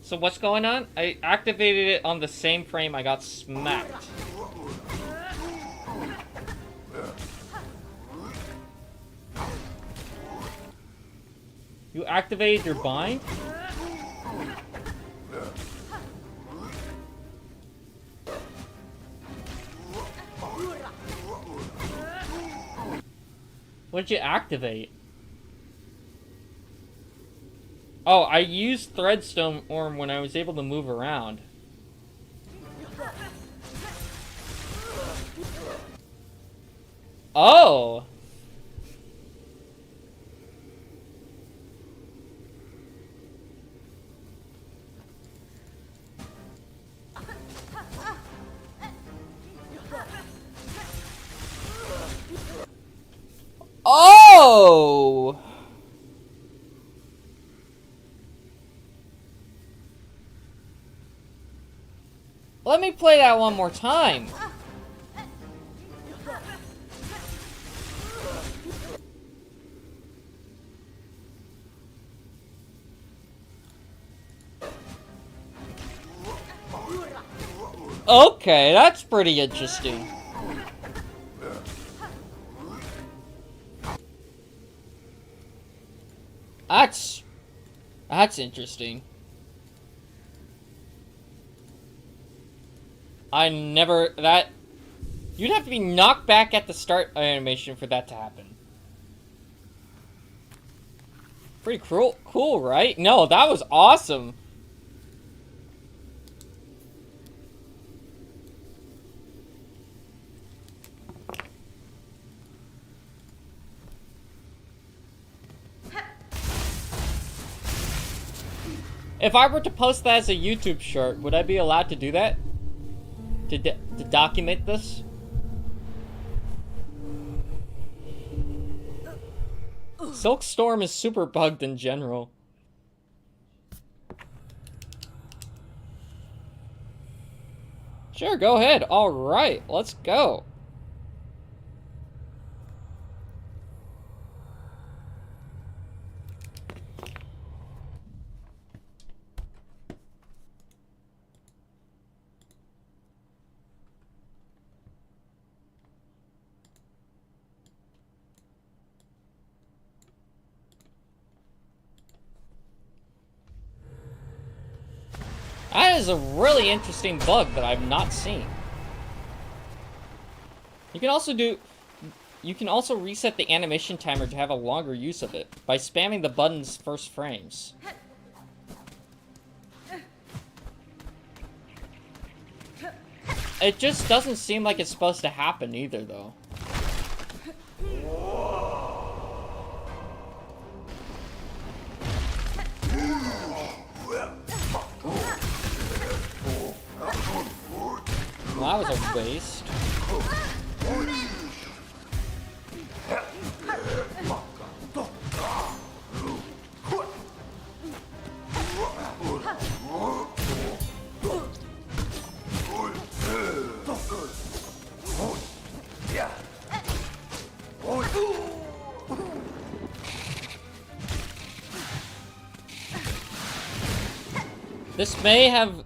Speaker 1: So what's going on? I activated it on the same frame I got smacked. You activated your bind? What did you activate? Oh, I used Threadstone Orm when I was able to move around. Oh! Oh! Let me play that one more time. Okay, that's pretty interesting. That's interesting. You'd have to be knocked back at the start animation for that to happen. Pretty cool, right? No, that was awesome. If I were to post that as a YouTube short, would I be allowed to do that? To document this? Silkstorm is super bugged in general. Sure, go ahead. Alright, let's go. That is a really interesting bug that I've not seen. You can also reset the animation timer to have a longer use of it by spamming the button's first frames. It just doesn't seem like it's supposed to happen either, though. Well, that was a waste. This may have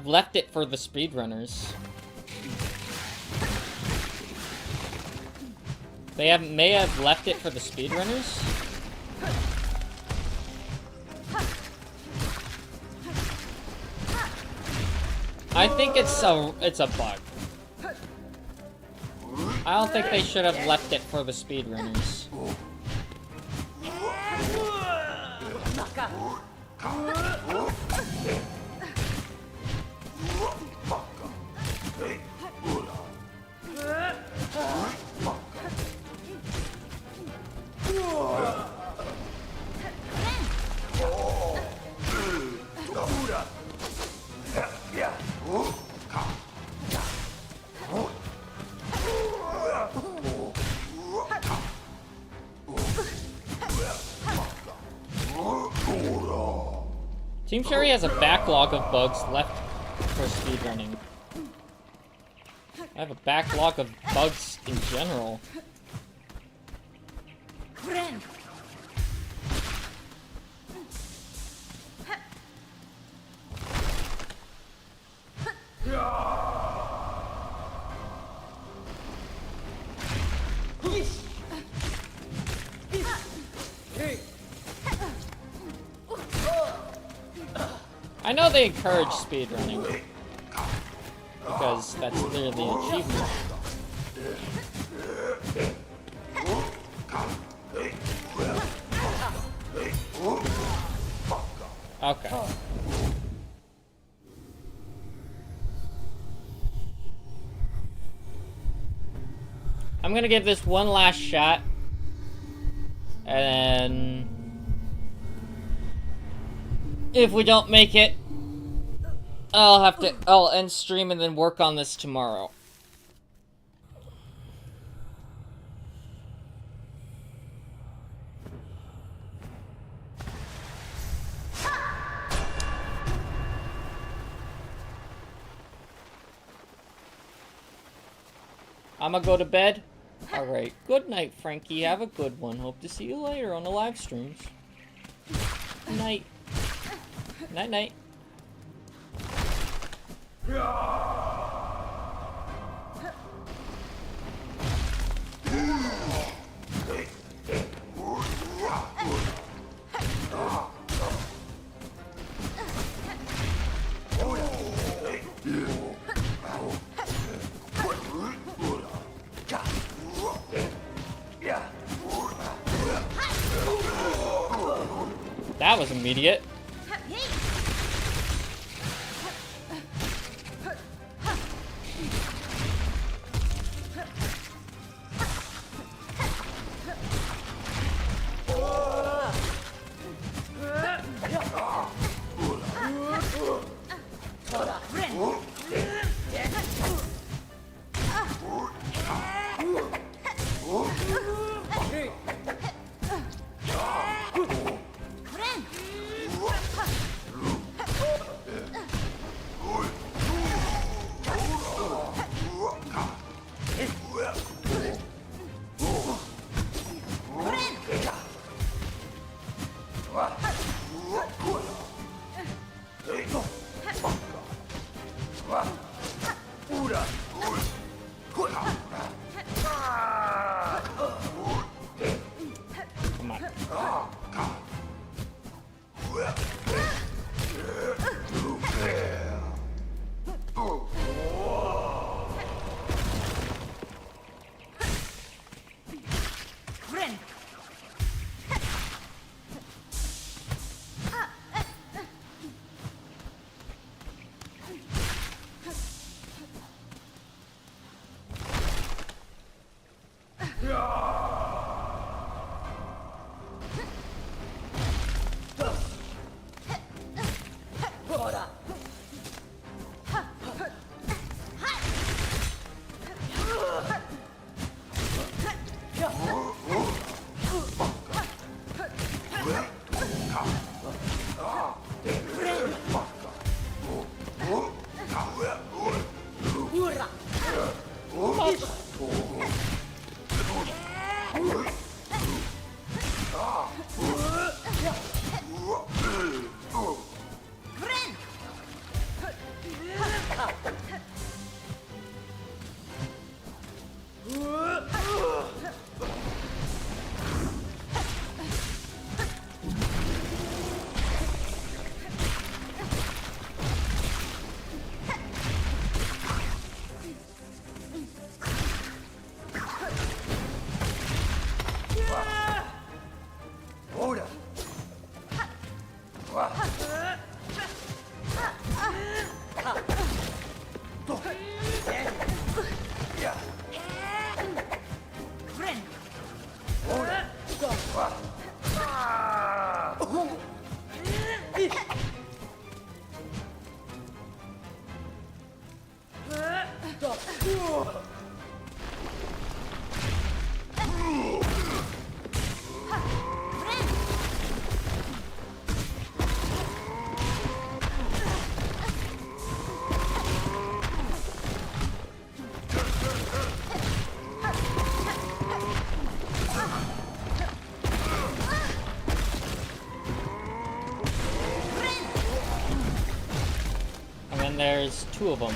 Speaker 1: left it for the speedrunners. May have left it for the speedrunners. I think it's a bug. I don't think they should have left it for the speedrunners. Team Sherry has a backlog of bugs left for speedrunning. I have a backlog of bugs in general. I know they encourage speedrunning. Because that's literally the achievement. Okay. I'm gonna give this one last shot. And if we don't make it, I'll end stream and then work on this tomorrow. I'ma go to bed. Alright. Good night, Frankie. Have a good one. Hope to see you later on the live streams. Night. Night night. That was immediate. There's two of them.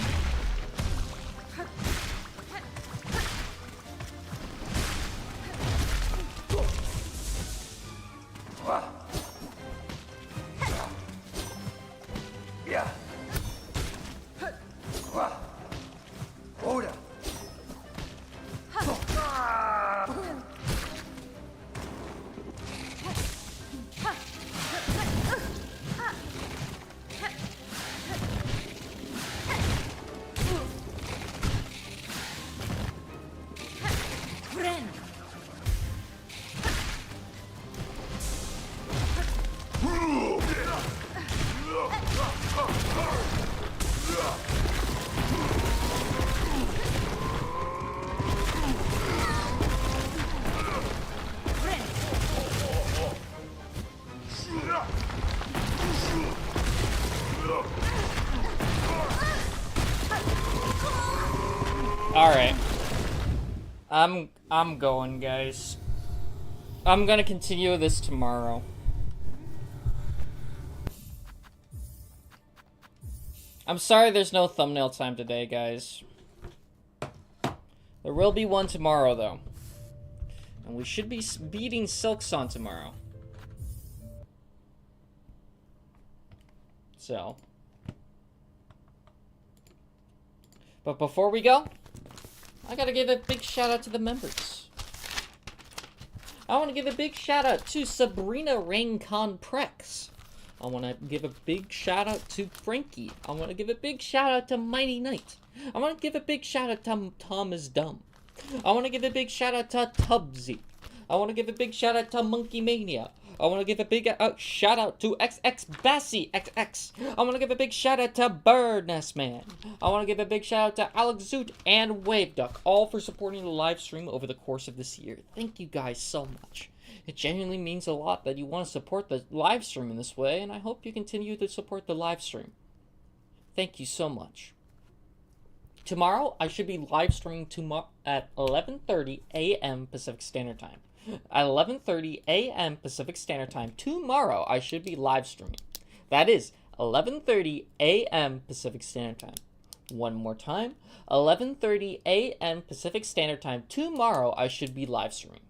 Speaker 1: Alright. I'm going, guys. I'm gonna continue this tomorrow. I'm sorry there's no thumbnail time today, guys. There will be one tomorrow, though. And we should be beating Silksong tomorrow. So. But before we go, I gotta give a big shout out to the members. I want to give a big shout out to Sabrina Raincon Prex. I want to give a big shout out to Frankie. I want to give a big shout out to Mighty Knight. I want to give a big shout out to Tom is Dumb. I want to give a big shout out to Tubbsy. I want to give a big shout out to Monkey Mania. I want to give a big shout out to XX Bassy XX. I want to give a big shout out to Birdnest Man. I want to give a big shout out to Alex Zoot and Wave Duck, all for supporting the live stream over the course of this year. Thank you guys so much. It genuinely means a lot that you want to support the live stream in this way, and I hope you continue to support the live stream. Thank you so much. Tomorrow, I should be live streaming at 11:30 a.m. Pacific Standard Time. At 11:30 a.m. Pacific Standard Time tomorrow, I should be live streaming. That is 11:30 a.m. Pacific Standard Time. One more time, 11:30 a.m. Pacific Standard Time tomorrow, I should be live streaming.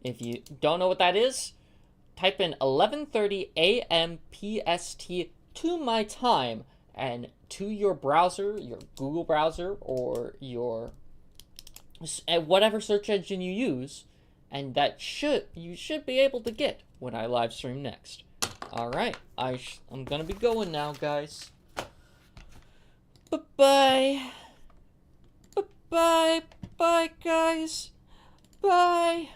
Speaker 1: If you don't know what that is, type in 11:30 a.m. PST to my time and to your browser, your Google browser, or your whatever search engine you use, and you should be able to get when I live stream next. All right, I'm gonna be going now, guys. Bye bye, bye, guys, bye.